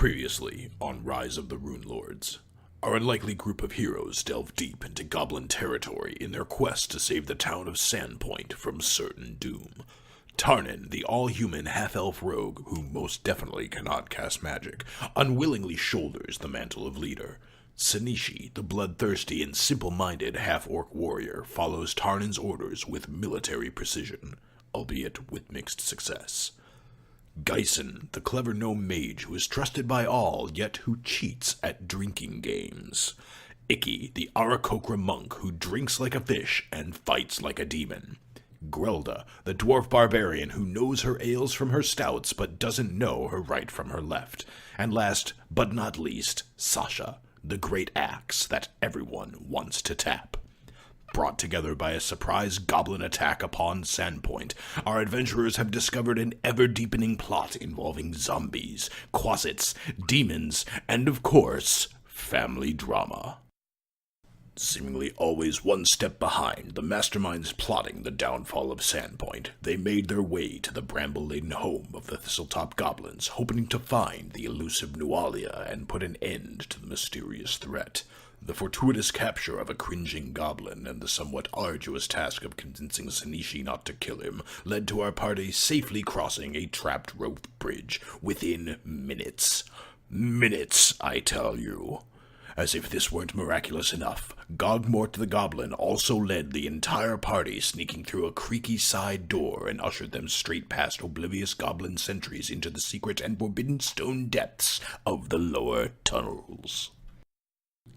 Previously, on Rise of the Runelords, our unlikely group of heroes delve deep into goblin territory in their quest to save the town of Sandpoint from certain doom. Tarnin, the all-human half-elf rogue who most definitely cannot cast magic, unwillingly shoulders the mantle of leader. Sanishi, the bloodthirsty and simple-minded half-orc warrior, follows Tarnin's orders with military precision, albeit with mixed success. Gyson, the clever gnome mage who is trusted by all, yet who cheats at drinking games. Icky, the Arakokra monk who drinks like a fish and fights like a demon. Grelda, the dwarf barbarian who knows her ales from her stouts but doesn't know her right from her left. And last but not least, Sasha, the great axe that everyone wants to tap. Brought together by a surprise goblin attack upon Sandpoint, our adventurers have discovered an ever-deepening plot involving zombies, quasits, demons, and of course, family drama. Seemingly always one step behind the masterminds plotting the downfall of Sandpoint, they made their way to the bramble-laden home of the Thistletop Goblins, hoping to find the elusive Nualia and put an end to the mysterious threat. The fortuitous capture of a cringing goblin and the somewhat arduous task of convincing Sanishi not to kill him led to our party safely crossing a trapped rope bridge within minutes. Minutes, I tell you. As if this weren't miraculous enough, Gogmort the Goblin also led the entire party sneaking through a creaky side door and ushered them straight past oblivious goblin sentries into the secret and forbidden stone depths of the lower tunnels.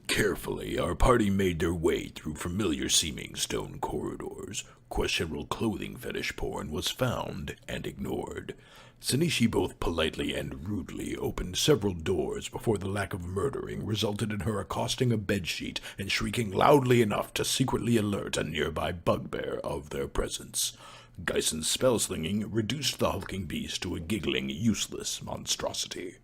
Carefully, our party made their way through familiar-seeming stone corridors. Questionable clothing fetish porn was found and ignored. Sanishi both politely and rudely opened several doors before the lack of murdering resulted in her accosting a bedsheet and shrieking loudly enough to secretly alert a nearby bugbear of their presence. Gyson's spell-slinging reduced the hulking beast to a giggling, useless monstrosity.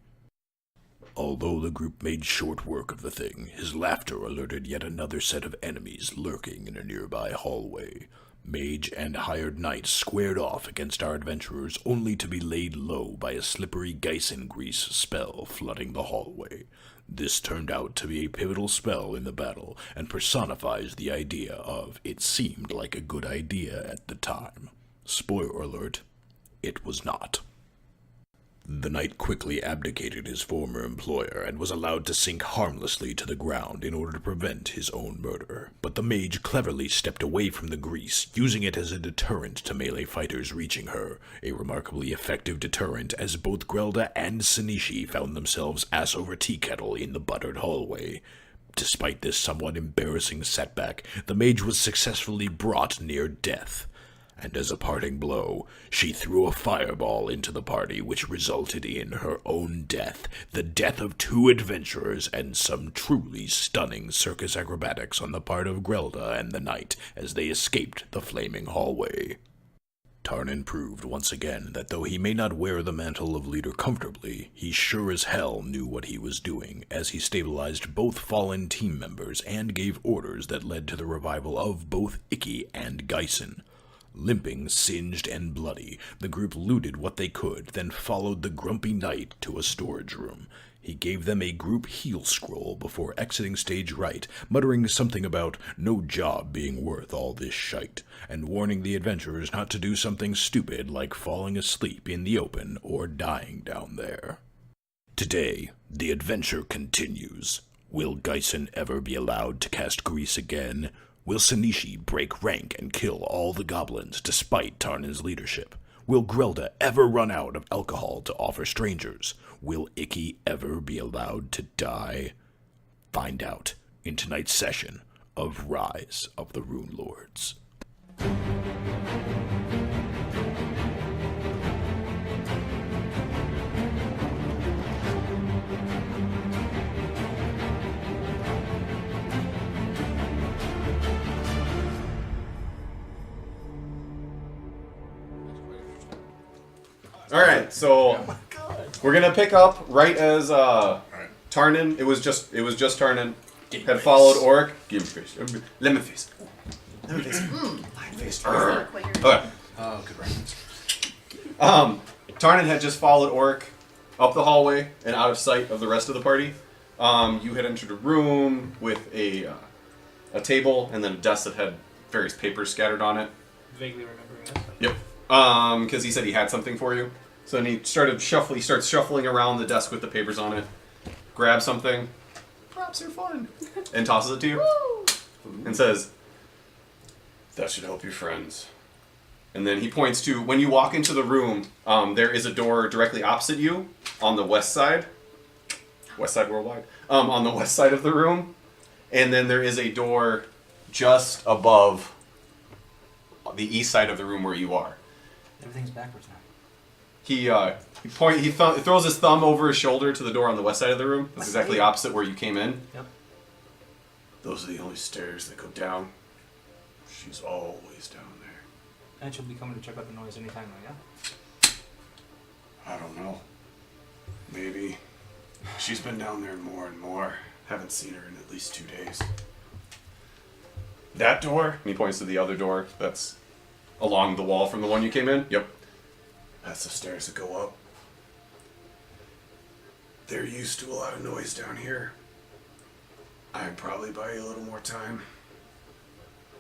Although the group made short work of the thing, his laughter alerted yet another set of enemies lurking in a nearby hallway. Mage and hired knight squared off against our adventurers only to be laid low by a slippery Gyson grease spell flooding the hallway. This turned out to be a pivotal spell in the battle and personifies the idea of "it seemed like a good idea at the time." Spoiler alert, it was not. The knight quickly abdicated his former employer and was allowed to sink harmlessly to the ground in order to prevent his own murder. But the mage cleverly stepped away from the grease, using it as a deterrent to melee fighters reaching her, a remarkably effective deterrent as both Grelda and Sanishi found themselves ass over tea kettle in the buttered hallway. Despite this somewhat embarrassing setback, the mage was successfully brought near death. And as a parting blow, she threw a fireball into the party which resulted in her own death, the death of two adventurers, and some truly stunning circus acrobatics on the part of Grelda and the knight as they escaped the flaming hallway. Tarnin proved once again that though he may not wear the mantle of leader comfortably, he sure as hell knew what he was doing, as he stabilized both fallen team members and gave orders that led to the revival of both Icky and Gyson. Limping, singed, and bloody, the group looted what they could, then followed the grumpy knight to a storage room. He gave them a group heal scroll before exiting stage right, muttering something about no job being worth all this shite, and warning the adventurers not to do something stupid like falling asleep in the open or dying down there. Today, the adventure continues. Will Gyson ever be allowed to cast grease again? Will Sanishi break rank and kill all the goblins despite Tarnin's leadership? Will Grelda ever run out of alcohol to offer strangers? Will Icky ever be allowed to die? Find out in tonight's session of Rise of the Runelords. Alright, so we're gonna pick up right as Tarnin, it was just Tarnin, had followed Oric. Give me face. Lemon face. Lemon face. Lion face. Okay. Oh, good reference. Tarnin had just followed Oric up the hallway and out of sight of the rest of the party. You had entered a room with a table and then a desk that had various papers scattered on it. Vaguely remembering this. Yep. Because he said he had something for you. So then he starts shuffling around the desk with the papers on it, grabs something, props are fun, and tosses it to you, and says, "That should help your friends." And then he points to, when you walk into the room, there is a door directly opposite you on the west side worldwide, on the west side of the room, and then there is a door just above the east side of the room where you are. Everything's backwards now. He throws his thumb over his shoulder to the door on the west side of the room. That's exactly opposite where you came in. Yep. Those are the only stairs that go down. She's always down there. And she'll be coming to check out the noise anytime now, yeah? I don't know. Maybe. She's been down there more and more. Haven't seen her in at least 2 days. That door? And he points to the other door that's along the wall from the one you came in. Yep. That's the stairs that go up. They're used to a lot of noise down here. I'd probably buy you a little more time.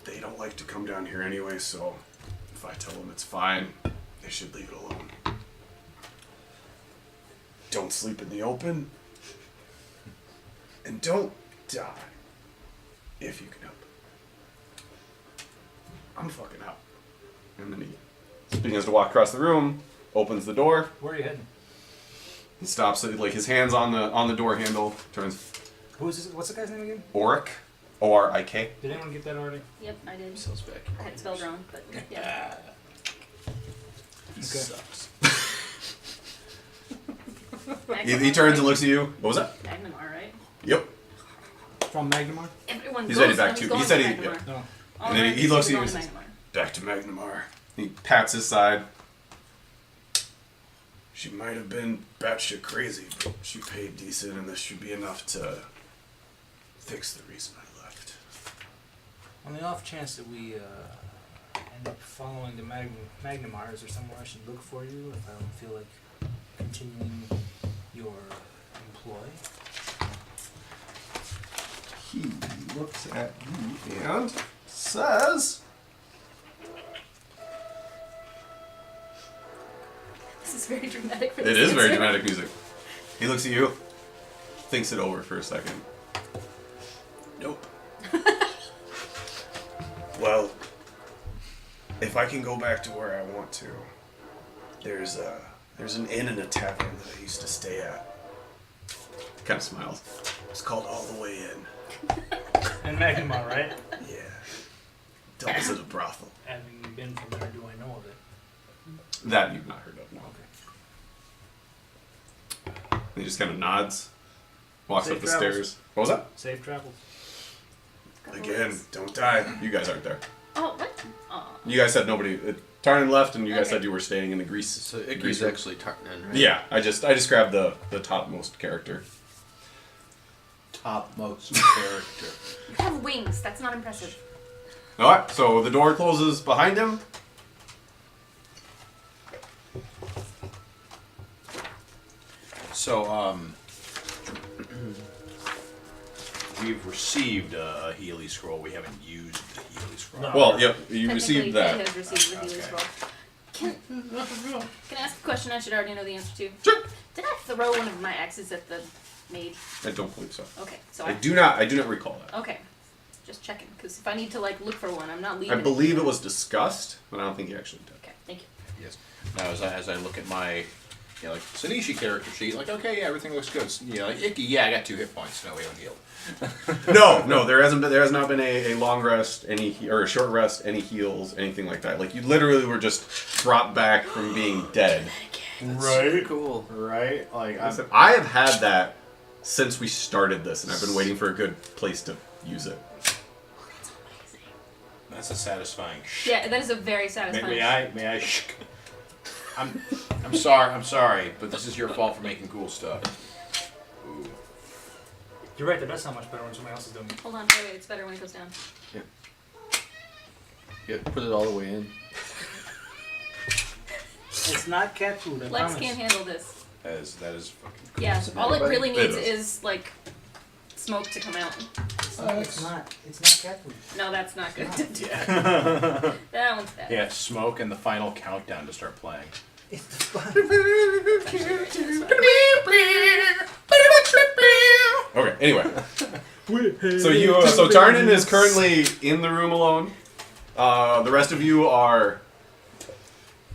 They don't like to come down here anyway, so if I tell them it's fine, they should leave it alone. Don't sleep in the open. And don't die. If you can help it. I'm fucking out. And then he begins to walk across the room, opens the door. Where are you heading? He stops it, like his hands on the door handle, turns. Who is this? What's the guy's name again? Orik. O-R-I-K. Did anyone get that already? Yep, I did. Sounds back. I had it spelled wrong, but yeah. He sucks. He turns and looks at you. What was that? Magnamar, right? Yep. From Magnamar? Everyone He goes said he back he's to. going He said he. Magnamar. Yeah. No. All And then right, he looks at you going and to says, Magnamar. "Back to Magnamar." He pats his side. She might have been batshit crazy, but she paid decent, and this should be enough to fix the reason I left. On the off chance that we end up following the Magnamar, is there somewhere I should look for you if I don't feel like continuing your employ? He looks at you and says, This is very dramatic for "It this is very answer. dramatic music." He looks at you, thinks it over for a second. Nope. Well, if I can go back to where I want to, there's an inn and a tavern that I used to stay at. Kind of smiles. It's called All the Way In. And Magnamar, right? Yeah. Doubles as a brothel. Having been from there, do I know of it? That you've not heard of, no. Okay. He just kind of nods, walks Safe up the travels. stairs. What was that? Safe travels. Again, don't die. You guys aren't there. Oh, what? Oh. You guys said nobody. Tarnan left, and you guys said you were staying in the Greece. So Iggy's actually Tartan, right? Yeah, I just grabbed the topmost character. Topmost character. You have wings. That's not impressive. All right, so the door closes behind him. So, we've received a Healy scroll. We haven't used the Healy scroll. No. Well, yep, you Technically, received that. Kay has received the Healy Okay. scroll. Can I ask a question I should already know the answer to? Sure. Did I throw one of my axes at the maid? I don't believe so. Okay, so I do not recall that. Okay, just checking, because if I need to look for one, I'm not I leaving. believe it was discussed, but I don't think he actually did. Okay, thank you. Yes. Now, as I look at my, like Sanishi character sheet, like, okay, yeah, everything looks good. Like Icky, yeah, I got 2 hit points. No, we haven't healed. No, there has not been a long rest, or a short rest, any heals, anything like that. Like you literally were just brought back from being dead. Right. Cool. Right. Like I have had that since we started this, and I've been waiting for a good place to use it. That's a satisfying. Yeah, that is a very satisfying. May I? I'm sorry, but this is your fault for making cool stuff. Ooh. You're right, that does sound much better when somebody else is doing it. Hold on, wait, it's better when it goes down. yeah, put it all the way in. It's not cat food, I Lex promise. can't handle this. That is fucking cool. Yeah, all it really needs It is like smoke to come out. It's not cat food. No, that's not good. Yeah. That one's bad. Yeah, smoke and the final countdown to start playing. It's fun. Okay. Anyway, so Tarnin is currently in the room alone. The rest of you are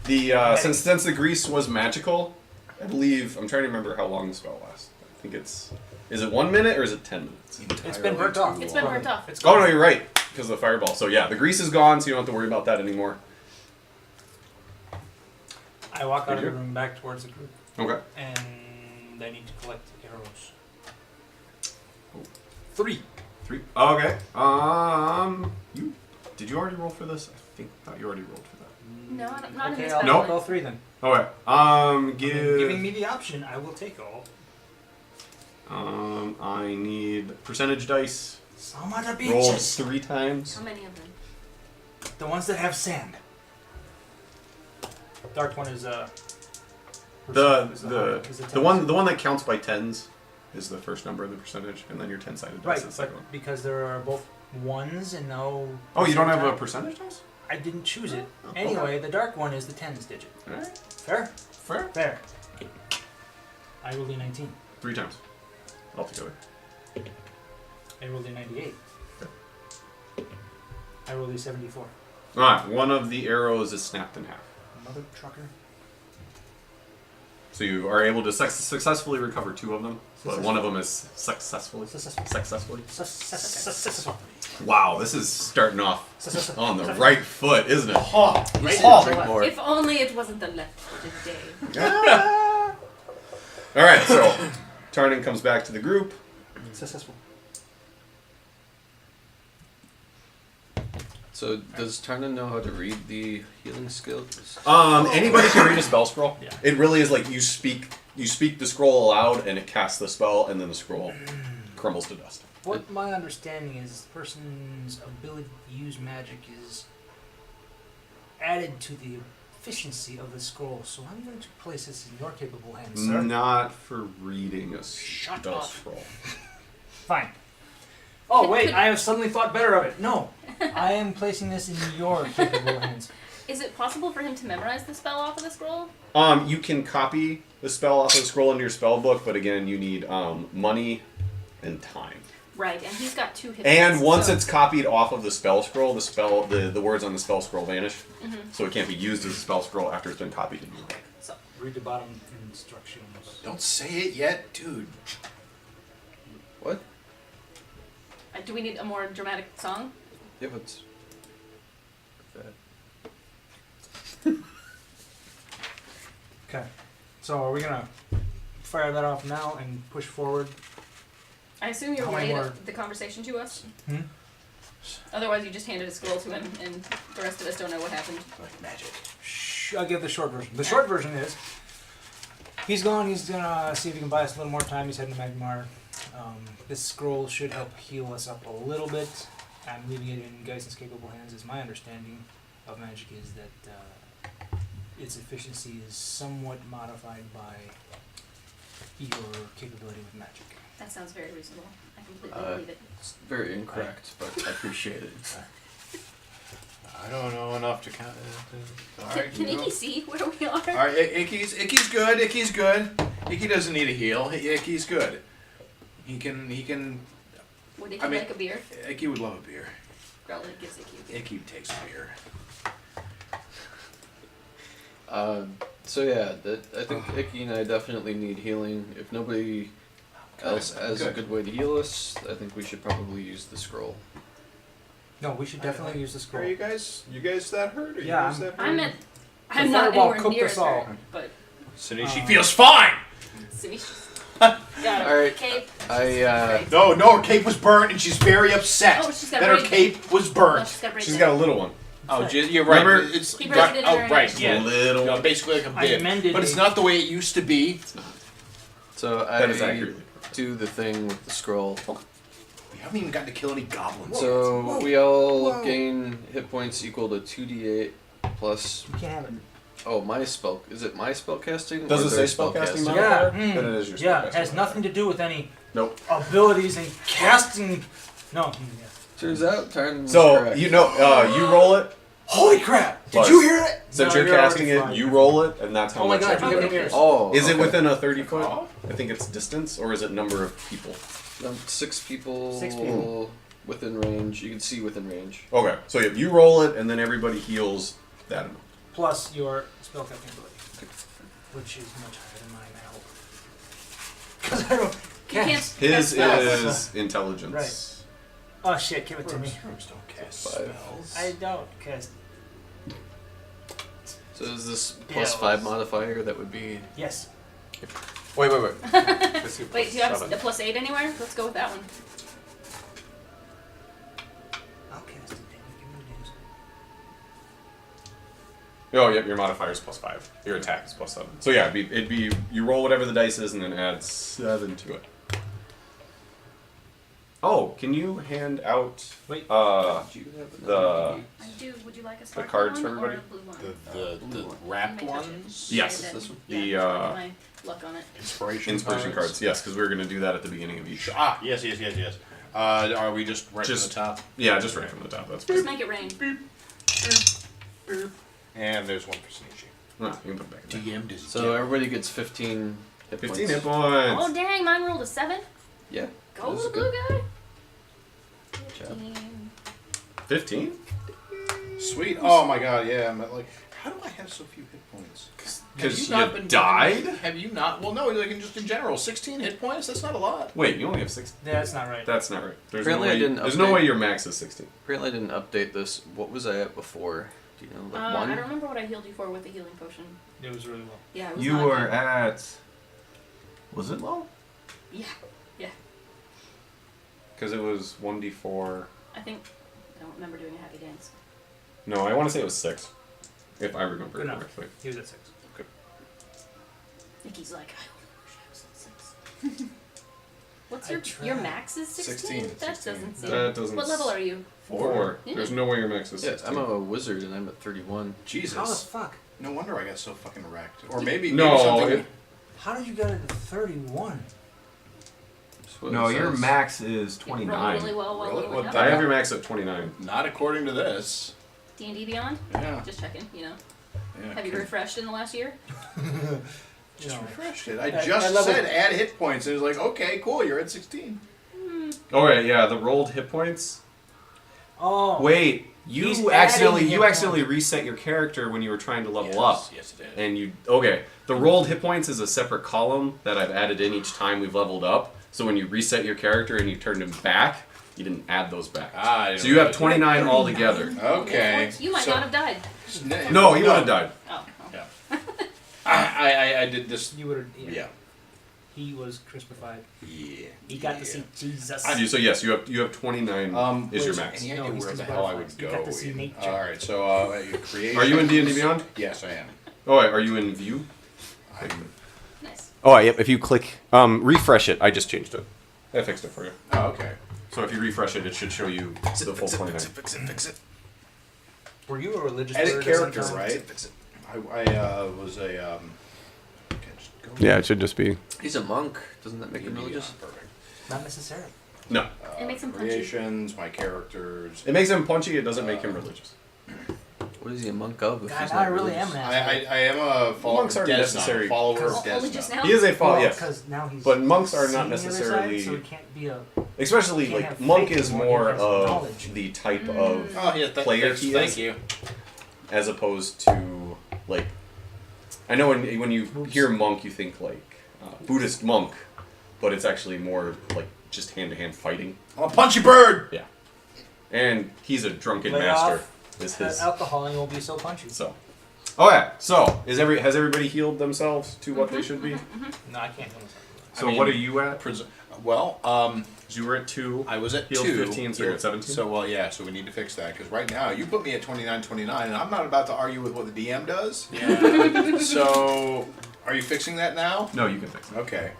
since the grease was magical. I believe I'm trying to remember how long the spell lasts. I think is it 1 minute or is it 10 minutes? It's been burnt off. It's been burnt off. It's Oh gone. no, you're right because of the fireball. So yeah, the grease is gone, so you don't have to worry about that anymore. I walk out of the Did you? room back towards the group, Okay. and I need to collect arrows. Oh. 3. 3. Oh, okay. Did you already roll for this? I thought you already rolled for that. No, not in Okay, this I'll battle. take all 3 then. Okay. Giving me the option, I will take all. I need percentage dice. Some of the Rolled bitches. 3 times. How many of them? The ones that have sand. Dark one is The one that counts by tens is the first number of the percentage, and then your 10-sided dice right, is the second but one. because there are both ones and no. Oh, you don't have a time, percentage dice? I didn't choose it. Oh, Anyway, the dark one is the tens digit. Alright. Fair? Fair. Fair. I rolled a 19. 3 times. Altogether. I rolled a 98. Okay. I rolled a 74. Alright, one of the arrows is snapped in half. Mother trucker. So you are able to successfully recover 2 of them, but one of them is successfully. Successfully. Wow, this is starting off on the right foot, isn't it? Drink more. If only it wasn't the left-footed day. Alright, so Tarnin comes back to the group. Successful. So does Tarnan know how to read the healing skills? Anybody can read a spell scroll. Yeah. It really is like you speak the scroll aloud and it casts the spell and then the scroll crumbles to dust. What my understanding is, the person's ability to use magic is added to the efficiency of the scroll. So I'm going to place this in your capable hands, sir. Not for reading a Shut spell up. scroll. Fine. Oh wait, I have suddenly thought better of it. No, I am placing this in your capable hands. Is it possible for him to memorize the spell off of the scroll? You can copy the spell off of the scroll into your spell book, but again, you need money and time. Right, and he's got 2 hit And points, once so- it's copied off of the spell scroll, the words on the spell scroll vanish, so it can't be used as a spell scroll after it's been copied into your book. So, Read the bottom instructions. Don't say it yet, dude. What? do we need a more dramatic song? Yeah, what's that? Okay. So are we gonna fire that off now and push forward? I assume you're How many relaying more? the conversation to us? Hmm? Otherwise, you just handed a scroll to him, and the rest of us don't know what happened. Like magic. Shh, I'll give the short version. The short version is he's gone. He's gonna see if he can buy us a little more time. He's heading to Magmar. This scroll should help heal us up a little bit. I'm leaving it in Geissen's capable hands. As my understanding of magic is that its efficiency is somewhat modified by your capability with magic. That sounds very reasonable. I completely believe it. It's very incorrect, but I appreciate it. I don't know enough to count. Can Icky see where we are? Alright, Icky's good. Icky's good. Icky doesn't need a heal. Icky's good. He can. Would Icky I mean- like a beer? Icky would love a beer. Growlithe gives Icky a beer. Icky takes a beer. So yeah, I think Icky and I definitely need healing. If nobody else has a good way to heal us, I think we should probably use the scroll. No, we should definitely use the scroll. Are you guys that hurt? Are you Yeah, guys that hurt? I'm not fireball anywhere cooked near us all. her, but She feels fine. Simish. Got it. Alright. Cape. I No, her cape was burnt and she's very upset Oh, she's got that a her braid. cape was No, burnt. she's got a braid She's there. got a little one. Oh, you're right. Remember? It's He braided it in her right, hair. yeah. Little. No, basically like a I bib. amended But it's it. not the way it used to be. so That is I accurately. do the thing with the scroll. We haven't even gotten to kill any goblins. So we all gain hit points equal to 2d8 plus You can't have it. Oh, my spell. Is it my spell casting? Does or it say their spell casting casting? modifier? Yeah. Then it is your Yeah, spellcasting it has modifier. nothing to do with any Nope. abilities and casting. No. Yeah. Turns out, Tarn was So correct. you roll it. Holy crap! Did Plus, you hear it? Since No, you're casting already it, fine. you roll it, and that's how Oh my much. god, you everybody get gets. mirrors. Oh, Is it okay. within a 30 foot? I think it's distance, or is it number of people? 6 people? 6 people. Within range. You can see within range. Okay, so yeah, you roll it, and then everybody heals that amount. Plus your spellcasting ability, which is much higher than mine, I hope. Because I don't can't cast. His cast spells. is intelligence. Right. Oh shit, give it to me. Rogues don't cast 5. spells. I don't cast. So is this plus Bills. 5 modifier? That would be... Yes. Wait. Let's see, Wait, do you have seven. a +8 anywhere? Let's go with that one. I'll cast it. Give me the Oh, yep, your modifier is +5. Your attack is +7. So yeah, it'd be you roll whatever the dice is, and then add 7 to it. Oh, can you hand out Wait. Do you have the I do. Would you like a sparkly cards one for or everybody? a blue one? The wrapped Let me touch it. ones? Yes. And then- this one? Yeah, The, just look at my luck on it. Inspiration cards? Yes, because we were gonna do that at the beginning of each. Ah, yes. Are we just right Just- from the top? Yeah, just right from the top. That's Just fine. make it rain. And there's one for Sinichi. No, you can put it back in there. DM does So everybody gets 15 hit 15 points. hit points. Oh dang, mine rolled a 7. Yeah. Go This with the is blue guy. job. 15? Sweet. Oh my god, yeah. I'm like, how do I have so few hit points? Because Have you been died? given- Have you not? Well, no, like just in general, 16 hit points. That's not a lot. Wait, you only have 6. Yeah, that's not right. That's not right. There's Apparently no I way, didn't there's no update. way your max is 16. Apparently I didn't update this. What was I at before? Do you know? Like I 1? don't remember what I healed you for with the healing potion. It was really well. Yeah, it was You not were good. at. Was it low? Yeah, Because it was 1d4. I think. I don't remember doing a happy dance. No, I want to say it was 6. If I remember Good enough. correctly. He was at 6. Nikki's like, I only wish I was at 6. What's I your tried. max is 16? 16, That 16. doesn't seem. That doesn't. What level are you? 4. Yeah. There's no way your max is Yeah, 16. I'm a wizard and I'm at 31. Jesus. How the fuck? No wonder I got so fucking wrecked. Or maybe No, something. it- How did you get it to 31? That's what No, it your says. max is You rolled 29. really well while Really? leveling What up. the- I have your max at 29. Not according to this. D&D Beyond? Yeah. Just checking, you know. Yeah. Have you refreshed in the last year? Just No. refreshed it. I At- just at level- said add hit points. It was like, okay, cool, you're at 16. Oh, right, yeah, the rolled hit points. Oh. Wait, He's you adding hit accidentally reset your character when you were trying to level up. Yes, it did. And you the rolled hit points is a separate column that I've added in each time we've leveled up. So when you reset your character and you turned him back, you didn't add those back. I didn't So you have realize- 29 altogether. Okay. You might so- not have died. No, he would have died. Oh. Yeah. I did this. You would have. Yeah. He was crispified. Yeah. He got to see Jesus. So yes, you have 29 is your where's- max. Any No, idea he's where the just hell I would butterflies. You go? got to see nature. All right, so creation. Are you in D&D Beyond? Yes, I am. Oh, wait, are you in view? Nice. Oh, yep. If you click refresh it, I just changed it. I fixed it for you. Oh, okay. So if you refresh it, it should show you the full 29. Fix it. Were you a religious Edit bird at some character, time? right? I was a okay, just go. Yeah, it should just be. He's a monk. Doesn't that make him Yeah, religious? perfect. Not necessarily. No. It makes him punchy. Creations, my characters. It makes him punchy. It doesn't make him religious. What is he a monk of if God, he's now I not really religious? am an asshole. I am a follower. Monks aren't Desna, necessary. follower of Because- Only Desna. just now? He is a follower, yes. Because now he's. But monks are not seeing the other necessarily- Side, so he can't be a. Especially, Can't like, have monk faith is in what more he has of knowledge. the type of Oh yeah, player thanks, he thank is. you. as opposed to, like, I know when you hear monk, you think, like, Buddhist monk, but it's actually more, like, just hand-to-hand fighting. I'm a punchy bird. Yeah. And he's a drunken Lay master. off Is his. alcohol and you won't be so punchy. So. Oh, yeah. So, has everybody healed themselves to what they should be? No, I can't do myself. So, I mean, what are you at? Well, You were at 2. I was at Healed 2. 15, so you're at 17? So, well, yeah, so we need to fix that, because right now, you put me at 29, and I'm not about to argue with what the DM does. Yeah. So, are you fixing that now? No, you can fix it. Okay.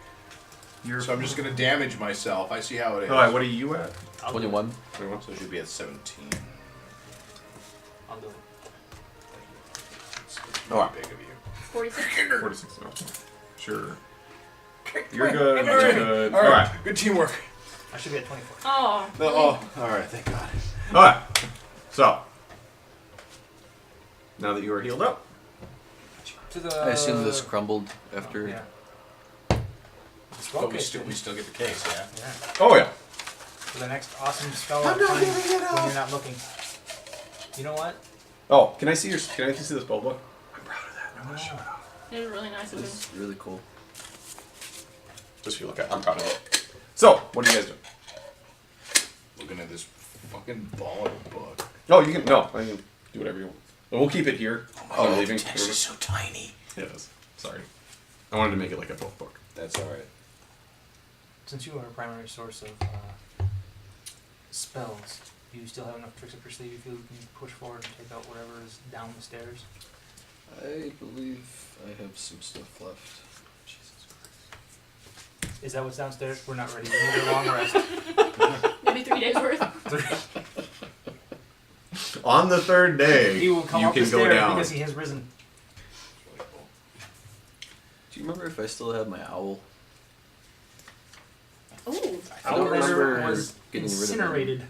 You're. So I'm just going to damage myself. I see how it is. Alright, what are you at? I'll do it. 21. 21. So it should be at 17. I'll do it. Alright. Big of you. 46. 46. Okay. Sure. You're good. You're good. All right. Alright. Good teamwork. I should be at 24. Oh. No, really? oh, all right. Thank God. Alright. So. Now that you are healed up. To the. I assume this crumbled after. Yeah. But we still get the case, yeah. Yeah. Oh, yeah. For the next awesome spell I'll find when you're not looking. You know what? Oh, can I see this spell book? I'm proud of that. I'm gonna show it off. It was really nice of This is really cool. Just feel like I'm proud of it. So, what do you guys do? Looking at this fucking ball of a book. No, you can. No, I can do whatever you want. But we'll keep it here. Oh, I'm leaving. text is so tiny. Yeah, it is. Sorry. I wanted to make it like a book. That's all right. Since you are a primary source of spells, do you still have enough tricks up your sleeve you feel you can push forward and take out whatever is down the stairs? I believe I have some stuff left. Jesus Christ. Is that what's downstairs? We're not ready. We need a long rest. Maybe 3 days worth. On the third day, He will come you up the can go stairs down. because he has risen. Do you remember if I still have my owl? Ooh. I don't Our lizard remember was getting rid of him. incinerated.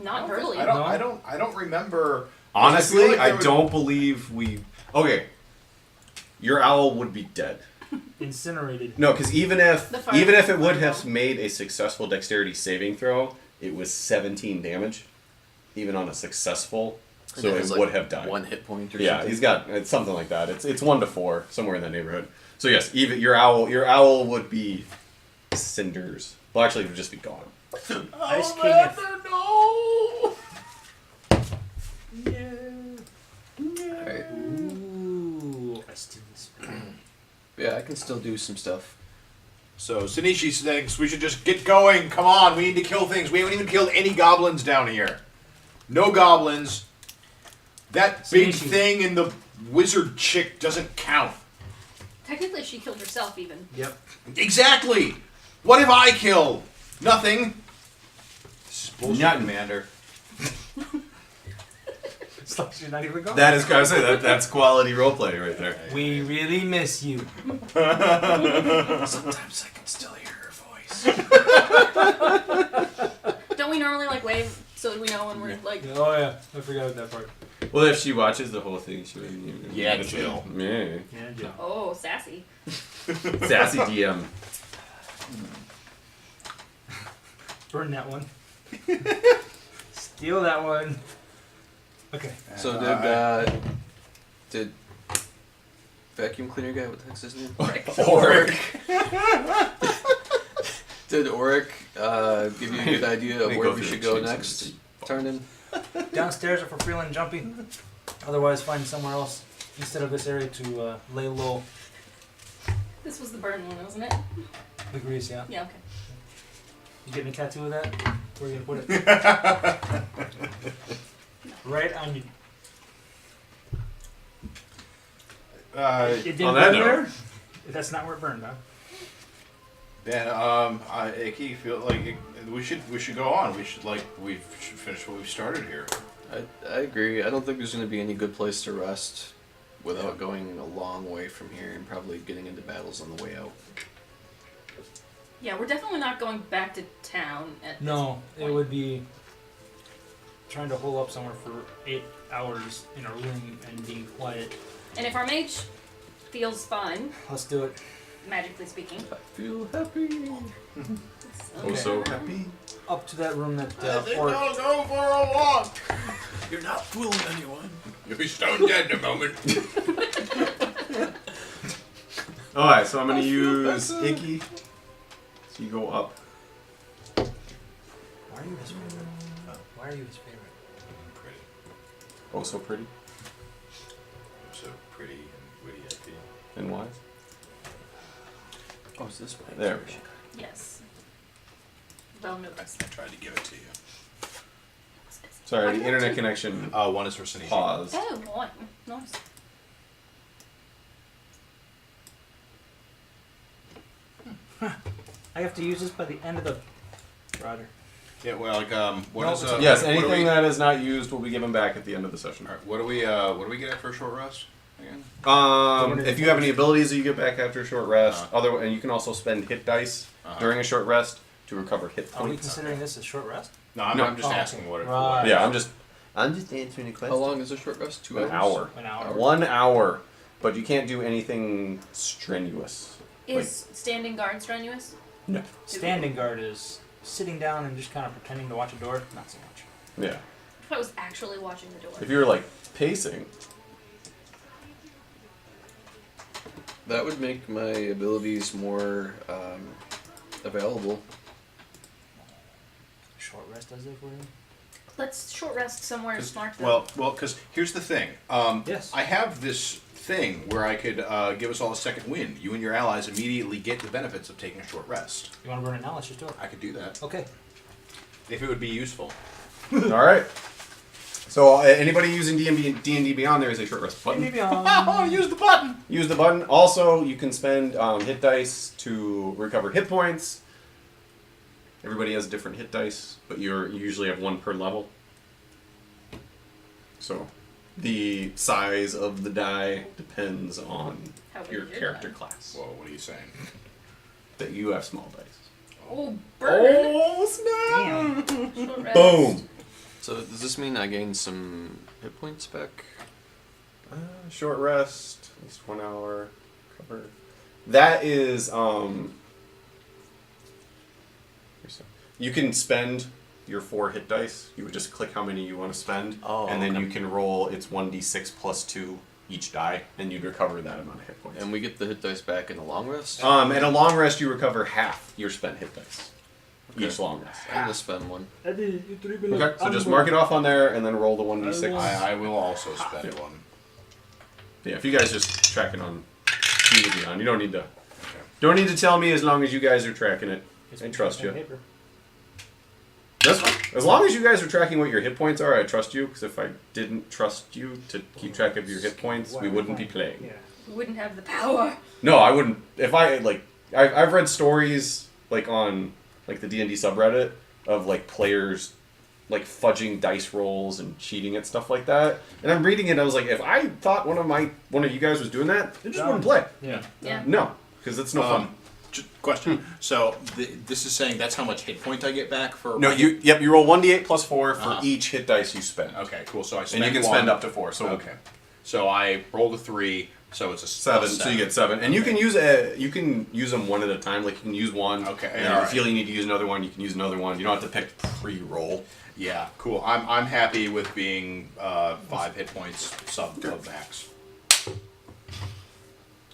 Not verbally. I don't remember. Honestly, I feel like I there was- don't believe we. Okay. Your owl would be dead. Incinerated. No, because even if The fire- it would have made a successful dexterity saving throw, it was 17 damage, even on a successful. And So it has, like, would have died. 1 hit point or Yeah, something. he's got it's something like that. It's 1 to 4 somewhere in that neighborhood. So yes, even your owl would be cinders. Well, actually, it would just be gone. Ice King. Alright. Ooh. I still Yeah, I can still do some stuff. So Sinishi thinks we should just get going. Come on, we need to kill things. We haven't even killed any goblins down here. No goblins. That big Sinishi. thing in the wizard chick doesn't count. Technically, she killed herself even. Yep. Exactly. What have I killed? Nothing. This is bullshit, Nothing. Commander. It's like she's not even gone. That is, I was saying that's quality roleplay right there. We really miss you. Sometimes I can still hear her voice. Don't we normally like wave so we know when we're like? Oh yeah, I forgot about that part. Well, if she watches the whole thing, she would. Yeah, Jill. Yeah. Yeah, Joe. Oh, sassy. Sassy DM. Burn that one. Steal that one. Okay. So did vacuum cleaner guy, what the heck's his name? Oric. Did Oric give you a good idea Let of me where go we through should and go change next? some Tarnin? Downstairs if we're feeling jumpy. Otherwise, find somewhere else instead of this area to lay low. This was the burn one, wasn't it? The grease, yeah. Yeah. Okay. You getting a tattoo of that? Where are you gonna put it? Right on you. It didn't on that burn note- there? That's not where it burned, huh? Yeah, Icky, feel like we should go on. We should finish what we started here. I agree. I don't think there's going to be any good place to rest without going a long way from here and probably getting into battles on the way out. Yeah, we're definitely not going back to town at No, this it point. would be trying to hole up somewhere for 8 hours in a room and being quiet. And if our mage feels fine, Let's do it. magically speaking, I feel happy. Oh, so happy. Up to that room that I'll go for a walk. You're not fooling anyone. You'll be stone dead in a moment. Alright, so I'm gonna use Icky. So you go up. Why are you his favorite? Why are you his favorite? Pretty, Oh, so pretty so pretty and witty. I feel. and wise. Oh, is this way? There we go. yes. Well I noticed. tried to give it to you. Sorry, the internet connection One is for Sinishi. paused. Oh, boy. Nice. I have to use this by the end of the Roger. Yeah, well, like what No, is Yes, what do anything we, that is not used will be given back at the end of the session. All right, what do we get after a short rest? again? If you have any abilities that you get back after a short rest, and you can also spend hit dice during a short rest to recover hit points. Are we considering this a short rest? No, I'm just asking what it was. Yeah, I'm just answering the question. How long is a short rest? 2 An hours? hour. An hour. 1 hour, but you can't do anything strenuous. Is standing guard strenuous? No. Standing guard is sitting down and just kind of pretending to watch a door. Not so much. Yeah. If I was actually watching the door. If you were like pacing, That would make my abilities more available. Short rest does it for you? Let's short rest somewhere smart. Well, because here's the thing. Yes. I have this thing where I could give us all a second wind. You and your allies immediately get the benefits of taking a short rest. You want to burn it now? Let's just do it. I could do that Okay. if it would be useful. all right. So anybody using D&D Beyond, there is a short rest button. Maybe Oh, use the button. Use the button. Also, you can spend hit dice to recover hit points. Everybody has different hit dice, but you usually have one per level. So, the size of the die depends on How big your is your character die? class. Whoa, what are you saying? That you have small dice. Oh, burn! Oh, snap! Damn. Short rest. Boom! So does this mean I gain some hit points back? Short rest, at least 1 hour, cover. That is, you can spend your 4 hit dice. You would just click how many you want to spend, and then you can roll, it's 1d6 plus 2 each die, and you'd recover that amount of hit points. And we get the hit dice back in a long rest? At a long rest, you recover half your spent hit dice. Okay. Each long rest. I'm gonna spend one. Okay, so just mark it off on there, and then roll the 1d6. I will also spend one. Yeah, if you guys just track it on D&D Beyond, you don't need to tell me as long as you guys are tracking it. I trust you. Paper. That's fine. As long as you guys are tracking what your hit points are, I trust you. Because if I didn't trust you to keep track of your hit points, we wouldn't be playing. Yeah. We wouldn't have the power. No, I wouldn't. If I I've read stories on the D&D subreddit of players fudging dice rolls and cheating at stuff like that. And I'm reading it, and I was like, if I thought one of you guys was doing that, they just wouldn't play. Yeah. Yeah. No, because it's no fun. Question. So this is saying that's how much hit point I get back for. No, you roll 1d8 plus 4 for each hit dice you spend. Okay, cool. So I And spend you can one. spend up to 4. So Okay. So I rolled a 3, so it's a 7, so you get 7. And you can use them one at a time. Like you can use one. Okay, And if you alright. feel you need to use another one, you can use another one. You don't have to pick pre-roll. Yeah, cool. I'm happy with being 5 hit points sub max.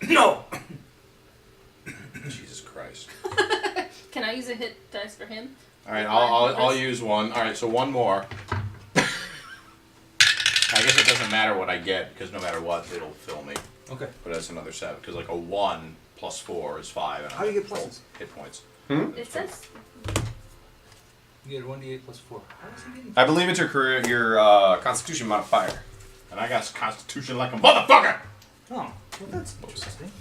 No! Jesus Christ. Can I use a hit dice for him? All right, I'll use one. All right, so one more. I guess it doesn't matter what I get because no matter what, it'll fill me. Okay. But that's another 7 because a 1 plus 4 is 5. And How do you get full pluses? hit points. It says. You get 1d8 plus 4. How is he getting? I believe it's your Constitution modifier. And I got Constitution like a motherfucker. Oh, well, that's interesting.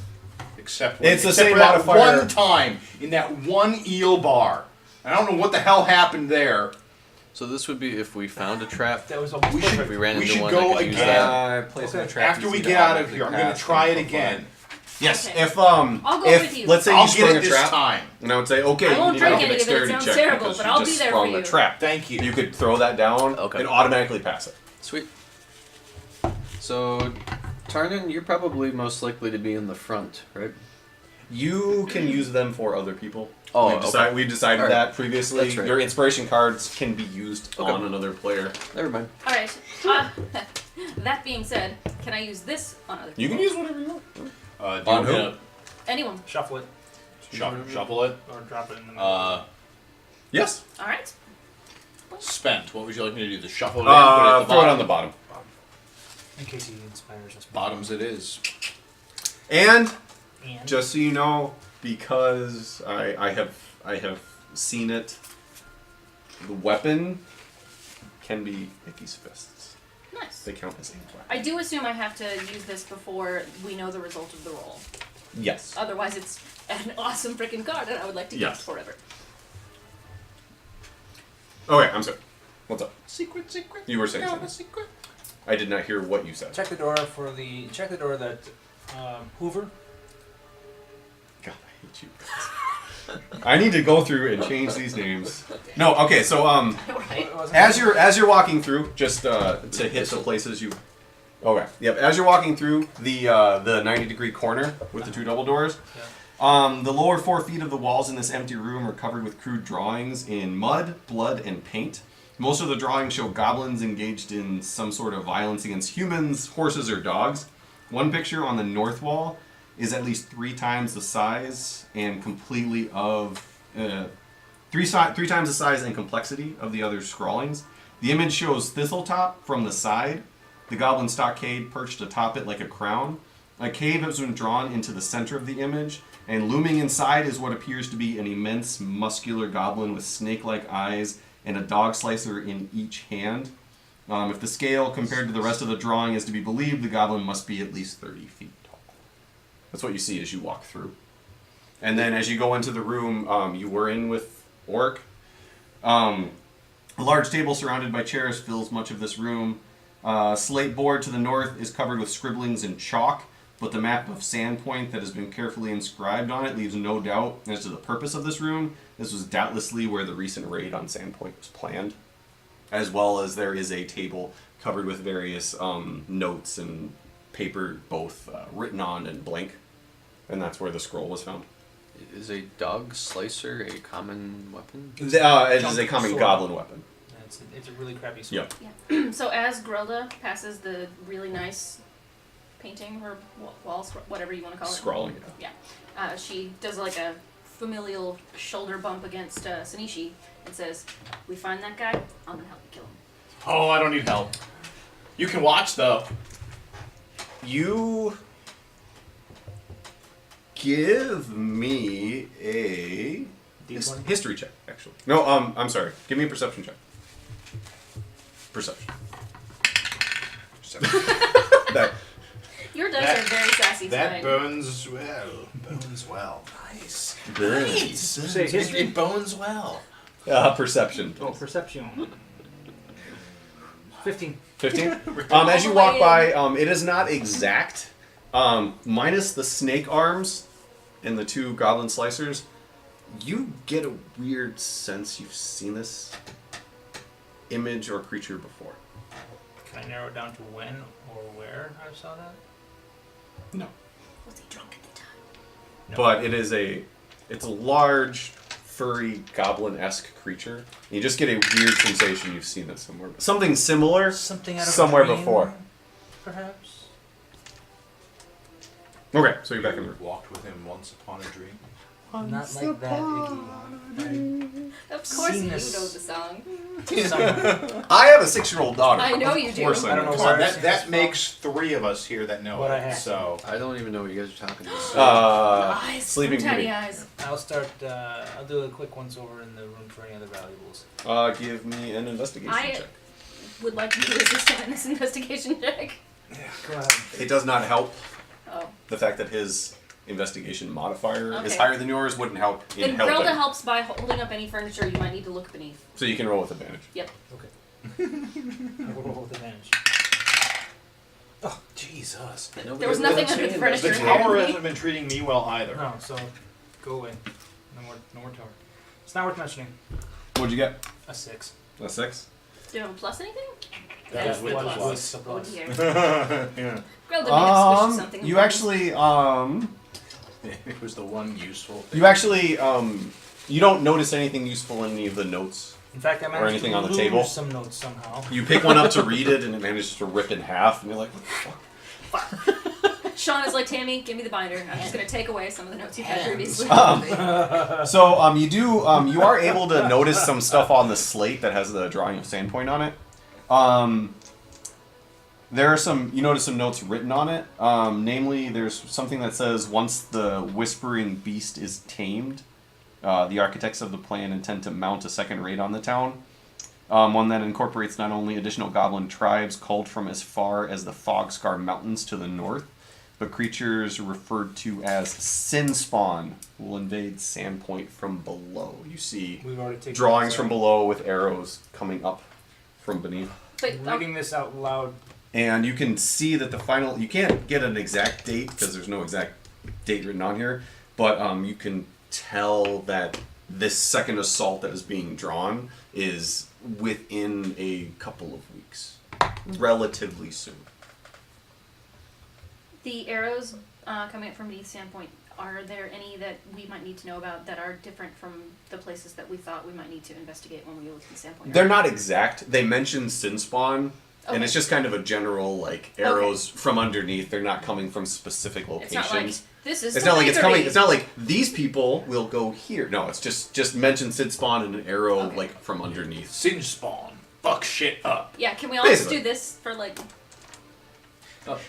Except It's the except same for that modifier. one time in that one eel bar. I don't know what the hell happened there. So this would be if we found a trap. That was almost We perfect. If we ran We into should one, go I could use again. that. Okay. After we get out of here, I'm going to try it again. Yes. Okay. If I'll go with you. let's say I'll you sprung get a it this trap, time. and I would say, okay, I you won't need to drink make a any of it, it dexterity sounds check terrible, because but you I'll just be there sprung for a you. trap. Thank you. You could throw that down Okay. and automatically pass it. Sweet. So, Tarnan, you're probably most likely to be in the front, right? You can use them for other people. Oh, we decided Alright. that previously. That's right. Your inspiration cards can be used Okay. on another player. Never mind. All right. That being said, can I use this on other people? You can use whatever you want. Do you On want me who? to Anyone. Shuffle it. shuffle it? Or drop it in the middle. Yes. All right. Spent. What would you like me to do? The shuffle it in? Put it at the Throw it bottom? on the bottom. In case he inspires us. Bottoms it is. And And just so you know, because I have seen it, the weapon can be Icky's fists. Nice. They count as ink weapon. I do assume I have to use this before we know the result of the roll. Yes. Otherwise, it's an awesome freaking card, and I would like to keep Yes. it forever. Okay, I'm sorry. What's up? Secret. You were saying No, something. a secret. I did not hear what you said. Check the door that Hoover. God, I hate you. I need to go through and change these names. No, okay, so Right. as you're walking through, just to hit the places you. Okay. Yep. As you're walking through the 90-degree corner with the 2 double doors, the lower 4 feet of the walls in this empty room are covered with crude drawings in mud, blood, and paint. Most of the drawings show goblins engaged in some sort of violence against humans, horses, or dogs. One picture on the north wall is at least 3 times the size and completely of 3 times the size and complexity of the other scrawlings. The image shows Thistletop from the side, the goblin stockade perched atop it like a crown. A cave has been drawn into the center of the image, and looming inside is what appears to be an immense muscular goblin with snake-like eyes and a dog slicer in each hand. If the scale compared to the rest of the drawing is to be believed, the goblin must be at least 30 feet tall. That's what you see as you walk through. And then as you go into the room you were in with Orc, a large table surrounded by chairs fills much of this room. Slate board to the north is covered with scribblings in chalk, but the map of Sandpoint that has been carefully inscribed on it leaves no doubt as to the purpose of this room. This was doubtlessly where the recent raid on Sandpoint was planned, as well as there is a table covered with various notes and paper, both written on and blank, and that's where the scroll was found. Is a dog slicer a common weapon? It is a common Sword. goblin weapon. It's a really crappy sword. Yep. Yeah. So as Grelda passes the really nice painting or walls, whatever you want to call it. Scrawling. Yeah. She does like a familial shoulder bump against Sanishi and says, "We find that guy, I'm gonna help you kill him." Oh, I don't need help. You can watch though. You give me a D20? history check, actually. No, I'm sorry. Give me a perception check. Perception. That Your dice That- are very sassy That tonight. burns well. Burns well. Nice. burns. Say history. It bones well. Perception. Oh, perception. 15. 15? As you All the walk way by, it is not exact. Minus the snake arms and the 2 goblin slicers, you get a weird sense you've seen this image or creature before. Can I narrow it down to when or where I saw that? No. Was he drunk at the time? No. But it's a large, furry, goblin-esque creature. You just get a weird sensation you've seen it somewhere. Something similar Something out of somewhere a dream, before. Perhaps? Okay, so you're back in the room. Walked with him once upon a dream. Not like that, Iggy. Of course Seen you this. know the song. Somewhere. I have a 6-year-old daughter. I know Of you do. course I don't know Come where on, I've seen that this makes 3 of us here that know What I it. have. So I don't even know what you guys are talking about. Eyes, Sleeping tiny Beauty. eyes. I'll start, I'll do a quick once over in the room for any other valuables. Give me an investigation I check. would like you to assist him in this investigation check. Go ahead. It does not help. Oh. The fact that his investigation modifier is Okay. higher than yours wouldn't help in Then Grelda helping. helps by holding up any furniture you might need to look beneath. So you can roll with advantage. Yep. I will roll with advantage. Oh, Jesus. There was nothing under the the furniture. tower apparently. hasn't been treating me well either. No, so go away. No more tower. It's not worth mentioning. What'd you get? A 6. A 6? Do you have a plus anything? That was with the was plus. a Oh plus. dear. Yeah. Grelda made a squish something. You actually, It was the one useful thing. you don't notice anything useful in any of the notes. In fact, I managed anything to on the lose table? some notes somehow. You pick one up to read it, and it manages to rip in half, and you're like, what the fuck? Sean is like, Tami, give me the binder. I'm just gonna take away some of the notes you had previously. So you are able to notice some stuff on the slate that has the drawing of Sandpoint on it. There are you notice some notes written on it. Namely, there's something that says, once the whispering beast is tamed, the architects of the plan intend to mount a second raid on the town. One that incorporates not only additional goblin tribes culled from as far as the Fogscar Mountains to the north, but creatures referred to as Sin Spawn will invade Sandpoint from below. You see We've already taken drawings this from out. below with arrows coming up from beneath. But, Reading this out loud And you can see that the final, you can't get an exact date because there's no exact date written on here, but you can tell that this second assault that is being drawn is within a couple of weeks, relatively soon. The arrows coming up from the standpoint, are there any that we might need to know about that are different from the places that we thought we might need to investigate when we look at the standpoint? They're not exact. They mention sin spawn, and Okay. it's just kind of a general, like, arrows from underneath. They're not coming from specific It's locations. not like, this is It's not like it's 3:30. coming. It's not like these people will go here. No, it's just mention sin spawn and an arrow Okay. like from underneath. Sin spawn. Fuck shit up. Yeah, can we all just Basically. do this for like...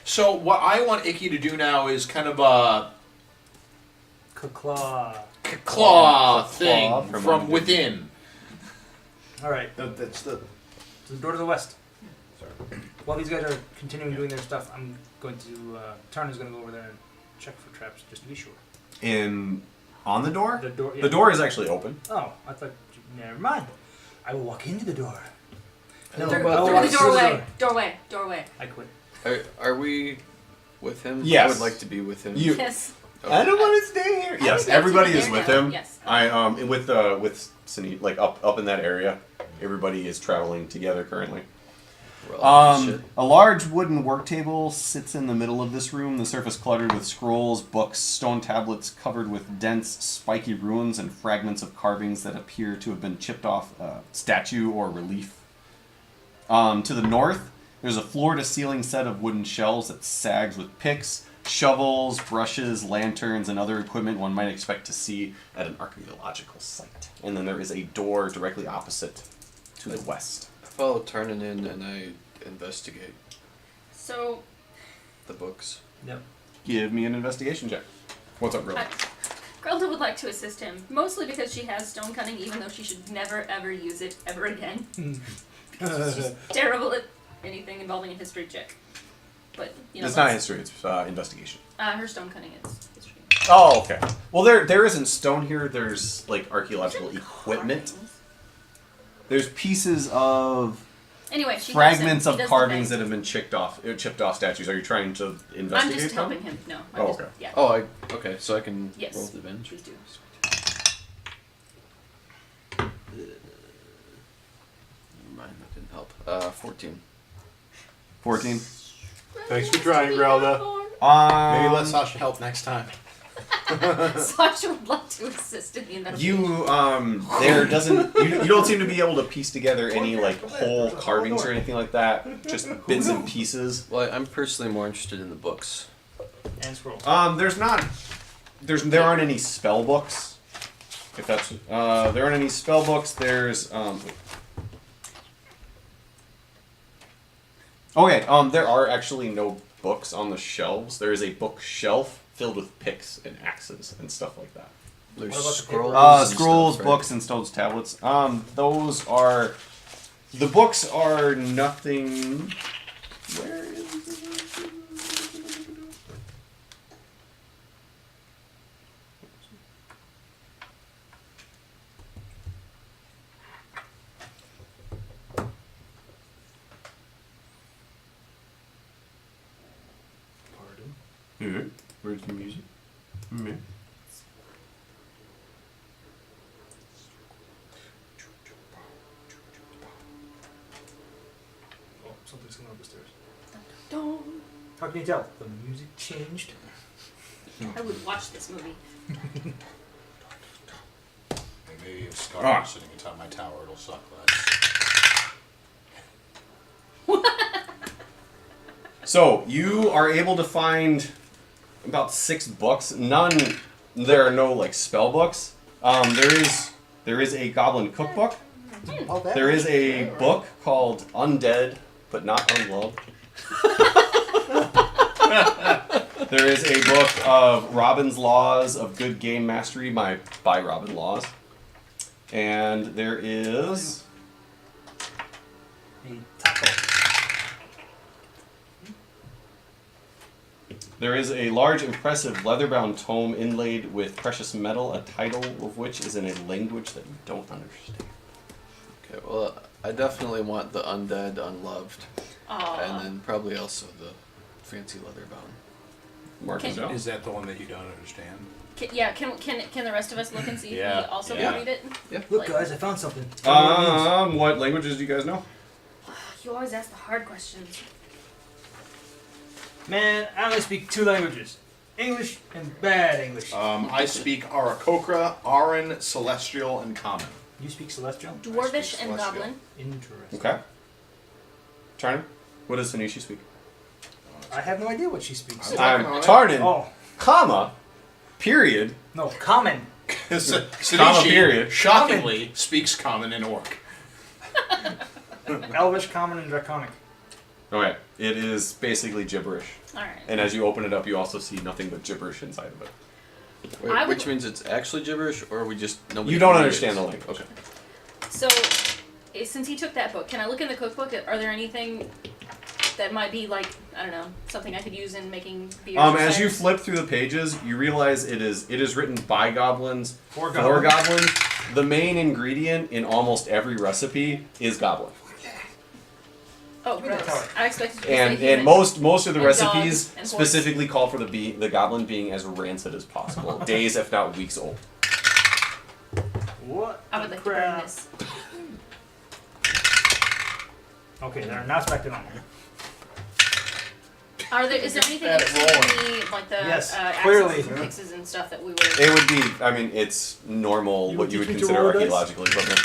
So what I want Icky to do now is kind of Claw. claw thing Claw from, from within. All right, That's the. to the door to the west. While these guys are continuing doing their stuff, I'm going to. Tarna's going to go over there and check for traps just to be sure. On the door? The door. Yeah. The door is actually open. Oh, I thought. Never mind. I will walk into the door. No, Through, I will through walk the through doorway. door. Doorway. I quit. Are we with him? Yes. I would like to be with him. You. Yes. Okay. I don't want to stay here. I Yes, would like everybody to be is there with now. him. Yes. I with Cine, like up in that area. Everybody is traveling together currently. We're all shit. A large wooden work table sits in the middle of this room, the surface cluttered with scrolls, books, stone tablets covered with dense, spiky ruins and fragments of carvings that appear to have been chipped off statue or relief. To the north, there's a floor-to-ceiling set of wooden shelves that sags with picks, shovels, brushes, lanterns, and other equipment one might expect to see at an archaeological site. And then there is a door directly opposite to the west. I follow Tarnan in and I investigate So, the books. Yep. Give me an investigation check. What's up, girl? Grelda would like to assist him, mostly because she has stone cutting, even though she should never ever use it ever again. Because she's terrible at anything involving a history check. But, you know, It's not history, it's investigation. her stone cutting is history. Oh, okay. Well, there isn't stone here. There's, like, archaeological equipment. There's pieces of Anyway, she fragments helps him. He of does the carvings thing. that have been chipped off statues. Are you trying to investigate I'm just them? helping him. No. I'm Oh, just, okay. Yeah. Oh, okay, so I can Yes. roll with advantage. Please do. Never mind, that didn't help. 14. 14. Thanks for trying, Grelda. Maybe let Sasha help next time. Sasha would like to assist in the investigation. There doesn't, you don't seem to be able to piece together any, like, whole carvings or anything like that. Just bits and pieces. Well, I'm personally more interested in the books. And scroll. There aren't any spell books. If that's, there aren't any spell books. There's, okay, there are actually no books on the shelves. There is a bookshelf filled with picks and axes and stuff like that. There's What about the scrolls. paper? and Scrolls, stuff, right? books, and stones tablets. The books are nothing. Where is it? Pardon. Mm-hmm. Where's the music? Mm-hmm. Oh, something's coming up the stairs. Don't. How can you tell? The music changed. I would watch this movie. Maybe if Scar is sitting atop my tower, it'll suck less. So you are able to find about 6 books. There are no like spell books. There is a goblin cookbook. There is a book called Undead but Not Unloved. There is a book of Robin's Laws of Good Game Mastery by Robin Laws. And there is A taco. There is a large, impressive, leather-bound tome inlaid with precious metal, a title of which is in a language that you don't understand. Okay, well, I definitely want the undead, unloved, and then probably also the fancy leather bound. Mark this down. Is that the one that you don't understand? Can the rest of us look and see if we also can read it? Yeah. Look, Like- guys, I found something. What languages do you guys know? You always ask the hard questions. Man, I only speak 2 languages. English and bad English. I speak Arakokra, Aran, Celestial, and Common. You speak Celestial? Dwarvish and Celestial. Goblin. Interesting. Okay. Tarnin, what does Sanishi speak? I have no idea what she speaks. Tarnin, Oh, comma, period, no, common. comma, Sanishi, period. shockingly, speaks Common and Orc. Elvish, common, and draconic. Okay, it is basically gibberish. Alright. And as you open it up, you also see nothing but gibberish inside of it. Wait, I would- which means it's actually gibberish, or we just nobody You don't can read understand it? the language. Okay. So, since he took that book, can I look in the cookbook? Are there anything that might be like, I don't know, something I could use in making beers? or As you ciders? flip through the pages, you realize it is written by goblins For for goblins. The main ingredient in almost every recipe is goblin. Oh, gross. I expected you to say And human. most of the And recipes dogs and horse. specifically call for the goblin being as rancid as possible, days if not weeks old. What? I would the like to burn crap? this. Okay, they're not expected on here. Is there anything Bad in the like the Yes, accents clearly. and fixes and stuff that we would? It would be, I mean, it's normal You what would you would teach me to consider roll dice? archaeological equipment,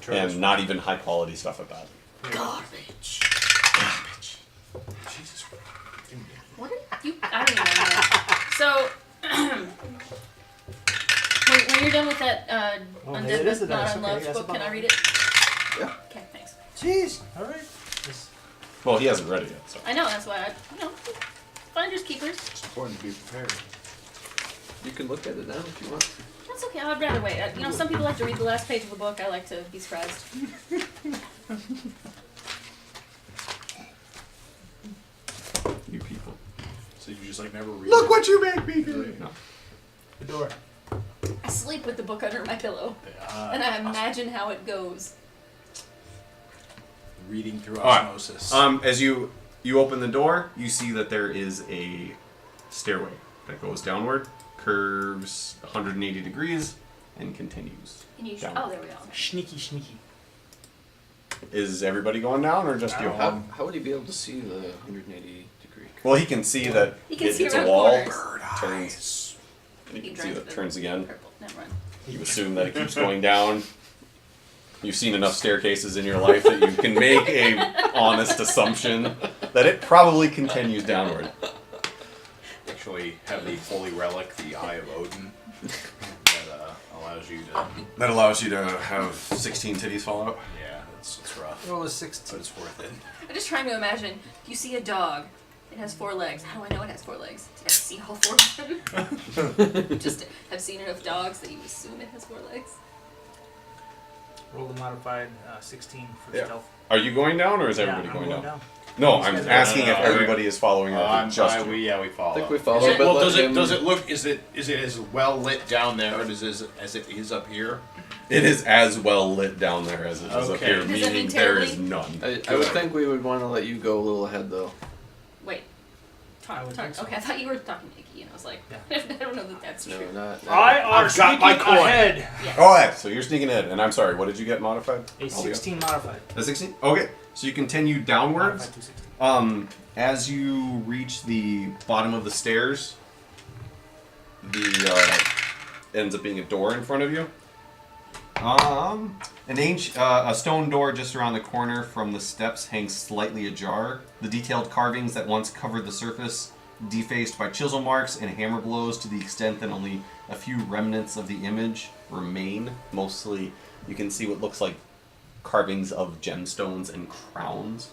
Try and not even high quality stuff at that. Garbage. Jesus. What did you? I don't even know. So, when you're done with that Well, there it is, Undead the Not dice. Okay, Unloved that's book, can I about- read it? Yeah. Okay, thanks. Jeez. All right. This- Well, he hasn't read it yet, so. I know, that's why finders keepers. It's important to be prepared. You can look at it now if you want. That's okay, I'd rather wait. Some people like to read the last page of the book. I like to be surprised. You people. So you just like never read Look it? what you make me do! No. The door. I sleep with the book under my pillow, and I imagine how it goes. Reading through Alright. osmosis. As you open the door, you see that there is a stairway that goes downward, curves 180 degrees, and continues. And you down. oh, there we go. Sneaky, sneaky. Is everybody going down, or just you? How would he be able to see the 180 degree? Well, he can see that He can see it's a around wall, corners. turns, and you He can see drives that it the turns again. Purple. Never mind. You assume that it keeps going down. You've seen enough staircases in your life that you can make a honest assumption that it probably continues downward. Actually have the holy relic, the Eye of Odin, that allows you to. That allows you to have 16 titties fall out. Yeah, it's rough, Roll a 6. but it's worth it. I'm just trying to imagine. You see a dog. It has 4 legs. How do I know it has 4 legs? Did I see all 4 of them? Just have seen enough dogs that you assume it has 4 legs. Roll the modified 16 for Yeah. stealth. Are you going down, or is Yeah, everybody I'm going down? down. No, These I'm guys are- asking No, if no, everybody is following or if it's just you. we follow. I think we follow, Yeah. but Well, let does it him- does it look? Is it as well lit down there as it is up here? It is as well lit down there as it is up Okay. here, Does that mean meaning there is terribly? none. I would think we would want to let you go a little ahead, though. Wait. I would think so. Okay, I thought you were talking to Icky, and I was like, Yeah. I don't know that that's No, true. not. I are I've got my sneaking coin. ahead. Yes. Alright, so you're sneaking in, and I'm sorry, what did you get modified? A 16 modified. A 16? Okay, so you continue downwards. Modified to 16. As you reach the bottom of the stairs, ends up being a door in front of you. A stone door just around the corner from the steps hangs slightly ajar. The detailed carvings that once covered the surface defaced by chisel marks and hammer blows to the extent that only a few remnants of the image remain. Mostly, you can see what looks like carvings of gemstones and crowns,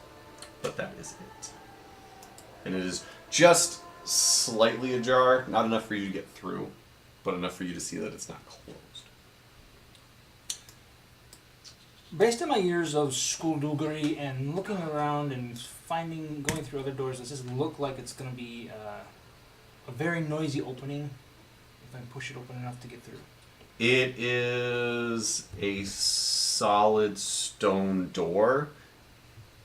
but that is it. And it is just slightly ajar, not enough for you to get through, but enough for you to see that it's not closed. Based on my years of skullduggery and looking around and going through other doors, does this look like it's going to be a very noisy opening if I push it open enough to get through? It is a solid stone door,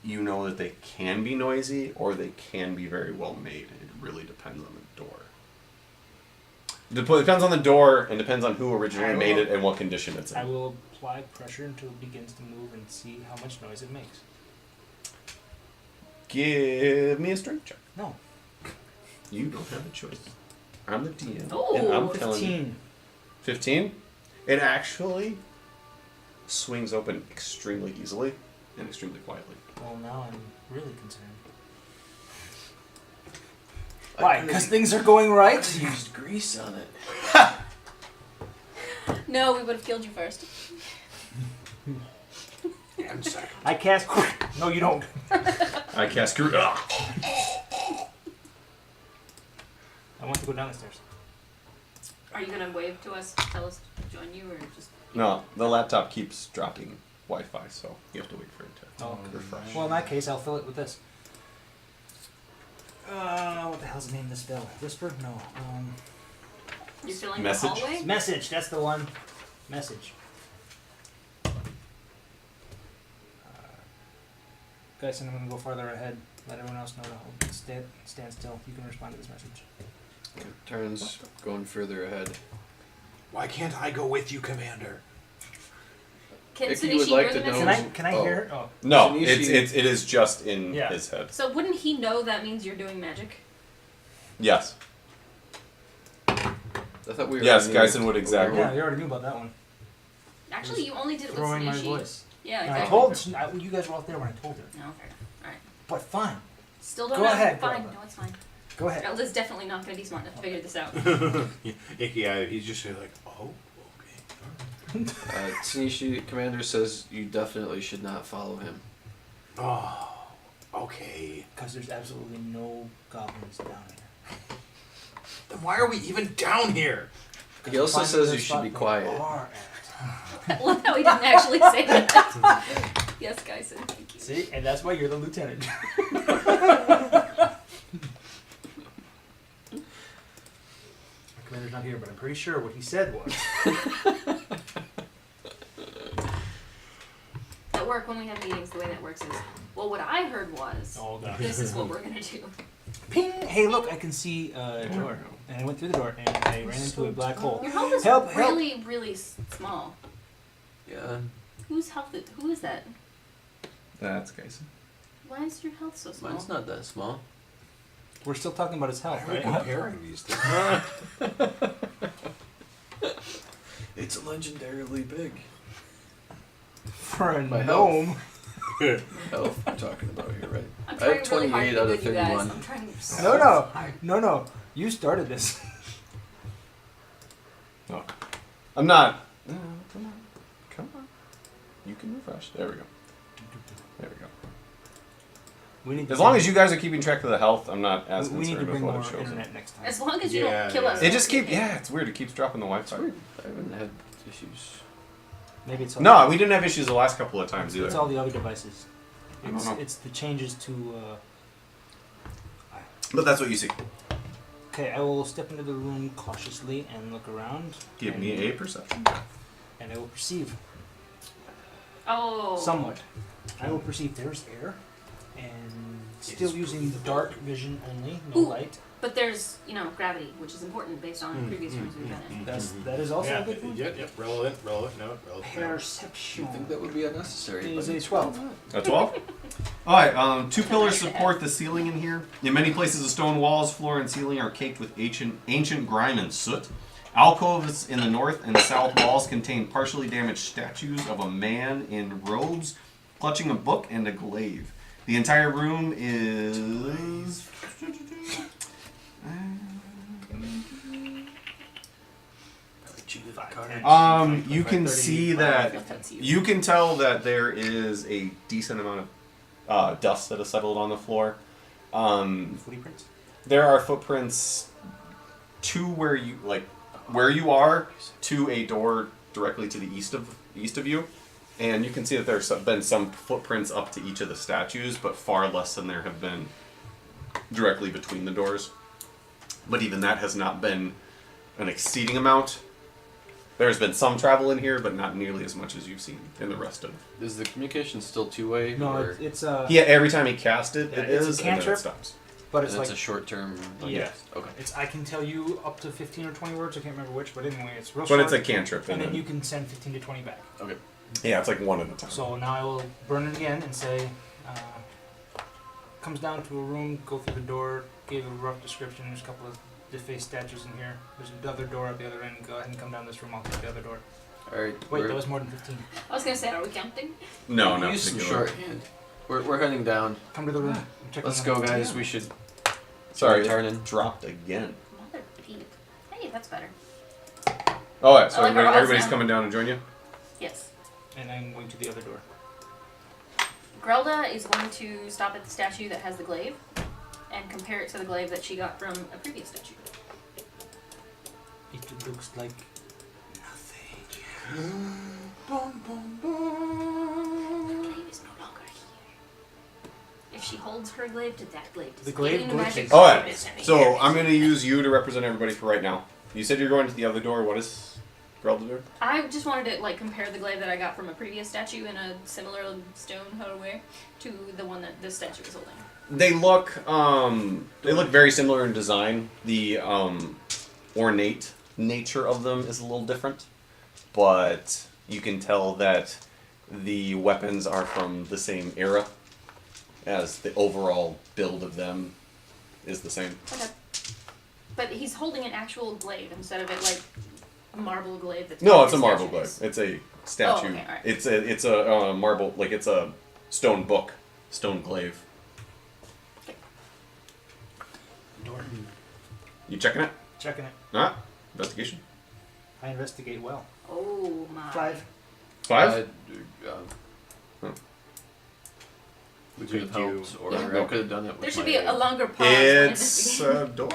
you know that they can be noisy or they can be very well made. It really depends on the door. Depends on the door and depends on who originally made it and what condition it's in. I will apply pressure until it begins to move and see how much noise it makes. Give me a strength check. No. You don't have a choice. I'm the DM. Oh, and I'm telling you. 15. 15? It actually swings open extremely easily and extremely quietly. Well, now I'm really concerned. Why? Because things are going right? Used grease on it. No, we would have killed you first. And second. I cast. No, you don't. I cast Screw. I want to go down the stairs. Are you gonna wave to us, tell us to join you, or just? No, the laptop keeps dropping Wi-Fi, so you have to wait for it to Oh, refresh. well, in that case, I'll fill it with this. What the hell's the name of this spell? Whisper? No. You're filling Message? the hallway? Message. That's the one. Message. Guys, I'm gonna go farther ahead. Let everyone else know to hold. Stand still. You can respond to this message. Turns going further ahead. Why can't I go with you, Commander? Can If you Tsuneshi would like hear the to know- message? Can I Oh. hear it? Oh. No, Shinichi- it is just in Yeah. his head. So wouldn't he know that means you're doing magic? Yes. I thought we were. Yes, on Geisen would exactly. Yeah, you already knew about that one. Actually, you only did it with Throwing my Tsuneshi. voice. Yeah, And exactly. I told. You guys were all there when I told her. No, fair enough. Alright. But fine. Still don't Go know. ahead, Fine. Grandpa. No, it's fine. Go ahead. Elda's definitely not going to be smart enough to figure this out. Yeah, he's just like, oh, okay. Tsuneshi Commander says you definitely should not follow him. Oh, okay. Because there's absolutely no goblins down here. Then why are we even down here? He also Find says the you should spot be they quiet. are at. I love how he didn't actually say that. Yes, guys, thank you. See, and that's why you're the lieutenant. My commander's not here, but I'm pretty sure what he said was. At work, when we have meetings, the way that works is, well, what I heard was, Oh god. this is what we're going to do. Ping! Hey, look, I can see a door. And I went through the door and I ran into a black hole. Your health is Help, help. really, really small. Yeah. Whose health? Who is that? That's Geisen. Why is your health so small? Mine's not that small. We're still talking about his health, Why are we right? comparing these things? It's legendarily big. For a My gnome. Health we're talking about here, right? I'm I trying have really hard 28 to be out of good, you guys. 31. I'm trying so No, no. hard. No. You started this. No. I'm not. No, come on. Come on. You can refresh. There we go. There we go. We need As long as you guys are keeping track of the health, I'm not as we need to concerned with bring what more it shows. internet next time. As long as you Yeah, don't kill us. It just keeps. Yeah, it's weird. It keeps dropping the Wi-Fi. I haven't had issues. Maybe it's all No, we didn't have issues the last couple of times it's either. all the other devices. I don't know. It's the changes to. But that's what you see. Okay, I will step into the room cautiously and look around. Give and, me a perception. And I will perceive Oh. somewhat. I will perceive there's air, and still using dark vision only, no Ooh. light. But there's, gravity, which is important based on previous rooms we've been in. That is also yeah, a good point. Yep, relevant, no, relevant. No. Perception You think that would be unnecessary? is but a it's 12. A 12? Alright, 2 pillars support the ceiling in here. In many places, the stone walls, floor, and ceiling are caked with ancient grime and soot. Alcoves in the north and south walls contain partially damaged statues of a man in robes clutching a book and a glaive. The entire room is... you can see that... That's you. You can tell that there is a decent amount of dust that has settled on the floor. Footprints? There are footprints to where you are to a door directly to the east of you, and you can see that there's been some footprints up to each of the statues, but far less than there have been directly between the doors. But even that has not been an exceeding amount. There's been some travel in here, but not nearly as much as you've seen in the rest of. Is the communication still two-way? No, or it's Yeah, every time he cast it, Yeah, it it's a is, and then it cantrip. stops. but and it's it's like a short-term. yeah. Okay. It's I can tell you up to 15 or 20 words. I can't remember which, but anyway, it's real But short. it's a cantrip, and then then you can send 15 to 20 back. Okay. yeah, it's like one at a time. So now I will burn it again and say, comes down to a room, go through the door, gave a rough description. There's a couple of defaced statues in here. There's another door at the other end. Go ahead and come down this room. I'll take the other door. All right. Wait, we're- that was more than 15. I was gonna say, are we counting? No, no. Use some particular. shorthand. We're heading down. Come to the room. I'm checking Let's on go, the- guys. We should. Sorry, Tarnin. dropped again. Mother peep. Hey, that's better. Oh, yeah, so I like our odds everybody's now. coming down to join you? Yes. And I'm going to the other door. Grelda is going to stop at the statue that has the glaive and compare it to the glaive that she got from a previous statue. It looks like nothing. The glaive is no longer here. If she holds her glaive to that glaive, does The it glaive get into magic? glitches. Oh, Or yeah. does it So here? I'm going to use you to represent everybody for right now. You said you're going to the other door. What is Grelda door? I just wanted to like compare the glaive that I got from a previous statue in a similar stone hardware to the one that this statue was holding. They look very similar in design. The ornate nature of them is a little different, but you can tell that the weapons are from the same era, as the overall build of them is the same. Okay. But he's holding an actual glaive instead of it like a marble glaive that's No, what it's a his marble statue glaive. is. It's a statue. okay, alright. It's a marble, like it's a stone book, stone glaive. Door. You checking it? Checking it. Huh? Investigation. I investigate well. Oh my. 5. 5. We could have Could you- helped, or Yeah. I could have done it with There should my- be a longer pause. when It's investigating. a door.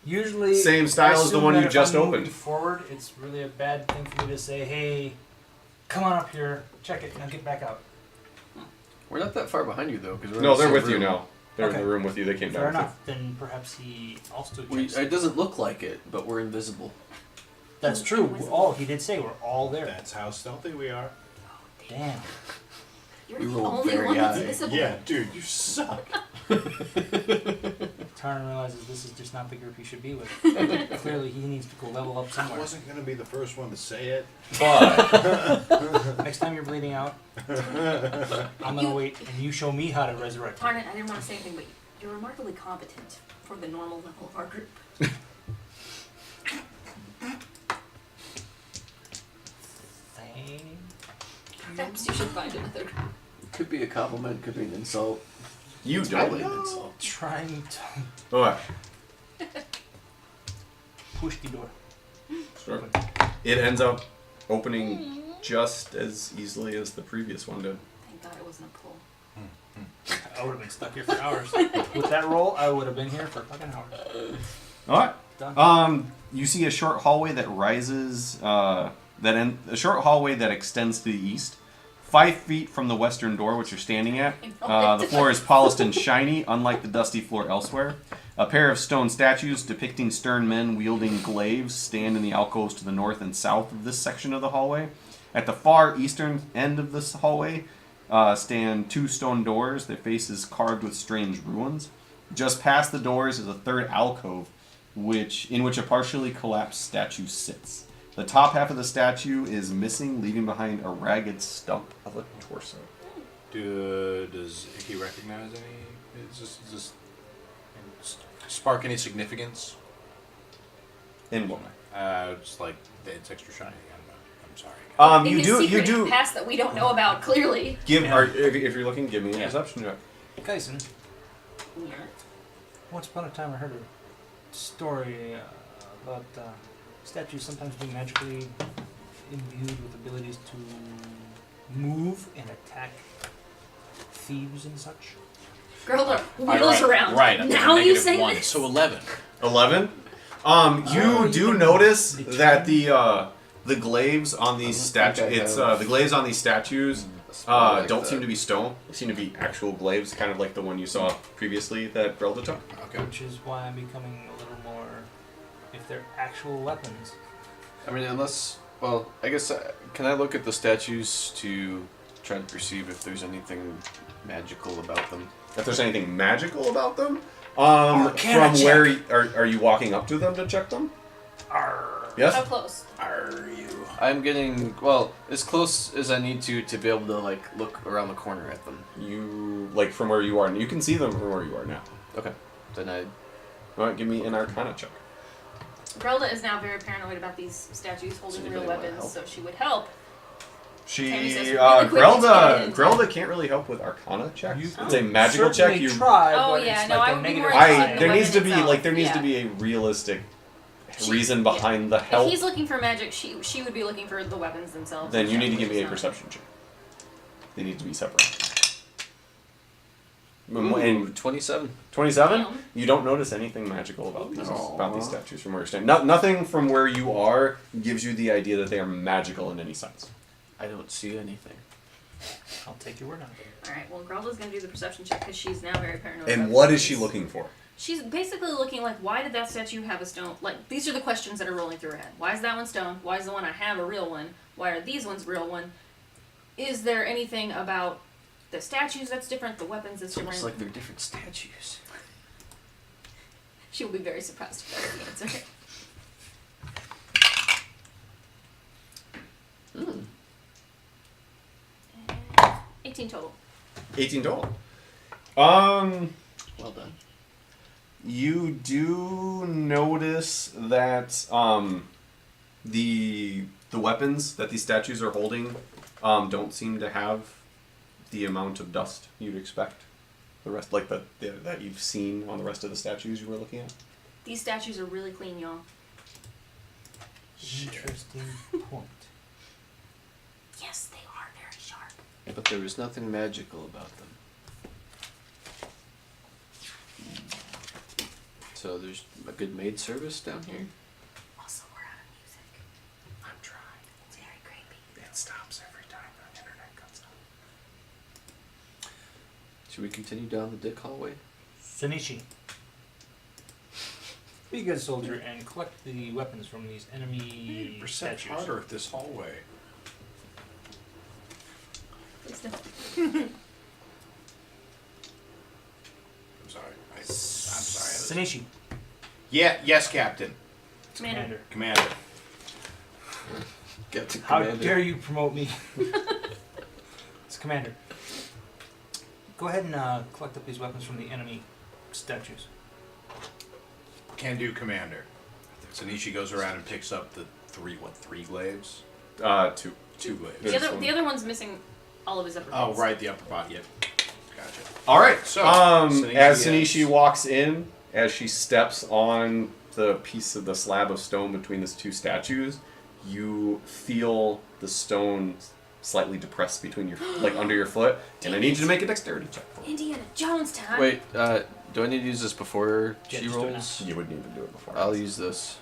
Usually, Same style I as the assume one that you if just I'm moving opened. forward, it's really a bad thing for me to say, "Hey, come on up here, check it, now get back out." We're not that far behind you though, because No, they're with you now. They're Okay. in the room with you. They came Fair down. with enough. Then perhaps he also We, checks. it doesn't look like it, but we're invisible. That's true. Oh, he did say we're all there. That's how stealthy we are. Damn. You're We the rolled only very one that's high. visible. Yeah, dude, you suck. Tarn realizes this is just not the group he should be with. Clearly, he needs to go level up I somewhere. wasn't gonna be the first one to say it. But Next time you're bleeding out, I'm gonna wait, and you show me how to resurrect. Darn it, I didn't want to say anything, but you're remarkably competent for the normal level of our group. Thank Perhaps you should find another group. Could be a compliment, could be an insult. you Totally don't an know. insult. Trying to What? push the door. Sure. It ends up opening just as easily as the previous one did. Thank God it wasn't a pull. I would have been stuck here for hours. With that roll, I would have been here for fucking hours. All right. Done. You see a short hallway that rises. A short hallway that extends to the east. 5 feet from the western door, which you're standing at. The floor is polished and shiny, unlike the dusty floor elsewhere. A pair of stone statues depicting stern men wielding glaives stand in the alcoves to the north and south of this section of the hallway. At the far eastern end of this hallway stand 2 stone doors. Their faces carved with strange ruins. Just past the doors is a third alcove, in which a partially collapsed statue sits. The top half of the statue is missing, leaving behind a ragged stump of a torso. Does he recognize any? Does this spark any significance? In what way? Just like it's extra shiny. I'm sorry. In You his do secret past that we don't know about, clearly. give. Yeah. If you're looking, give me a Yeah. perception check. Kaisen, Yeah. once upon a time I heard a story about statues sometimes being magically imbued with abilities to move and attack thieves and such. Girl wheels around. Right. I think Now you negative say 1, this. so 11. 11. You you do can notice determine- that the glaives on these statues. think I It's have- the glaives on these statues A spell like don't that. seem to be stone. They seem to be actual glaives, kind of like the one you saw previously that Grelda took. Okay. Which is why I'm becoming a little more. If they're actual weapons, I mean, unless Well, I guess can I look at the statues to try to perceive if there's anything magical about them? If there's anything magical about them, Arcana from where are you walking up to them to check them? Yes. How close? Are you? I'm getting as close as I need to be able to like look around the corner at them. You like from where you are. You can see them from where you are now. Okay, then I. All right, give me an Arcana check. Grelda is now very paranoid about these statues holding real anybody wanna weapons, help? so she would help. She Tami says really quick to Grelda can't really help with Arcana checks. You It's a magical check. certainly You try, Oh, but yeah, it's no, like I a would be negative more five. interested in the there needs to weapon be itself, like there needs yeah. to be a realistic She- reason behind the If help. he's looking for magic, she would be looking for the weapons themselves. Then you and need to stuff, give me which a is not- perception check. They need to be separate. Ooh, And 27. 27? Damn. You don't notice anything magical about these Aw. statues from where you're standing. Nothing from where you are gives you the idea that they are magical in any sense. I don't see anything. I'll take your word on it. Alright, well, Grelda's gonna do the perception check because she's now very paranoid. And about what these is she things. looking for? She's basically looking like, why did that statue have a stone? Like, these are the questions that are rolling through her head. Why is that one stone? Why is the one I have a real one? Why are these ones real one? Is there anything about the statues that's different? The weapons that's It's almost different? like they're different statues. She will be very surprised if that's the answer. 18 total. 18 total. Well done. You do notice that the weapons that these statues are holding don't seem to have the amount of dust you'd expect. The rest, like the that you've seen on the rest of the statues you were looking at. These statues are really clean, y'all. Interesting point. Yes, they are very sharp. But there was nothing magical about them. So there's a good maid service down here? Also, we're out of music. I'm trying. It's very creepy. It stops every time the internet cuts out. Should we continue down the dick hallway? Sanishi. Be a good soldier and collect the weapons from these enemy Percent statues. harder at this hallway. Please don't. I'm sorry. I'm sorry. Sanishi. Yeah. Yes, Captain. Commander. Commander. Get to How commander. dare you promote me? It's Commander. Go ahead and collect up these weapons from the enemy statues. Can do, Commander. Sanishi goes around and picks up the three glaives? 2. Two glaives. The other one's missing all of his upper Oh, parts. right, the upper body. Yep. Gotcha. All right. So, as Sanishi Sanishi walks in, as she steps on the piece of the slab of stone between these two statues, you feel the stone slightly depressed between your like under your foot, and I need you to make a dexterity check for it. Indiana Jones time. Wait, do I need to use this before Yeah, she just do it rolls? You would need to do it before. I'll use this.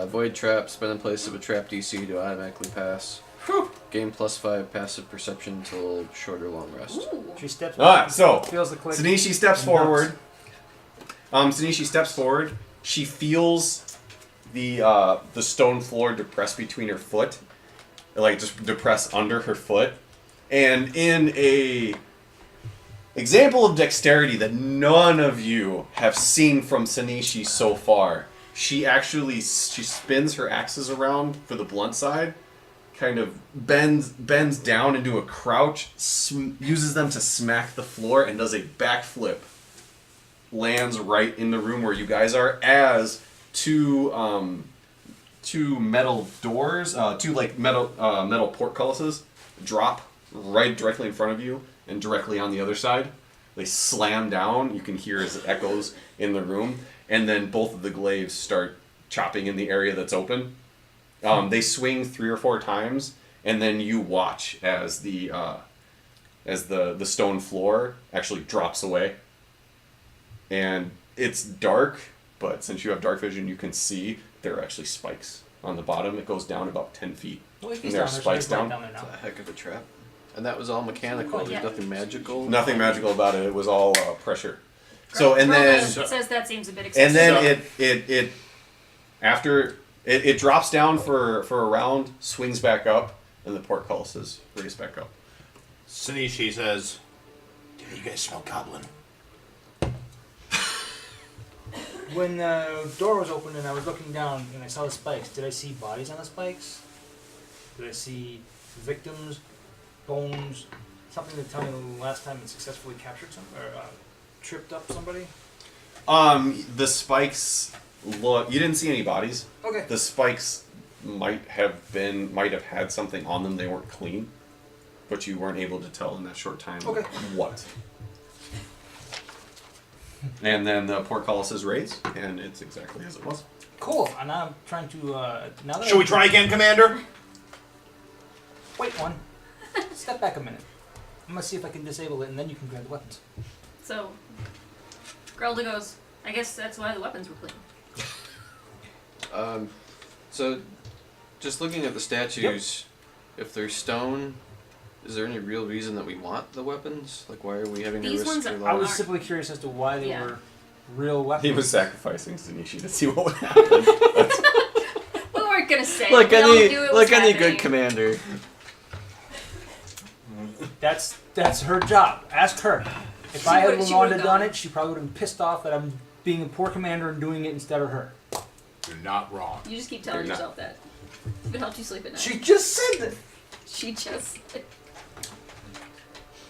Void traps, been in place of a trap DC to automatically pass. Gain +5 passive perception until short or long rest. Ooh. She steps So feels the click. Sanishi steps and forward. Sanishi steps forward. She feels the stone floor depress between her foot, like just depress under her foot, and in a example of dexterity that none of you have seen from Sanishi so far, she spins her axes around for the blunt side, kind of bends down into a crouch, uses them to smack the floor, and does a backflip. Lands right in the room where you guys are as two metal doors, two like metal portcullises drop right directly in front of you and directly on the other side. They slam down. You can hear as it echoes in the room, and then both of the glaives start chopping in the area that's open. They swing 3 or 4 times, and then you watch as the stone floor actually drops away. And it's dark, but since you have dark vision, you can see there are actually spikes on the bottom. It goes down about 10 feet. Well, if And he's there are down there, so spikes there's light down. there now. It's a heck of a trap. And that was all mechanical. Yeah. There's nothing magical. Nothing magical about it. It was all pressure. So and then Grelda says that seems a bit excessive. and then it after It drops down for a round, swings back up, and the portcullis is raised back up. Sanishi says, "Do you guys smell goblin?" When the door was open and I was looking down and I saw the spikes, did I see bodies on the spikes? Did I see victims, bones, something to tell me the last time it successfully captured or tripped up somebody? The spikes look. You didn't see any bodies. Okay. The spikes might have had something on them. They weren't clean, but you weren't able to tell in that short time what. And then the portcullis is raised, and it's exactly as it was. Cool. And now I'm trying to now that Shall we try again, Commander? Wait one. Step back a minute. I'm gonna see if I can disable it, and then you can grab the weapons. So, Grelda goes, I guess that's why the weapons were clean. So, just looking at the statues, if they're stone, is there any real reason that we want the weapons? Like, why are we having to These risk ones your are- I life? was simply curious as to why they Yeah. were real weapons. He was sacrificing Zanishi to see what would happen. We weren't gonna say. Like we all any, knew it was like any happening. good commander. That's her job. Ask her. If She I had would- she wanted would've done gone. it, she probably would have been pissed off that I'm being a poor commander and doing it instead of her. You're not wrong. You just keep telling You're not. yourself that. If it helps you sleep at night. She just said that. She just.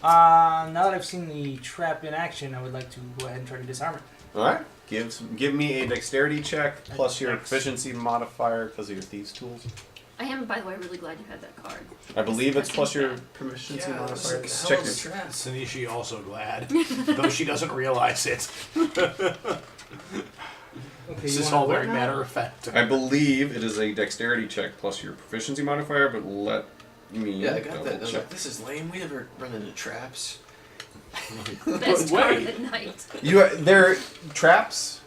Now that I've seen the trap in action, I would like to go ahead and try to disarm it. All right. Give me a dexterity check plus your proficiency modifier because of your thieves tools. I am, by the way, really glad you had that card. I believe it's plus your Interesting. proficiency Yeah, modifier. it's like Check hell your of a trap. Sanishi also glad, though she doesn't realize it. Okay, This you is wanna all what very now? matter of fact. I believe it is a dexterity check plus your proficiency modifier, but let me Yeah, I got that. I double was check. like, this is lame. We never run into traps. Best Wait. card at night. Their traps,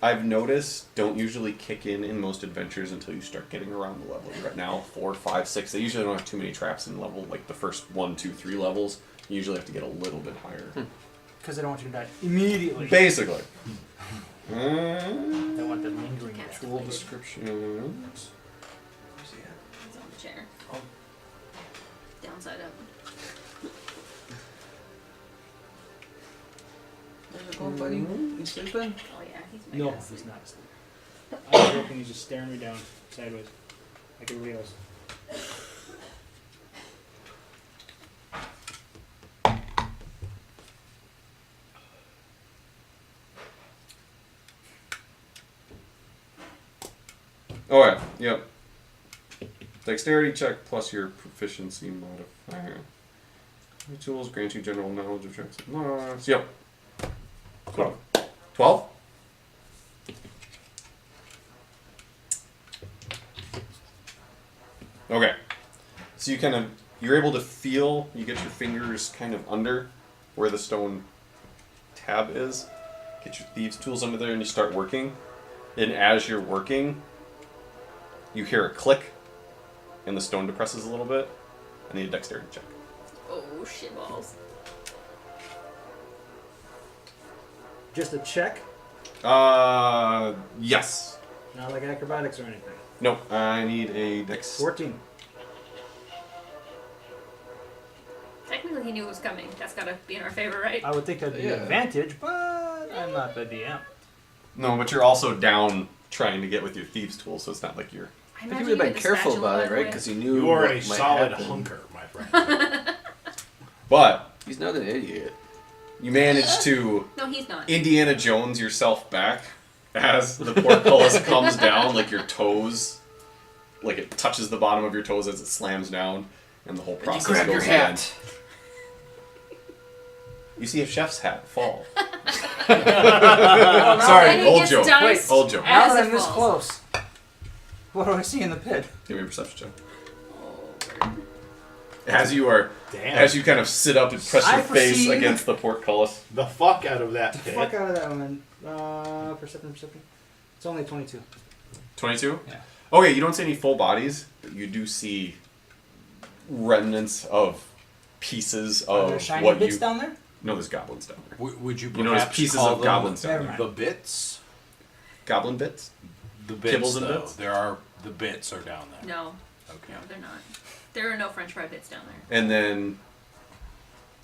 I've noticed, don't usually kick in most adventures until you start getting around the level you're at now. 4, 5, 6. They usually don't have too many traps in level, like the first 1, 2, 3 levels. You usually have to get a little bit higher. Because I don't want you to die immediately. Basically. I want the lingering Cast Tool it. descriptions. It's on the chair. Oh. Downside up. How's it going, buddy? You sleeping? Oh yeah, he's No, making us he's sleep. not asleep. I was hoping he's just staring me down sideways, like everybody else. Oh yeah, yep. Dexterity check plus your proficiency modifier. Your tools grant you general knowledge of checks and laws. Yep. 12. 12? Okay. So you're able to feel, you get your fingers kind of under where the stone tab is. Get your thieves' tools under there and you start working. And as you're working, you hear a click and the stone depresses a little bit. I need a dexterity check. Oh shit balls. Just a check, Yes. not like acrobatics or anything. Nope. I need a dex. 14. Technically, he knew it was coming. That's gotta be in our favor, right? I would think that'd be Yeah. an advantage, but I'm not the DM. No, but you're also down trying to get with your thieves' tools, so it's not like you're. I think he would have been careful about it, right? Because he knew You are what a might solid happen. hunker, my friend. But He's not an idiot. you manage to No, he's not. Indiana Jones yourself back as the portcullis comes down, like your toes, like it touches the bottom of your toes as it slams down, and the whole You process grab goes your again. hat. You see a chef's hat fall. Then Sorry, he old gets joke. diced Old joke. Now as that it I'm this falls. close, what do I see in the pit? Give me a perception check. Oh, word. As you kind of sit up and press I your face perceive- against the portcullis. the fuck out of that pit. Fuck out of that one. Perception. It's only 22. 22? Yeah. Okay, you don't see any full bodies, but you do see remnants of pieces Are there of shiny what bits you. down there? No, there's goblins down there. Would you You notice perhaps pieces call of them goblins Never down mind. there. the bits? Goblin bits? The bits, Kibbles and though. bits? The bits are down there. No, Okay. no, they're not. There are no French fry bits down there. And then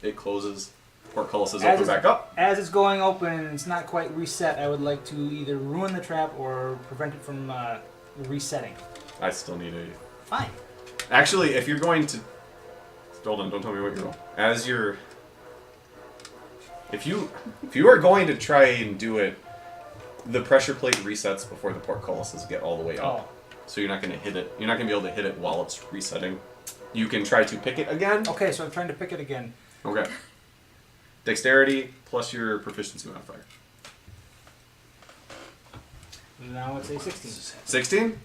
it closes. Portcullis is As open it's- back up. As it's going open and it's not quite reset, I would like to either ruin the trap or prevent it from resetting. I still need a. Fine. Actually, if you're going to. Hold on, don't tell me what you roll. As you're. If you are going to try and do it, the pressure plate resets before the portcullises get all the way up. Oh. So you're not going to hit it. You're not going to be able to hit it while it's resetting. You can try to pick it again. Okay, so I'm trying to pick it again. Okay. Dexterity plus your proficiency modifier. Now it's a 16. 16?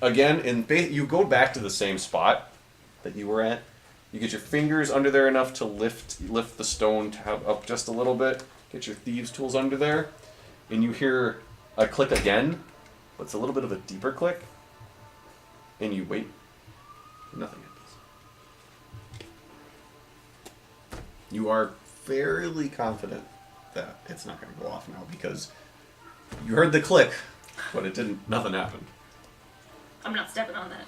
Again, you go back to the same spot that you were at. You get your fingers under there enough to lift the stone tab up just a little bit. Get your thieves' tools under there. And you hear a click again, but it's a little bit of a deeper click. And you wait. Nothing happens. You are fairly confident that it's not going to go off now because you heard the click, but it didn't. Nothing happened. I'm not stepping on that.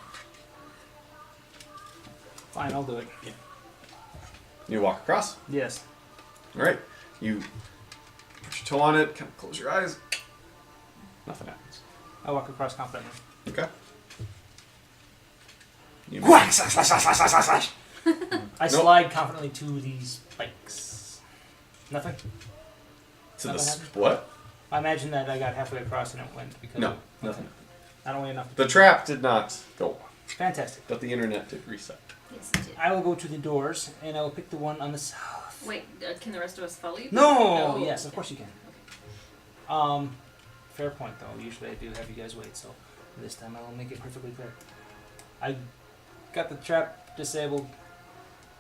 Fine, I'll do it. You walk across. Yes. All right. You put your toe on it. Kind of close your eyes. Nothing happens. I walk across confidently. Okay. You I slide confidently to these spikes. Nothing? to the Nothing happened? what? I imagine that I got halfway across and it went because No, of, nothing. not only enough. The trap did not go off, Fantastic. but the internet did reset. Yes, it did. I will go to the doors and I will pick the one on the south. Wait, can the rest of us follow you? No! Oh, Yes, okay. of course you can. Okay. Fair point though. Usually I do have you guys wait, so this time I will make it perfectly clear. I got the trap disabled.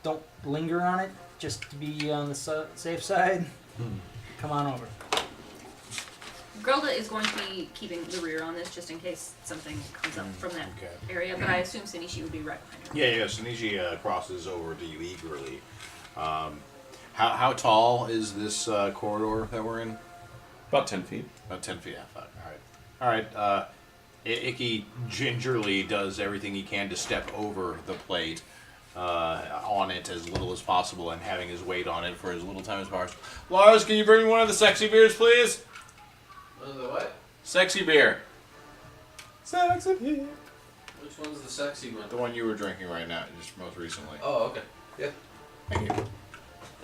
Don't linger on it, just to be on the safe side. Come on over. Grelda is going to be keeping the rear on this just in case something comes up from that Okay. area, but I assume Sinishi would be right behind her. Yeah. Shinichi crosses over to you eagerly. How tall is this corridor that we're in? About 10 feet. About 10 feet. Yeah, fuck. All right. Icky gingerly does everything he can to step over the plate on it as little as possible and having his weight on it for as little time as possible. Lars, can you bring me one of the sexy beers, please? The what? Sexy beer. Sexy beer. Which one's the sexy one? The one you were drinking right now, just most recently. Oh, okay. Yeah. Thank you.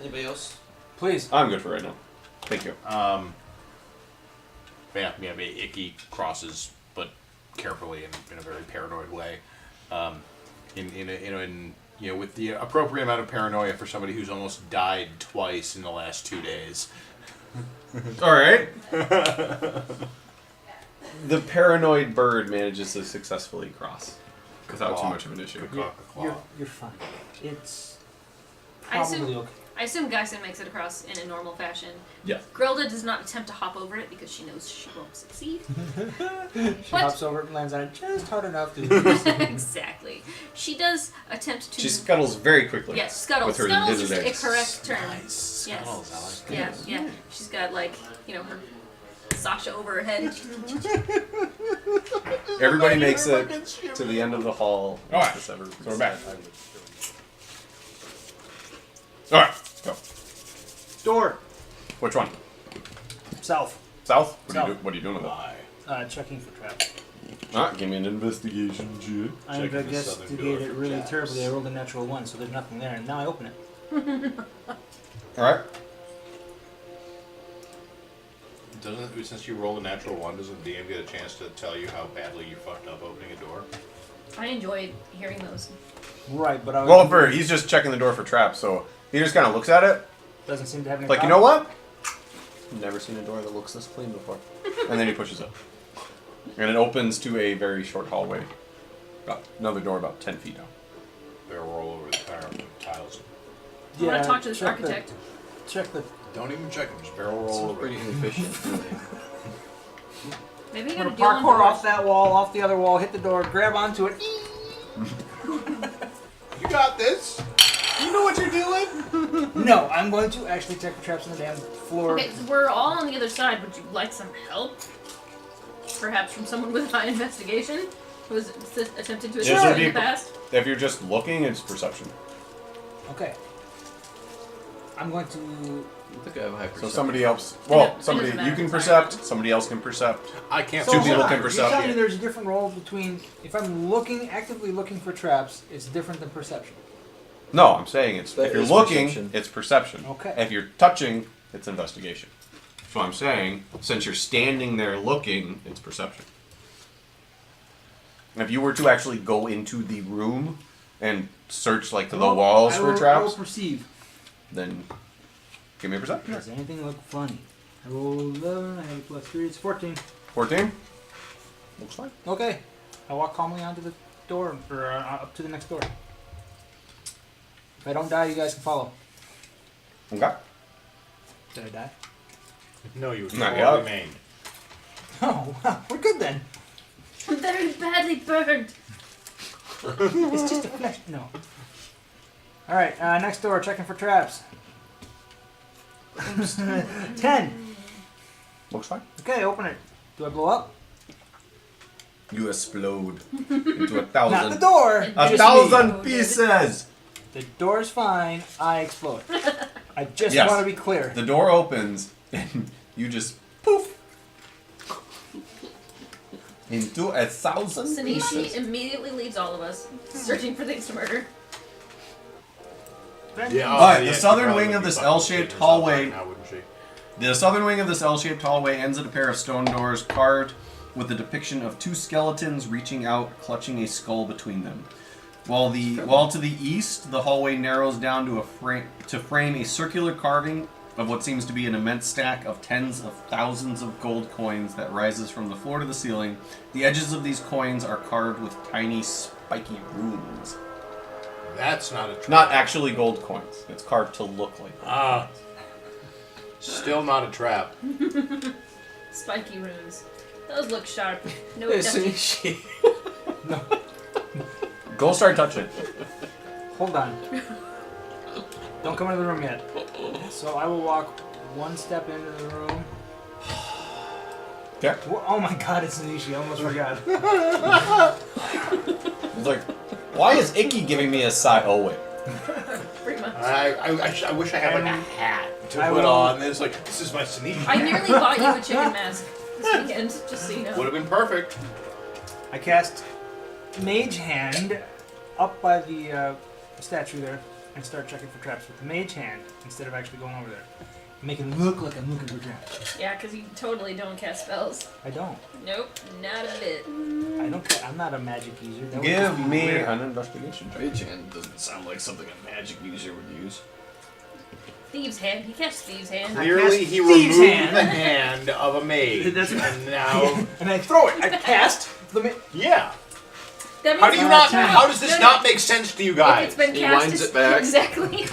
Anybody else? Please. I'm good for right now. Thank you. Yeah, Icky crosses, but carefully and in a very paranoid way. With the appropriate amount of paranoia for somebody who's almost died twice in the last 2 days. All right. The paranoid bird manages to successfully cross without too much of an issue. You're fine. It's I probably assume, okay. I assume Geisen makes it across in a normal fashion. Yes. Grelda does not attempt to hop over it because she knows she won't succeed. She But- hops over it and lands on it just hard enough to. Exactly. She does attempt to. She scuttles very quickly. Yes, scuttle. With her Scuttle's just little a correct term. Nice. Yes. Scuttles, I like Yeah, that. yeah. She's got her Sasha over her head. Everybody makes it to the end of the hall. All right. So we're back. All right. Go. Door. Which one? South. South? South. What are you doing with it? Bye. Checking for traps. Alright, give me an investigation check. I Checking the southern door investigated it for really traps. terribly. I rolled a natural 1, so there's nothing there, and now I open it. Alright. Since you rolled a natural 1, doesn't DM get a chance to tell you how badly you fucked up opening a door? I enjoyed hearing those. Right, but I was, Well, he's just checking the door for traps, so he just kind of looks at it, doesn't seem to have any like, you know what? Never seen a door that looks this clean before. And then he pushes it. And it opens to a very short hallway. Another door about 10 feet down. Barrel roll over the tiles. I want to talk to this check architect. Check the. Don't even check them, just barrel roll Seems over. pretty inefficient. Maybe you I'm gotta gonna deal parkour in off that wall, off the other wall, hit the door, grab onto it. You got this! You know what you're doing? No, I'm going to actually check the traps on the damn floor. Okay, so we're all on the other side. Would you like some help? perhaps from someone with high investigation who has attempted to This assist would in be- the past. If you're just looking, it's perception. Okay. I'm going to. I think I have high So perception. somebody else. It Well, doesn't somebody matter, you can it's fine. percept. Somebody else can percept. I can't. Two people hold can on. percept. You're telling me there's a different role between if I'm actively looking for traps, it's different than perception. No, I'm saying it's That if you're is looking, perception. it's perception. Okay. If you're touching, it's investigation. So I'm saying, since you're standing there looking, it's perception. If you were to actually go into the room and search like to the walls for I will traps, perceive. then give me a perception. Does anything look funny? I rolled 11. I have a plus 3. It's 14. 14. Looks fine. Okay. I walk calmly onto the door, or up to the next door. If I don't die, you guys can follow. Okay. Did I die? No, you Not all yet. remained. Oh, well, we're good then. I'm very badly burned. It's just a flesh. No. Alright, next door, checking for traps. 10. Looks fine. Okay, open it. Do I blow up? You explode into a Not the thousand. door! A A Just thousand me. pieces. The door's fine, I explode. I just Yes. want to be clear. The door opens and you just poof into a thousand Sanishi pieces. immediately leaves all of us, searching for things to murder. Yeah. Alright, yeah, the she southern probably wing would of be this fucking L-shaped shitting herself hallway- right now, wouldn't she? The southern wing of this L-shaped hallway ends at a pair of stone doors carved with a depiction of two skeletons reaching out, clutching a skull between them. While to the east, the hallway narrows down to frame a circular carving of what seems to be an immense stack of tens of thousands of gold coins that rises from the floor to the ceiling. The edges of these coins are carved with tiny spiky runes. That's not a trap. Not actually gold coins. It's carved to look like gold Ah. coins. Still not a trap. Spiky runes. Those look sharp. No Hey, ducky. Sunichi. Go start touching. Hold on. Don't come into the room yet. So I will walk one step into the room. Okay. Oh my god, it's Nishi. I almost forgot. It's like, why is Icky giving me a sigh? Oh, wait. Pretty much. I wish I had like a hat to I put will- on. Then it's like, this is my Sneaky. I nearly bought you a chicken mask this weekend, just so you know. Would have been perfect. I cast Mage Hand up by the statue there and start checking for traps with the Mage Hand instead of actually going over there. Make it look like I'm looking for traps. Yeah, because you totally don't cast spells. I don't. Nope, not a bit. I don't. I'm not a magic user. That would just Give be me weird. an investigation check. Mage hand doesn't sound like something a magic user would use. Thieves' hand. He casts Thieves' hand. Clearly, cast he Thieves' removed hand. the hand of a mage, That's- and now, And I throw it. I cast the. yeah. That How means do you it's not? not- How does this no, no. not make sense to you If guys? it's been He cast, winds it's- it back. Exactly.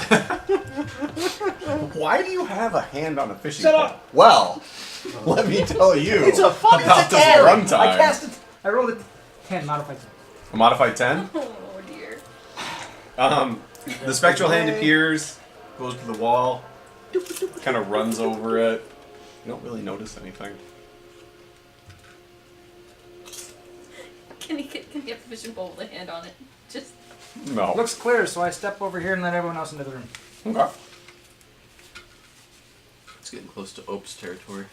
Why do you have a hand on a fishing Shut pole? up. Well, let me tell you It's a fucking about this attack. runtime. I cast it. I rolled it. 10 modified. 10. A modified 10. Oh dear. The spectral hand appears, goes to the wall, kind of runs over it. You don't really notice anything. Can he get the fishing pole with a hand on it? Just No. Looks clear, so I step over here and let everyone else into the room. Okay. It's getting close to Ope's territory.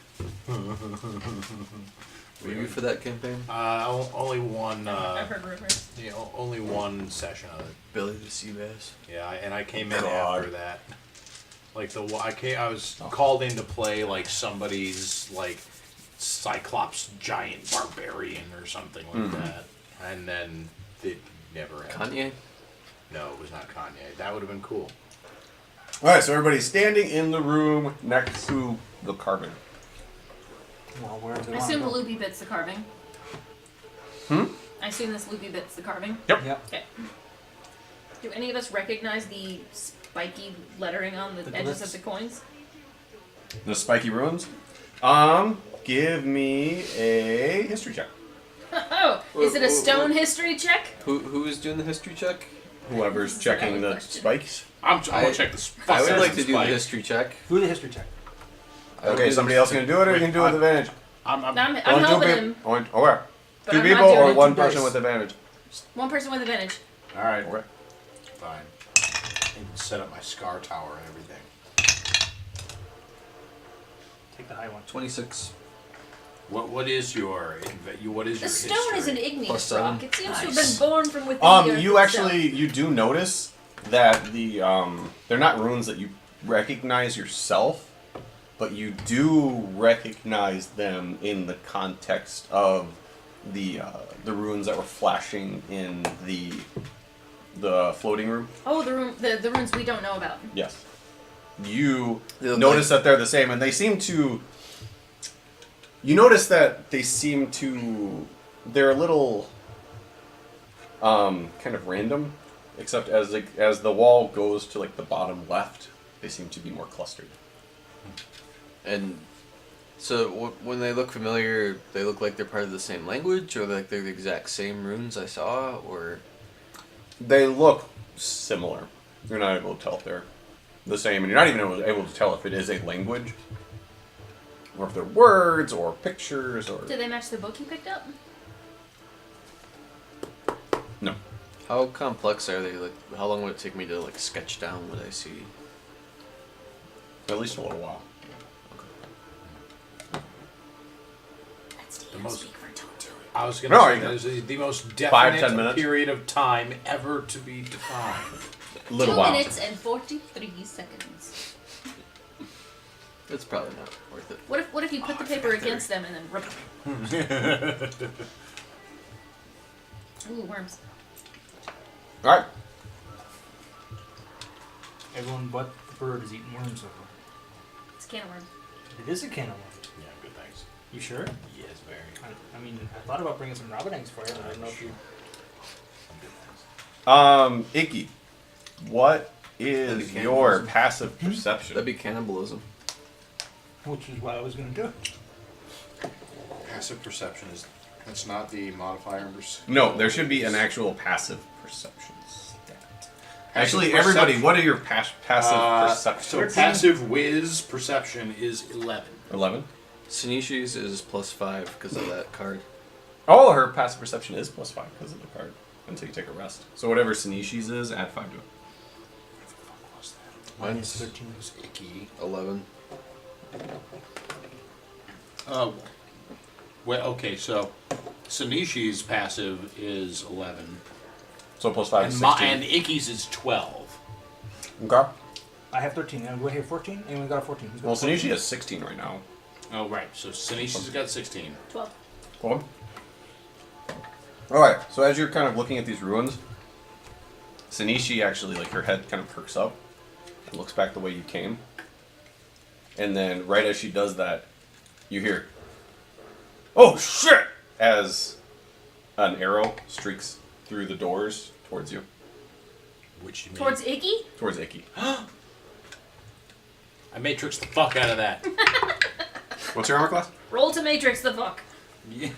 Were you for that campaign? Only one. I've heard rumors. You know, only one session of it. Billy the Sea Bass. Yeah, and I came in God. after that. Like I was called in to play like somebody's like Cyclops giant barbarian or something like that, and then it never happened. Kanye? No, it was not Kanye. That would have been cool. Alright, so everybody's standing in the room next to the carving. Well, where do I assume the loopy bit's the carving. I assume this loopy bit's the carving. Yep. Okay. Do any of us recognize the spiky lettering on the The edges glyphs? of the coins? The spiky runes. Give me a history check. Oh, is it a stone history check? Who is doing the history check? Whoever's This is a checking valid the question. spikes. I'm gonna check the I would like to do the spike. history check. Do the history check. I would Okay, do somebody the- else gonna do it, or you can do it with advantage. I'm I'm Only helping people. him. Okay. But Two I'm not people doing or it one two person dice. with advantage. One person with advantage. all right. Okay. Fine. Even set up my scar tower and everything. Take the high one. 26. What is your what is The your stone is an history? igneous +7. rock. It seems to have Nice. been born from within the earth You itself. actually you do notice that the they're not runes that you recognize yourself, but you do recognize them in the context of the runes that were flashing in the floating room. Oh, the runes we don't know about. Yes. You They look notice that they're the same, and they seem to. You notice that they seem to. They're a little. Kind of random, except as the wall goes to like the bottom left, they seem to be more clustered. And so when they look familiar, they look like they're part of the same language, or like they're the exact same runes I saw, or They look similar. You're not able to tell if they're the same, and you're not even able to tell if it is a language, or if they're words or pictures or. Do they match the book you picked up? No. how complex are they? Like, how long would it take me to like sketch down what I see? At least a little while. That's The most- speak for don't do it. I was going No, to say you that is the most 5-10 definite minutes. period of time ever to be defined. A little 2 while. minutes and 43 seconds. It's probably not worth it. What if you put the paper against them and then rip them? Ooh, worms. All right. Everyone but the bird is eating worms so far. It's a can of worms. It is a can of worms. Yeah, good thanks. You sure? Yes, very. I mean, I thought about bringing some rabbit eggs for you, but I don't know if you... Good thanks. Icky, what is That'd be your cannibalism. passive perception? That'd be cannibalism. Which is what I was going to do. Passive perception is that's not the modifier. No, there should be an actual passive perception stat. Actually, Passive everybody, perception. what are your passive perception? So passive whiz perception is 11. 11. Sinishi's is +5 because of that card. Oh, her passive perception is +5 because of the card. Until you take a rest. So whatever Sinishi's is, add 5 to it. Mine's 13. It's icky. 11. Well, okay, so Sinishi's passive is 11. So +5 And, is my, 16. and Icky's is 12. Okay. I have 13. Anyone here 14? Anyone got a 14? Who's got Well, a 14? Sinishi has 16 right now. Oh, right. So Sinishi's got 16. 12. Cool. Alright, so as you're kind of looking at these ruins, Sinishi actually, like, her head kind of perks up and looks back the way you came. And then, right as she does that, you hear, "Oh shit!" as an arrow streaks through the doors towards you, Which you mean? Towards Icky? towards Icky. I matrix the fuck out of that. What's your armor class? Roll to Matrix the fuck. Yeah,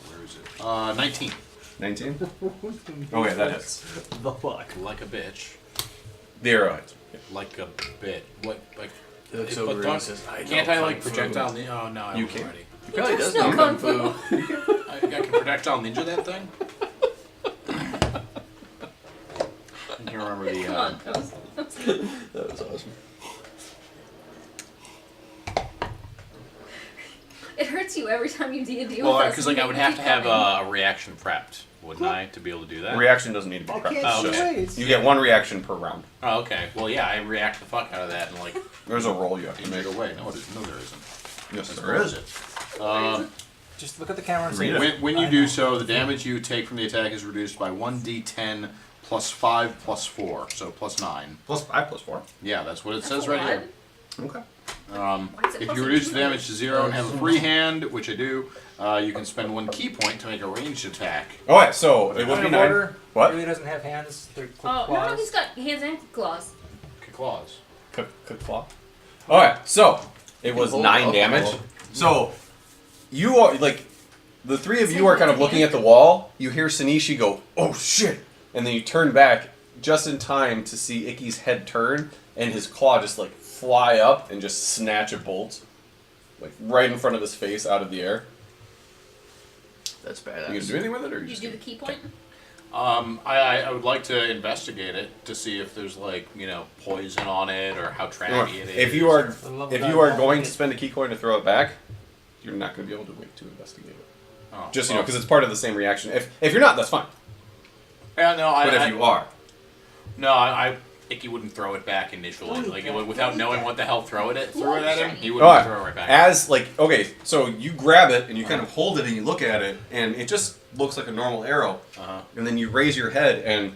where is it? 19. 19? Oh yeah, that hits. The fuck? Like a bitch. The arrow hits. Like a bit. What? Like. He looks but over and don't- says, can't know I like kung fu." projectile? Oh no, I You was can. ready. He probably does No know kung kung fu. fu. I can projectile ninja that thing. I can't remember the. Come on. That was That was awesome. it hurts you every time you D&D Well, with us. because like I would have to have a reaction prepped, wouldn't I, to be able to do that? Reaction doesn't need to be I prepped. can't Oh, see okay. ways. You get one reaction per round. Oh, okay. Well, yeah, I react the fuck out of that and like There's a roll you have to injure make. it away. No, it is. No, there isn't. Yes, That's there what is. it. Just look at the camera and say, Read it. When you I do know. so, the damage you take from the attack is reduced by 1d10 plus 5 plus 4, so plus 9. +5 +4. Yeah, that's what it That's says a right lot. here. Okay. Why is it If plus you a reduce the two? damage to 0 and have a free hand, which I do, you can spend 1 key point to make a ranged attack. Alright, so it would Point be of 9. order, What? Really doesn't have hands. They're quick Oh, claws. no, he's got hands and claws. Claws. Cook claw. Alright, so it was Hold 9 alcohol. damage. So you are like the three of Say you are what kind of again? looking at the wall. You hear Sinishi go, "Oh shit!" And then you turn back just in time to see Icky's head turn and his claw just like fly up and just snatch a bolt like right in front of his face out of the air. That's You badass. gonna do anything with it, or Did just you do the key point? I would like to investigate it to see if there's like poison on it or how trappy it is. If you are For the love of if God, you are don't going to forget. spend a key coin to throw it back, you're not going to be able to wait to investigate it. Oh, Just well, because it's part of the same reaction. If you're not, that's fine. Yeah, no, But if you are, Icky wouldn't throw it back initially. Like without knowing what the hell threw it at him, he all wouldn't right. throw it back. As so you grab it and you kind of hold it and you look at it and it just looks like a normal arrow. And then you raise your head and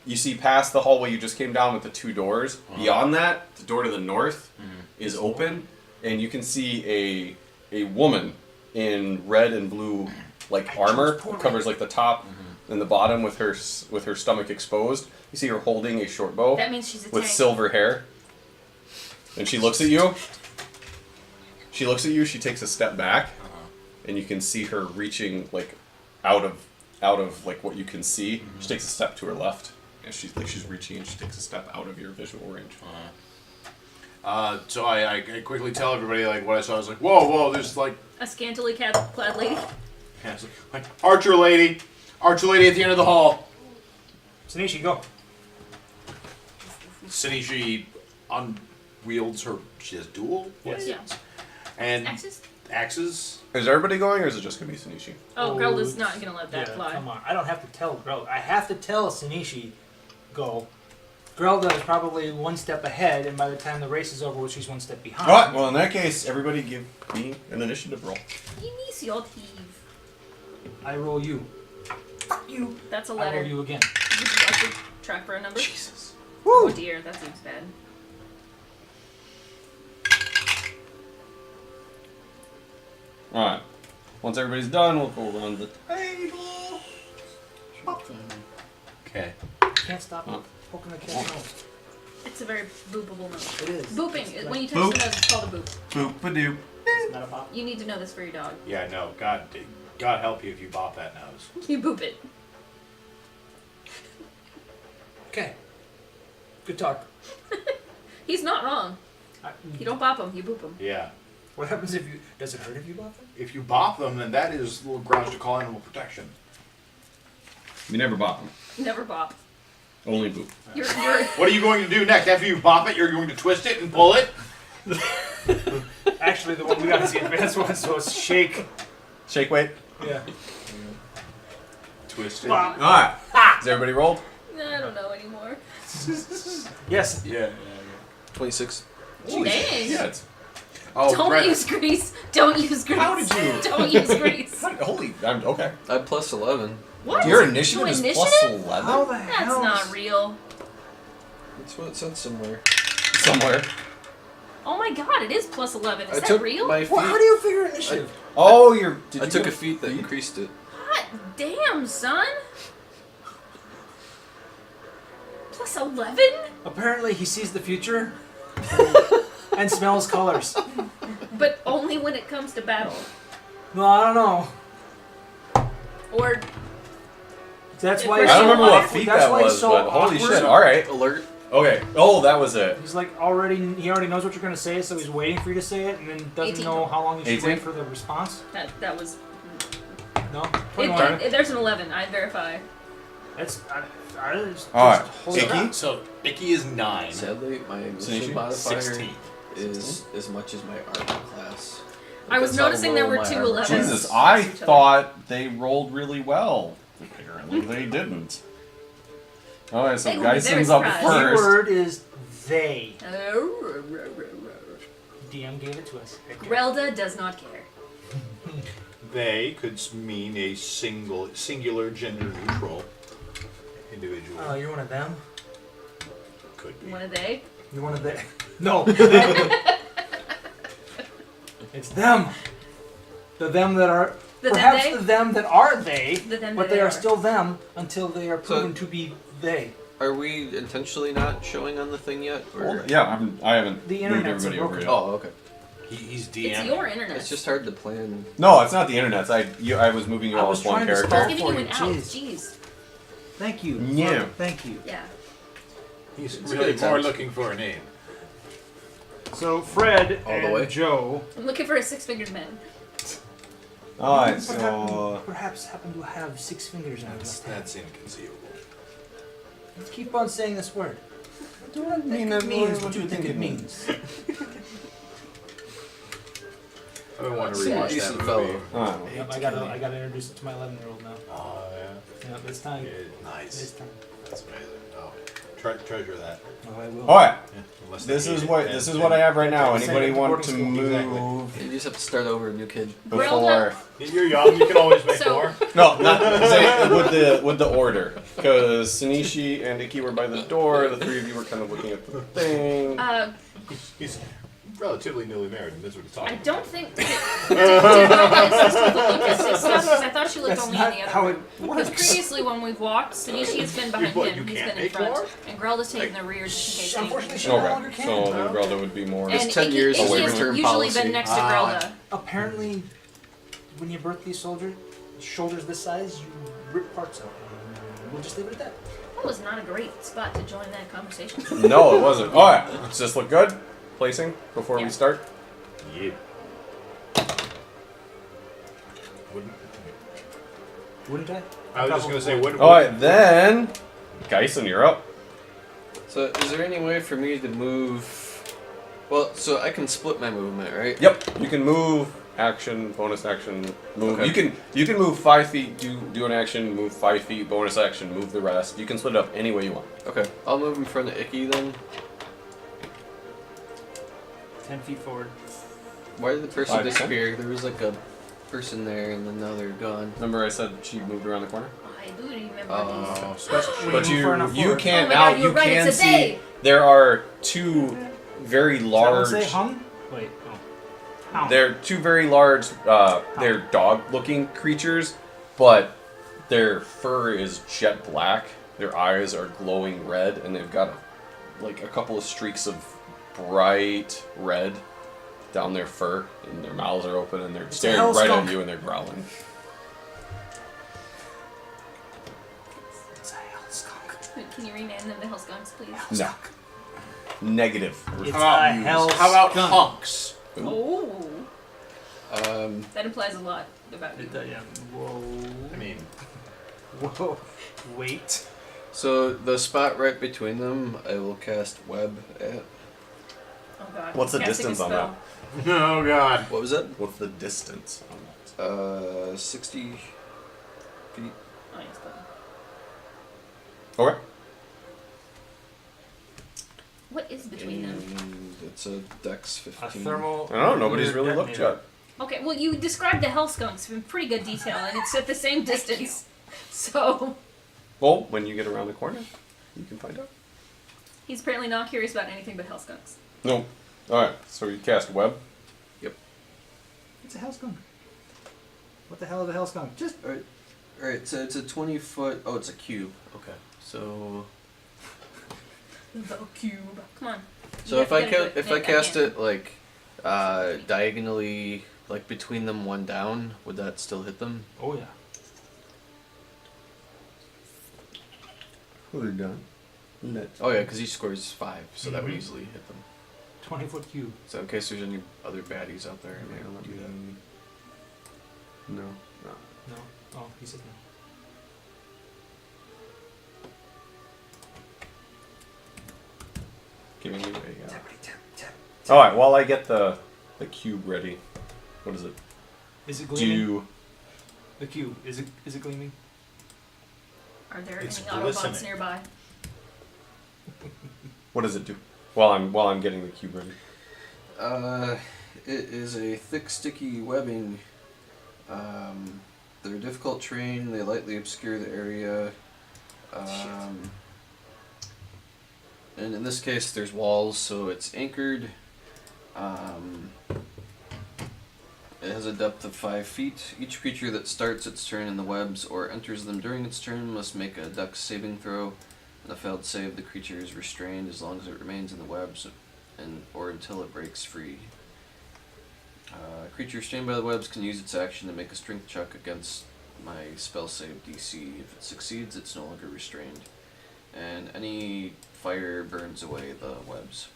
you see past the hallway you just came down with the 2 doors. Beyond that, the door to the north is open, and you can see a woman in red and blue like armor, covers like the top and the bottom with her stomach exposed. You see her holding a short bow That means she's a with tank. silver hair, and she looks at you. She looks at you. She takes a step back, and you can see her reaching like out of like what you can see. She takes a step to her left, and she's reaching, and she takes a step out of your visual range. So I quickly tell everybody like what I saw. I was like, whoa, there's like, A scantily clad lady. yeah, it's like archer lady at the end of the hall. Sanishi, go. She unwields her. She has dual Yes. Yeah. and Axes? axes. Is everybody going, or is it just gonna be Sunichi? Oh, Grelda's not gonna let that Yeah, fly. come on. I don't have to tell Grelda. I have to tell Sanishi, go. Grelda is probably 1 step ahead, and by the time the race is over, she's 1 step behind. All right. Well, in that case, everybody give me an initiative roll. Initiative. I roll you. Fuck you. That's a I letter. roll you again. Would you like to track for a number? Jesus. Oh dear, that seems bad. All right. Once everybody's done, we'll go around the table. Okay. Can't stop poking the cat's nose. It's a very boopable note. It is. Booping. When you touch Boop. the nose, it's called a boop. Boop-a-doop. It's not a bop. You need to know this for your dog. Yeah, no. God help you if you bop that nose. You boop it. Okay. Good talk. He's not wrong. I, You don't bop him, you boop him. Yeah. what happens if you... Does it hurt if you bop it? If you bop them, then that is little grounds to call animal protection. We never bop them. Never bop. Only boop. You're What are you going to do next? After you bop it, you're going to twist it and pull it? Actually, the one we got is the advanced one, so it's shake. Shake weight. Yeah. Twist it. Bop. All right. Is everybody rolled? I don't know anymore. Yes. Yeah. 26. Dang. Yeah. It's, Oh, Don't right. use grease. Don't use grease. How did you- Don't use grease. holy. I'm okay. I'm plus 11. What? Your initiative is Initiative? plus 11 How the That's hell? not real. That's what it said somewhere. somewhere. Oh my god, it is plus 11. Is I that took real? my feet. Well, how do you figure initiative? Oh, you're. Did I you took get a feat that increased it. God damn, son. Plus 11? Apparently, he sees the future and smells colors. But only when it comes to battle. Well, I don't know. Or That's If why. we're he's I so don't remember what awkward. feat That's that why he's was, so but holy awkward. shit! All right. Alert. Okay. Oh, that was it. He's like he already knows what you're gonna say, so he's waiting for you to say it, and then doesn't 18. know how long you should 18? wait for the response. that was. No, 21. There's an 11. I verify. That's All right. holy crap. Icky? So, Icky is 9. Sadly, my Sanishi? initiative modifier 16. is as much as my armor class. I was That's how noticing there low were my two armor 11s. class Jesus, is. I Each other. thought they rolled really well. Apparently, they didn't. All right, so They will be very Geison's up surprised. The first. word is they. Oh, DM gave it to us. Grelda does not care. They could mean a singular gender neutral individual. Oh, you're one of them. Could be. One of they. You're one of the. No. It's them. The them that are. The perhaps they? the them that are they, The them but that they they are are. still them until they are proven to be they. Are we intentionally not showing on the thing yet? Or? Yeah, I haven't The moved internet's everybody over broken. yet. Oh, okay. He's It's DM. your internet. It's just hard to plan. No, it's not the internet. I was moving you I all was as one trying to character. spell- Giving you for an you, out. jeez. Jeez. Thank you. Yeah. Thank you. Yeah. He's It's a really good more attempt. looking for a name. So Fred All the and way? Joe I'm looking for a six-fingered man. Alright, so... perhaps happen to have 6 fingers on That's, their that's inconceivable. Let's keep on saying this word. What do I mean? It means what you think it means. I've been wanting to Seems rewatch decent that fellow. movie. Alright. Yep, I gotta introduce it to my 11-year-old now. Oh, yeah. Yep, it's time. Nice. It's time. That's amazing. Oh, treasure that. Oh, I will. Alright, Yeah, unless they this hate is it, what then- this is what I have right now. Send it Anybody to want boarding to school. move You just have to start over, new kid. before? You're young. You can always make So- more. No, not say, with the order. Because Sanishi and Ikki were by the door. The three of you were kind of looking at the thing. He's relatively newly married, and that's what he's I talking about. don't think. Did Grelda assist with the look at his stuff? Because I thought she looked That's only not in the how other it room. Because works. previously when we've walked, Sanishi has been behind What, him. you He's can't been in make front. more? And Grelda's taken the rear just in case. Unfortunately, she anything. no longer Okay, can. so then Grelda would be more. It's And 10 Ikki, years Ikki away has return usually policy. been next to Grelda. Apparently, when you birth these soldiers, shoulders this size, you rip parts out. We'll just leave it at that. That was not a great spot to join that conversation. No, it wasn't. Alright, does this look good? Placing before Yeah. we start? Yeah. Wouldn't. Wouldn't I? I was just gonna say, wouldn't. Alright, then. Geisen, you're up. So, is there any way for me to move? Well, so I can split my movement, right? Yep, you can move, action, bonus action, move. Okay. You can move 5 feet, do an action, move 5 feet, bonus action, move the rest. You can split it up any way you want. Okay, I'll move in front of Ikki then. 10 feet forward. Why did the person 5 to 10? disappear? There was like a person there, and then now they're gone. Remember I said she moved around the corner? I do remember Oh, these. But you move far enough you forward. can't Oh my now God, you're you right, can it's a see they. there are two very Does that large one say hung? Wait, oh. Hound. they're two very large they're dog looking creatures, but their fur is jet black, their eyes are glowing red, and they've got like a couple of streaks of bright red down their fur, and their mouths are open and they're It's a staring hell right at skunk. you and they're growling. It's a hell skunk. Can you rename them the Hellskunks, please? No. Negative. It's How about a hell How about skunk. hunks? Oh, Um, that implies a lot about you. Yeah. Whoa. I mean, Whoa. Wait. so the spot right between them, I will cast web at. Oh God. What's the Casting a distance on spell. oh god. What was that? What's the distance on that? 60 feet. Oh, yes, but- Okay. What is between them? And it's a dex 15. A thermal. I don't know, nobody's really looked detonator. yet. Okay, well, you described the Hellskunks in pretty good detail, and it's at the same distance. So, Well, when you get around the corner, you can find out. he's apparently not curious about anything but Hellskunks. No. Alright, so you cast web. It's a hell skunk. What the hell is a hell skunk? Just Alright, so it's a 20 foot. Oh, it's a cube. Okay. So. The cube. Come on. So You if I gotta do if I Make that cast hand. it like diagonally, like between them, one down, would that still hit them? oh yeah. We're done. Oh yeah, because each scores 5, so that would Mhm. easily hit them. 20-foot cube. So in case there's any other baddies out there, I might do that. No. No. Oh, he said no. Giving you a. Alright, while I get the cube ready, what is it? Is it gleaming? Do. The cube. Is it gleaming? Are there It's any Autobots glistening. nearby? What does it do? While I'm getting the cube ready. It is a thick, sticky webbing. They're difficult terrain. They lightly obscure the area. And in this case, there's walls, so it's anchored. It has a depth of 5 feet. Each creature that starts its turn in the webs or enters them during its turn must make a Dex saving throw. On a failed save, the creature is restrained as long as it remains in the webs, or until it breaks free. A creature restrained by the webs can use its action to make a strength check against my spell save DC. If it succeeds, it's no longer restrained. And any fire burns away the webs.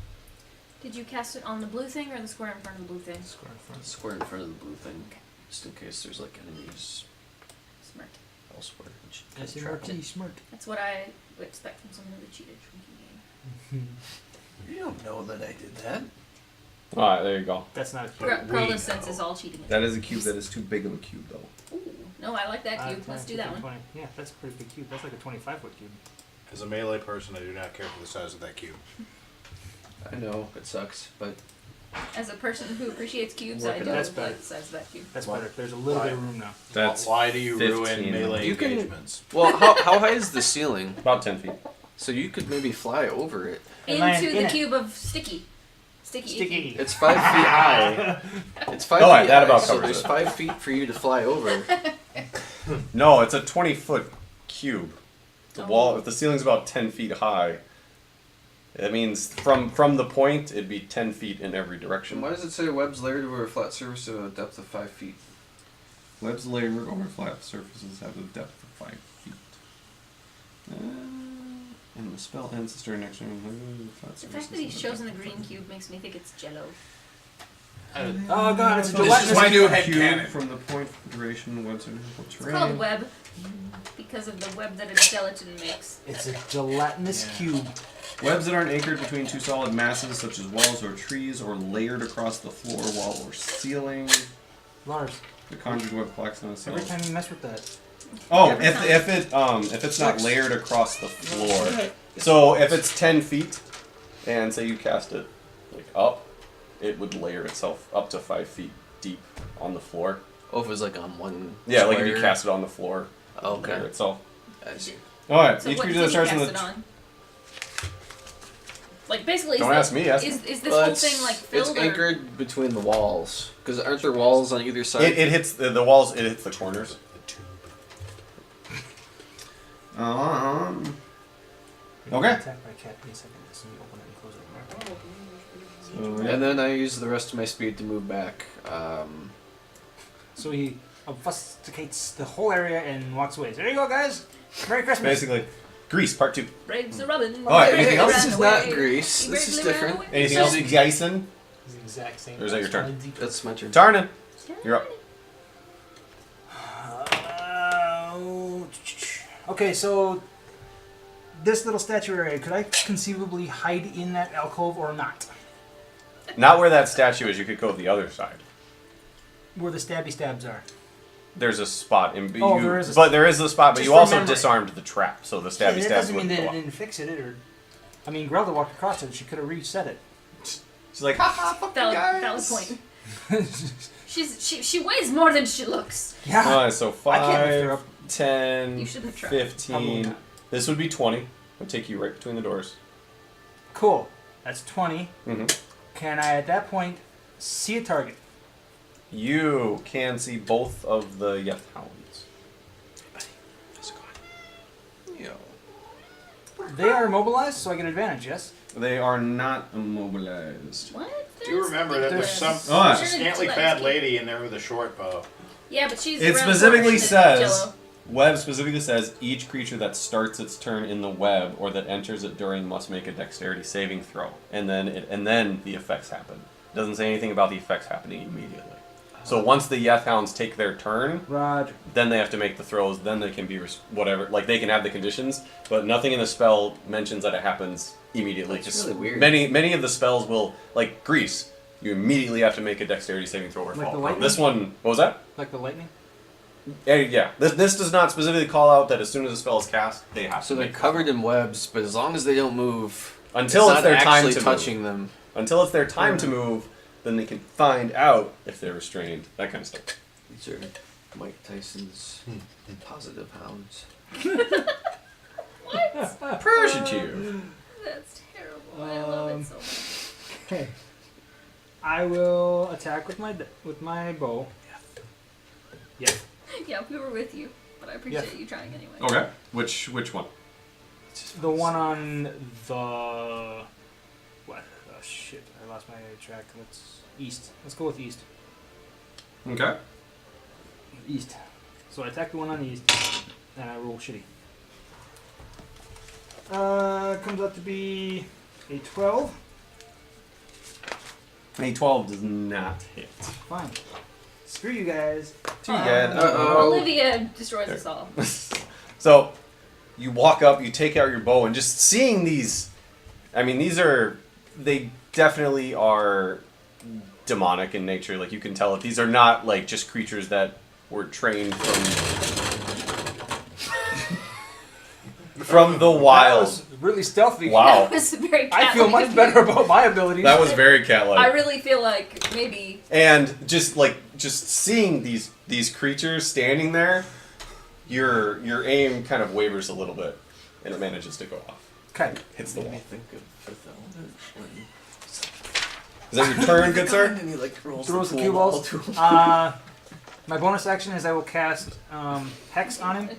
Did you cast it on the blue thing or the square in front of the blue thing? Square in front. Square in front of the blue thing, just in case there's like enemies Smart. elsewhere. Which That's can trap 'em. smart. That's what I would expect from someone who cheated drinking game. You don't know that I did that. Alright, there you go. That's not a cube. Grelda sense is all cheating. That is a cube that is too big of a cube, though. Ooh, no, I like that cube. Let's do that one. 20. Yeah, that's a pretty big cube. That's like a 25-foot cube. As a melee person, I do not care for the size of that cube. I know it sucks, but As a person who appreciates cubes, Working I on don't it. like That's the size of that cube. That's Well, better. There's a little why? bit of room now. That's Why do you 15. ruin melee You can- engagements? well, how high is the ceiling? about 10 feet. So you could maybe fly over it. And land Into in the it. cube of sticky. Sticky. Sticky. It's 5 feet high. It's 5 Alright, feet that high, about so covers there's it. 5 feet for you to fly over. No, it's a 20-foot cube. The Oh. wall, if the ceiling's about 10 feet high, that means from the point, it'd be 10 feet in every direction. Why does it say webs layered over a flat surface to a depth of 5 feet? Webs layered over flat surfaces have a depth of 5 feet. And the spell ends during next turn. The fact that he's chosen the green cube makes me think it's Jello. Oh god, it's a This is gelatinous my new cube. headcanon. From the point duration, webs are It's called web because of the web that a gelatin makes. It's a gelatinous cube. Webs that aren't anchored between two solid masses, such as walls or trees, or layered across the floor, wall, or ceiling. Lars, The conjured web collects on a cell. every time you mess with that. Oh, Every if it's not layered across the floor. So if it's 10 feet, and say you cast it like up, it would layer itself up to 5 feet deep on the floor. Oh, if it was like on one. Yeah, like if square. you cast it on the floor, it would layer Okay. itself. I see. All right, So each what creature did that you starts cast in it the on? Like basically, Don't ask me, ask is this Well, whole it's, thing like it's filled or? anchored between the walls. Because aren't there walls on either side? it hits the walls. It hits the corners. Okay. Attack by cat. Give me a second. So you open it and close it. So, And then I use the rest of my speed to move back. So he obfuscates the whole area and walks away. So there you go, guys. Merry Christmas. basically, Grease Part 2. Braves are rubbing. All right, anything else? This is not Greece. This is different. Anything else, Jason? It's the exact same. Or is that your turn? That's my turn. Tarnin, you're up. Okay, so this little statue area, could I conceivably hide in that alcove or not? Not where that statue is. You could go the other side. Where the stabby stabs are. There's a spot in. Oh, there is a but there is a spot. But Just you also remember it. disarmed the trap, so the Yeah, stabby that stabs doesn't mean wouldn't that go it up. didn't fix it, or... I mean, Grelda walked across it. She could have reset it. She's like, haha, fuck you Valid point. She weighs more than she looks. Yeah. So I can't lift her 5, up. 10, You shouldn't try. Probably 15. not. This would be 20. Would take you right between the doors. Cool. That's 20. Mm-hmm. Can I, at that point, see a target? You can see both of the Yeth Hounds. They are immobilized, so I get advantage, yes? They are not immobilized. What? Do you remember that there's some Oh, there's a yeah. scantily clad lady in there with a short bow? Yeah, but she's. It around specifically corners, says, Jello. web specifically says, each creature that starts its turn in the web or that enters it during must make a dexterity saving throw. And then the effects happen. It doesn't say anything about the effects happening immediately. So once the Yeth Hounds take their turn, Roger. then they have to make the throws, then they can be whatever, like they can have the conditions, but nothing in the spell mentions that it happens immediately. That's Just really weird. Many of the spells will, like Grease, you immediately have to make a dexterity saving throw or Like fall. the lightning? This one, what was that? Like the lightning? Yeah. This does not specifically call out that as soon as a spell is cast, they have So to they're make covered in webs, but as long as they don't move, until it's not their time actually to touching move. them. Until it's their time to move, then they can find out if they're restrained. That kind of stuff. These are Mike Tyson's positive hounds. Appreciative. That's terrible. I love it so much. Okay. I will attack with my bow. Yeah. Yeah, we were with you, but I appreciate you trying anyway. Okay. Which one? The one on the... What? Oh, shit. I lost my track. Let's... East. Let's go with east. Okay. East. So I attack the one on the east, and I roll shitty. Comes out to be a 12. A 12 does not hit. Fine. Screw you guys. Too good. Olivia destroys us all. So, you walk up, you take out your bow, and just seeing these... I mean, they definitely are demonic in nature. Like, you can tell that these are not, like, just creatures that were trained from the wild. That was really stealthy. Wow. That was very I feel cat-like much of you. better about my abilities. That was very cat-like. I really feel like maybe... And just seeing these creatures standing there, your aim kind of wavers a little bit, and it manages to go off. Okay. Hits the Made wall. me think of Fifth Element. Is that your turn, good sir? And he like rolls Throws the pool cue ball balls. to him. My bonus action is I will cast Hex on him.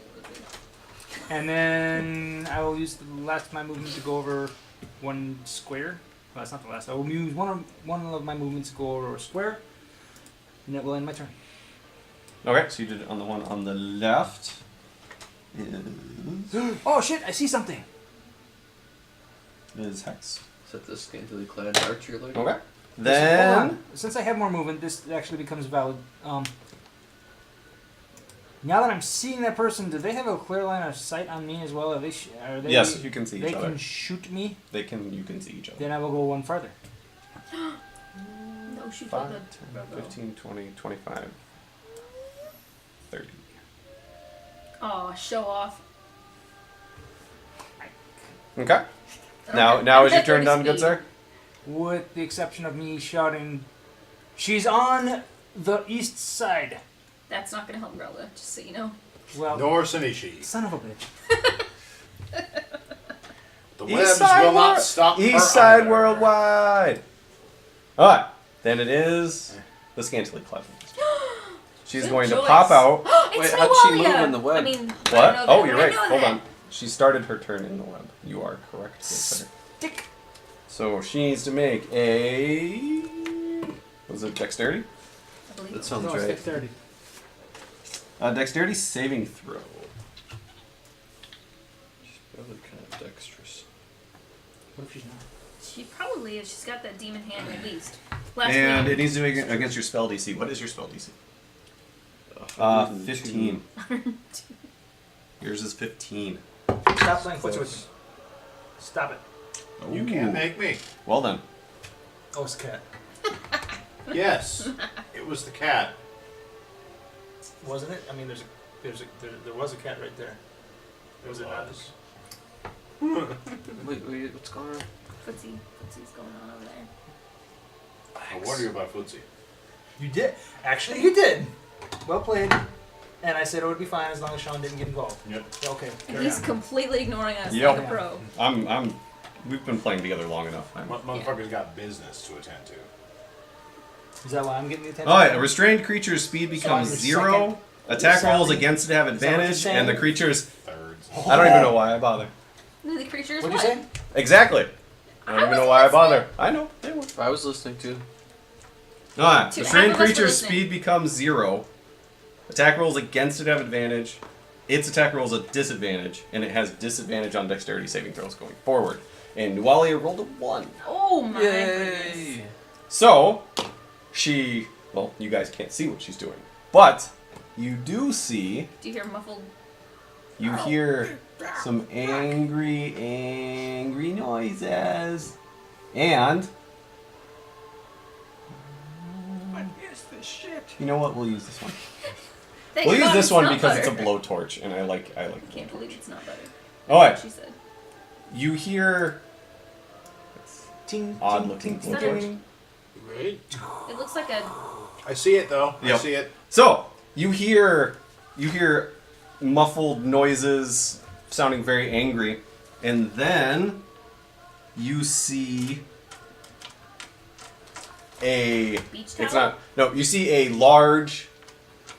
And then I will use the last of my movement to go over one square. Well, that's not the last. I will use one of my movements to go over a square. And that will end my turn. Okay, so you did it on the one on the left. Oh shit, I see something. Is Hex. Is that the scantily clad archer lady? Okay. Hold Then... on. Since I have more movement, this actually becomes valid. Now that I'm seeing that person, do they have a clear line of sight on me as well? Are they Yes, you can see They each other. can shoot me. You can see each other. Then I will go one farther. No, shoot 5, the 10, 15, 20, 25, 30. Oh, show off. Okay. Okay. Now is your At turn 30 done, good speed. sir? With the exception of me shouting, "She's on the east side." That's not going to help Umbrella, just so you know. Well, Nor Sanishi. son of a bitch. The East webs side will not wor- stop her East side either. worldwide. Alright. Then it is the scantily clad. She's Good going to choice. pop out. It's Wait, how'd she Noelia! move in the web? I mean, I What? don't know Oh, that. you're I right. know Hold that. on. She started her turn in the web. You are correct, good sir. Dick. So she needs to make a... Was it dexterity? I believe That it. sounds No, it's right. 6:30. Dexterity saving throw. She's probably kind of dexterous. What if she's not? She probably is. She's got that demon hand at least. Last And week. it needs to make it against your spell DC. What is your spell DC? 15. Yours is 15. Stop playing footsie with me. Stop it. You can't make me. Well then. Oh, it's a cat. Yes, it was the cat. Wasn't it? I mean, there was a cat right there. Was it not? Wait, what's going on? Footsie's going on over there. I warned you about footsie. You did. Actually, you did. Well played. And I said it would be fine as long as Sean didn't get involved. Yep. Okay. And carry he's on. completely ignoring us Yep. like a pro. We've been playing together long enough. Motherfucker's got business to attend to. Is that why I'm getting the attention? Alright, a restrained creature's speed becomes your 0. Attack Sally? rolls against it have Is that what you're advantage, saying? and the creature's... Thirds. I don't even know why I bother. The creatures What'd what? you say? Exactly. I don't even know why I bother. I know. They were. I was listening to. Alright, Two- restrained half of us were creature's listening. speed becomes 0. Attack rolls against it have advantage. Its attack rolls a disadvantage, and it has disadvantage on dexterity saving throws going forward. And Nualia rolled a 1. Oh my goodness. Yay! So, she... Well, you guys can't see what she's doing. But, you do see... Do you hear muffled? You hear some angry noises. And... What is this shit? You know what? We'll use this one. Thank We'll use God this it's one not because it's a butter. blowtorch, and I like I can't believe it's not butter. Alright, She said. you hear... Ting, Odd-looking ting, ting, blowtorch. ting. Wait. It looks like a. I see it though. I Yep. see it. So, you hear muffled noises sounding very angry, and then you see a... Beach towel? It's not... No, you see a large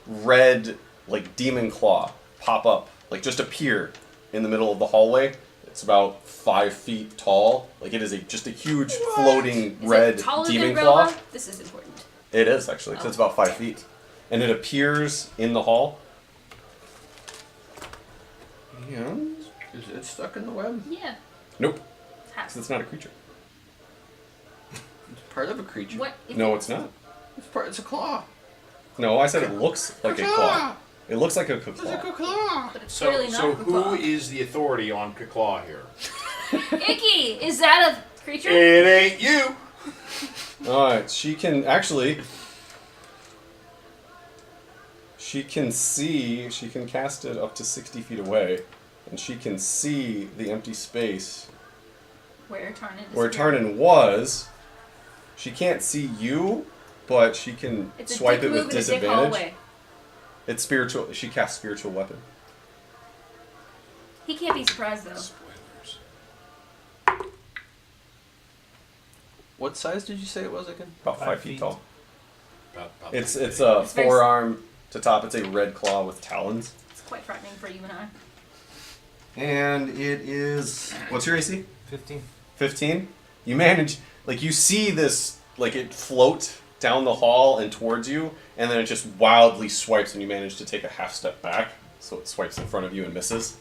red, like, demon claw pop up, like, just appear in the middle of the hallway. It's about 5 feet tall. Like, it is just a huge floating Is red it taller demon than claw. Umbrella? This is important. It is, actually, 'cause it's about 5 feet. And it appears in the hall. And... Is it stuck in the web? Yeah. Nope, Half. 'cause it's not a creature. part of a creature. What? If No, it's not. It's a claw. No, I said it looks like a claw. It looks like a It's a claw. claw. But it's So, clearly not so a who claw. is the authority on Claw here? Icky! Is that a creature? It ain't you. Alright, she can actually... She can see... She can cast it up to 60 feet away. And she can see the empty space Where Tarnin is. where Tarnin was. She can't see you, but she can It's a swipe dick it with move and a dick disadvantage. hallway. It's spiritual. She casts spiritual weapon. He can't be surprised though. Spoilers. What size did you say it was again? About 5 5 feet feet. tall. About It's that it's big. a It's very forearm to top. It's a red claw with talons. It's quite frightening for you and I. And it is... What's your AC? 15. 15? You manage... Like, you see this... Like, it float down the hall and towards you, and then it just wildly swipes, and you manage to take a half step back. So it swipes in front of you and misses.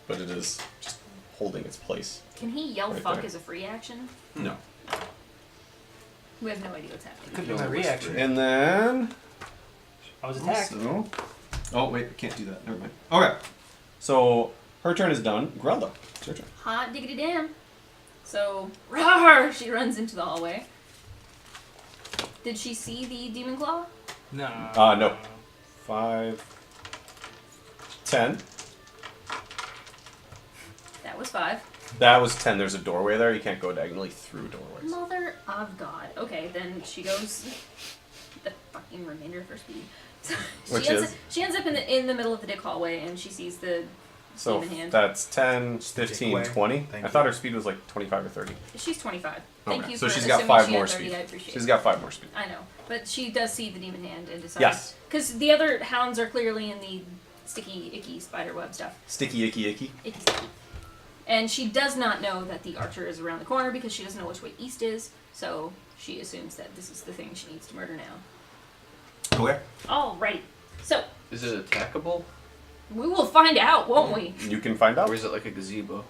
But it is just holding its place. Can he yell Right fuck there. as a free action? No. We have no idea what's happening. Could be my reaction. And then... I was attacked. Also... Oh, wait, I can't do that. Never mind. Okay. So, her turn is done. Grelda, it's your turn. Hot diggity damn. So, rawr, she runs into the hallway. Did she see the demon claw? No. No. 5... 10. That was 5. That was 10. There's a doorway there. You can't go diagonally through doorways. Mother of God. Okay, then she goes the fucking remainder of her speed. So Which ends is? Up, she ends up in the middle of the dick hallway and she sees the So demon hand. that's 10, 15, way. 20. Thank I you. thought her speed was like 25 or 30. She's 25. Thank Okay, you so for she's got assuming 5 she more had 30. speed. I appreciate She's it. got 5 more speed. I know, but she does see the demon hand and decides. Yes. Because the other hounds are clearly in the sticky, icky spiderweb stuff. Sticky, icky, icky. Icky, sticky. And she does not know that the archer is around the corner because she doesn't know which way east is. So she assumes that this is the thing she needs to murder now. Okay. Alright. So Is it attackable? we will find out, won't we? You can find out. Or is it like a gazebo?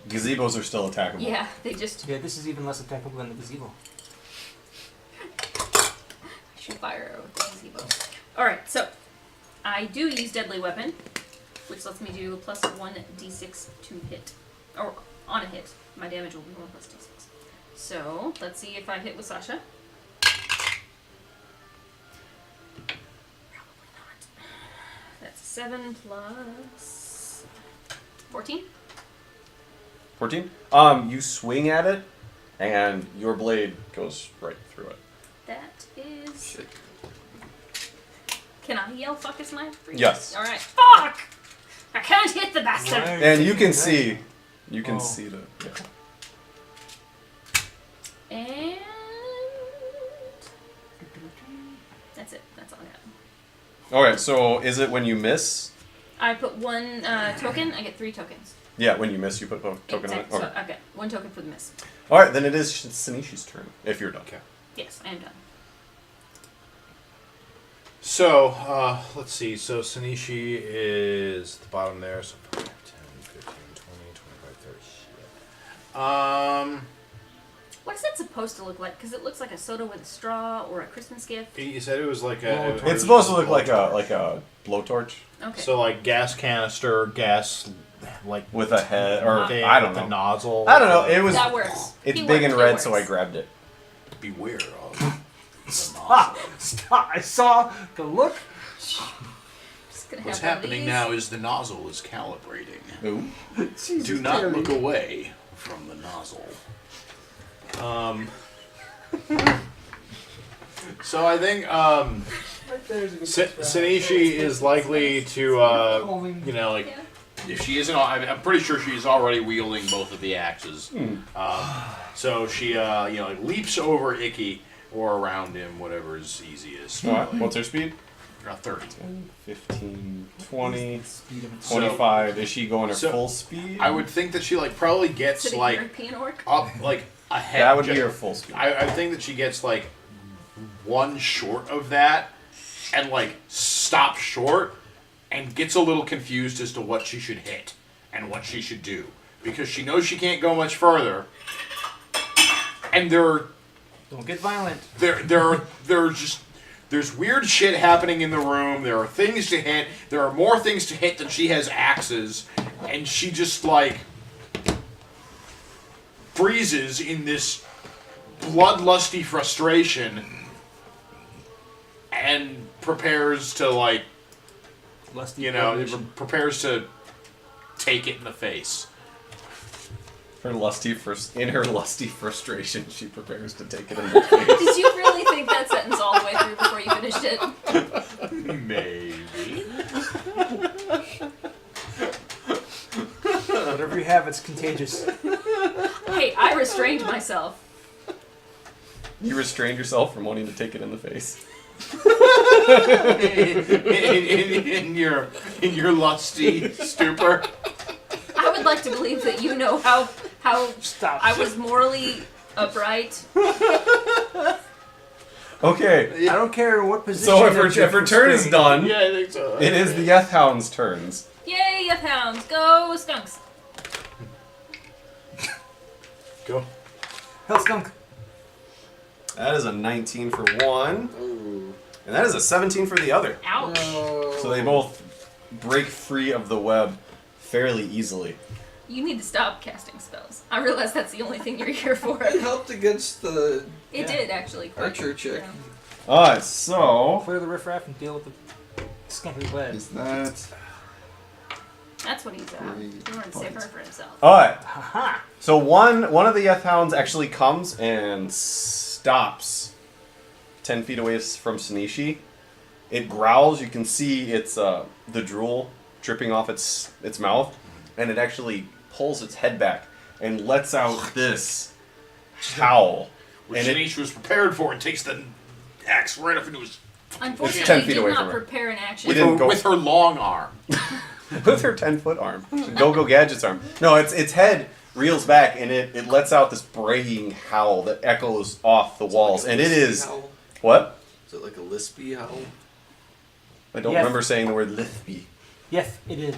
Gazebos are still attackable. Yeah, they just Yeah, this is even less attackable than the gazebo. shoot fire arrow with the gazebo. Alright, so I do use deadly weapon, which lets me do a plus 1d6 to hit. Or on a hit. My damage will be 1 plus d6. So let's see if I hit with Sasha. Probably not. That's 7 plus 14. 14? You swing at it, and your blade goes right through it. That is. Shit. Can I yell fuck a sniper? Yes. Alright. Fuck! I can't hit the bastard! Why? And you can see... You can Oh. see the... Yeah. And that's it. That's all I got. Okay, so is it when you miss? I put 1 token. I get 3 tokens. Yeah, when you miss, you put a token on it. Exactly. Okay. So I've got 1 token for the miss. Alright, then it is Sinishi's turn, if you're done. Okay. Yes, I am done. So, let's see. So, Sanishi is at the bottom there. So, 5, 10, 15, 20, 25, 30. What is that supposed to look like? Because it looks like a soda with a straw or a Christmas gift. You said it was like Blowtorch. It's supposed to look like a blowtorch Okay. So, like gas canister, gas, like with a head, or thing I don't with know. the nozzle. I don't know. It was. that works. It's He big worked, and he red, works. so I grabbed it. Beware of the Stop! nozzle. Stop! I saw the look. Just gonna What's have one of happening these. now is the nozzle is calibrating. Ooh. Do not look away from the nozzle. So I think Sanishi is likely to, like, Yeah. if she isn't, I'm pretty sure she's already wielding both of the axes. So she, like leaps over Icky or around him, whatever is easiest. Alright, what's her speed? 30. 10, 15, 20, Speed of its 25. Is she going her So, full speed? I would think that she like probably To gets the like European orc. up like ahead. That would be ju- her full speed. I think that she gets like 1 short of that, and like stops short, and gets a little confused as to what she should hit and what she should do, because she knows she can't go much further, and there are Don't get violent. There's weird shit happening in the room. There are things to hit. There are more things to hit than she has axes, and she just like freezes in this bloodlusty frustration and prepares to like, Lusty prepares to take it in the face. In her lusty frustration, she prepares to take it in the face. Did you really think that sentence all the way through before you finished it? Maybe. Whatever you have, it's contagious. Hey, I restrained myself. You restrained yourself from wanting to take it in the face. in your lusty stupor. I would like to believe that you know how Stop. I was morally upright. Okay. I don't care what position. So if her turn is done, Yeah, I think so. it is the Yeth Hound's turns. Yay, Yeth Hounds! Go skunks! Go. Hell skunk. That is a 19 for one, and that is a 17 for the other. Ouch! So they both break free of the web fairly easily. You need to stop casting spells. I realize that's the only thing you're here for. It helped against the It did actually. Quite, archer chick. yeah. Alright, so Clear the riffraff and deal with the skunky blade. Is that That's what he's he wanted to save her for himself. alright. Haha. So one of the Yeth Hounds actually comes and stops 10 feet away from Sanishi. It growls. You can see it's the drool dripping off its mouth, and it actually pulls its head back and lets out this howl. Which And Shanish was prepared for and takes the axe right up into his... Unfortunately, 10 you feet did away not from her. prepare an action. We didn't go- with her long arm. With her 10-foot arm. Go Gadget's arm. No, its head reels back, and it lets out this braying howl that echoes off the walls. And it is... Howl? What? Is it like a lispy howl? I don't Yes. remember saying the word lispy. Yes, it is.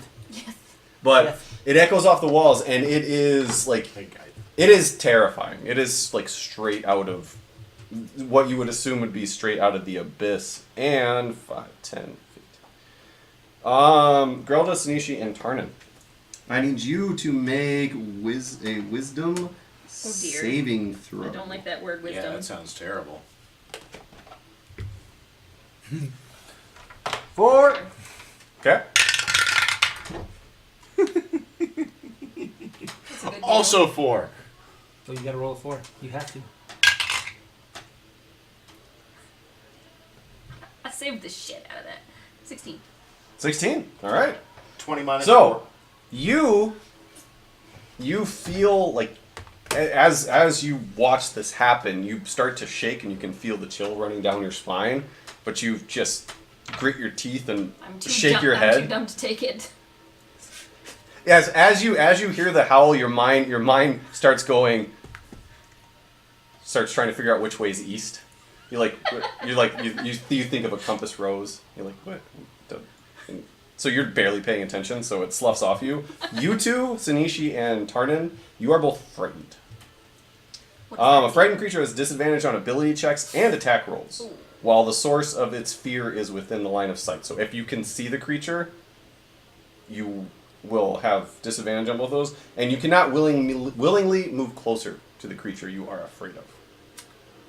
But Yes. it echoes off the walls, and it is like... It is terrifying. It is like straight out of what you would assume would be straight out of the abyss. And 5, 10, 15. Grelda, Sanishi, and Tarnan. I need you to make a wisdom saving throw. I don't like that word Yeah, wisdom. that sounds terrible. 4. Okay. That's a good Also 4. So you gotta roll a 4. You have to. I saved the shit out of that. 16. 16. All right. 20 minus So, you feel like as you watch this happen, you start to shake and you can feel the chill running down your spine, but you just grit your teeth and I'm too shake dumb, your I'm head. too dumb to take it. Yes, as you hear the howl, your mind starts trying to figure out which way is east. You think of a compass rose. You're like, what? And so you're barely paying attention, so it sloughs off you. You two, Sanishi and Tarnan, you are both frightened. A frightened creature has disadvantage on ability checks and attack rolls, while the source of its fear is within the line of sight. So if you can see the creature, you will have disadvantage on both those, and you cannot willingly move closer to the creature you are afraid of.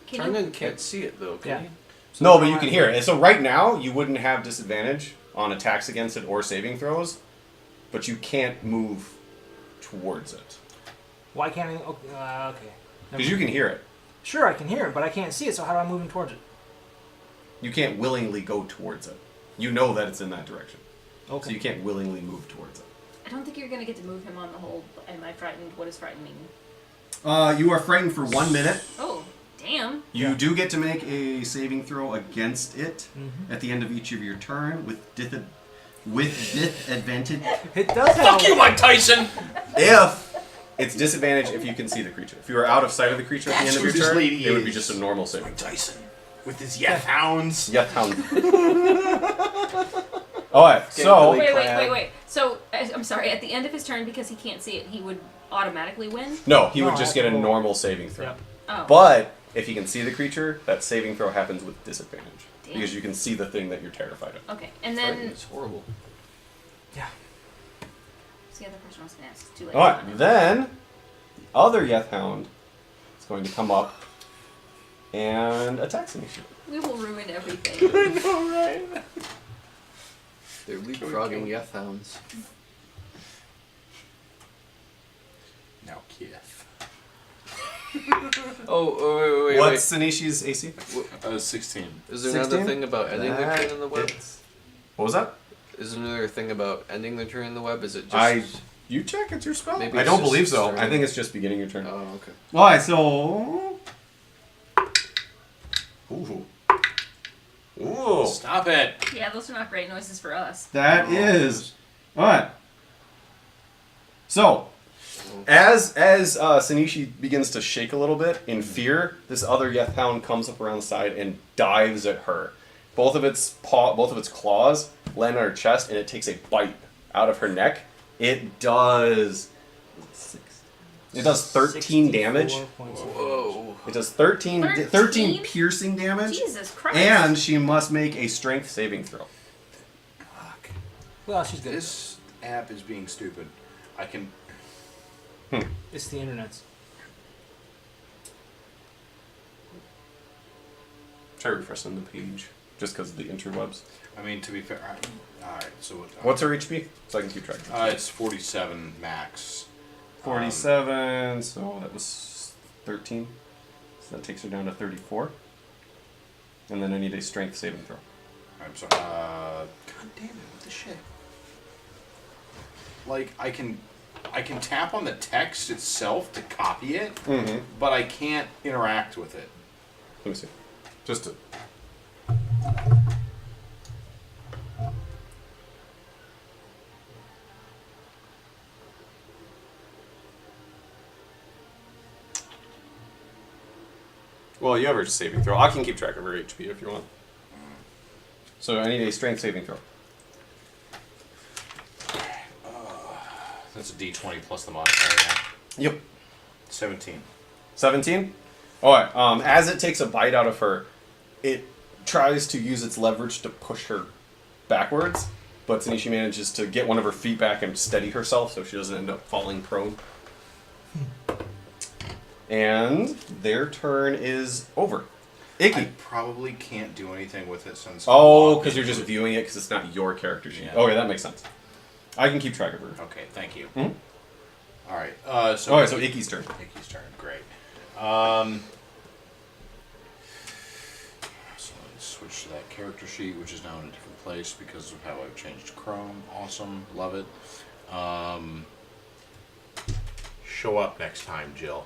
Can you, Tarnan can't see it though, can Yeah. he? No, but you can hear it. And so right now, you wouldn't have disadvantage on attacks against it or saving throws, but you can't move towards it. Why can't I? Okay. Okay. Because you can hear it. Sure, I can hear it, but I can't see it, so how do I move in towards it? You can't willingly go towards it. You know that it's in that direction. Okay. So you can't willingly move towards it. I don't think you're going to get to move him on the whole, am I frightened? What does frightening mean? You are frightened for 1 minute. Oh, damn. You do get to make a saving throw against it Mm-hmm. at the end of each of your turn with disadvantage. It does have Fuck you, Mike Tyson! If it's disadvantage if you can see the creature. If you are out of sight of the creature at the That's end of who your this turn, lady it would be is. just a normal saving. Mike Tyson. With his Yeth Hounds. Yeth Hound. Alright, so... Wait. So, I'm sorry, at the end of his turn, because he can't see it, he would automatically win? No, he would No, just I get a roll. normal saving throw. Yep. Oh. But If he can see the creature, that saving throw happens with disadvantage. Damn. Because you can see the thing that you're terrified of. Okay, and Frightened, then it's horrible. Yeah. so the other person was gonna ask. It's too late. Alright, then the other Yeth Hound is going to come up and attack Sanishi. We will ruin everything. They're leapfrogging Yeth hounds. Now, Kiev. Oh, wait. What's Sanishi's AC? 16. Is there another 16? thing about ending their turn in the web? What was that? Is there another thing about ending their turn in the web? Is it just... You check, it's your spell. Maybe I it's don't just believe so. starting. I think it's just beginning your turn. Oh, okay. Alright, so... Ooh. Ooh. Stop it! Yeah, those are not great noises for us. That is... Alright. So, as Sanishi begins to shake a little bit in fear, this other Yeth Hound comes up around the side and dives at her. Both of its claws land on her chest, and it takes a bite out of her neck. It does 13 damage. 64 points of Whoa. It does 13 13 piercing damage, Jesus Christ. and she must make a strength saving throw. Fuck. Well, she's good. This app is being stupid. I can. It's the internet. Try refreshing the page, just because of the interwebs. I mean, to be fair. Alright, so. What's her HP? So I can keep track. It's 47 max. 47, so that was 13. So that takes her down to 34. And then I need a strength saving throw. I'm sorry. God damn it! What the shit? Like I can tap on the text itself to copy it, Mm-hmm. but I can't interact with it. Let me see. Just to... Well, you have her saving throw. I can keep track of her HP if you want. So I need a strength saving throw. That's a D20 plus the modifier. Yeah? Yep. 17. 17? Alright, as it takes a bite out of her, it tries to use its leverage to push her backwards, but Sanishi manages to get one of her feet back and steady herself so she doesn't end up falling prone. And their turn is over. Icky. I probably can't do anything with it since. Oh, because you're just viewing it because it's not your character sheet. Yeah. Okay, that makes sense. I can keep track of her. Okay, thank you. Mhm. All right. So. Alright, so Icky's turn. Icky's turn. Great. So let's switch to that character sheet, which is now in a different place because of how I've changed Chrome. Awesome. Love it. Show up next time, Jill.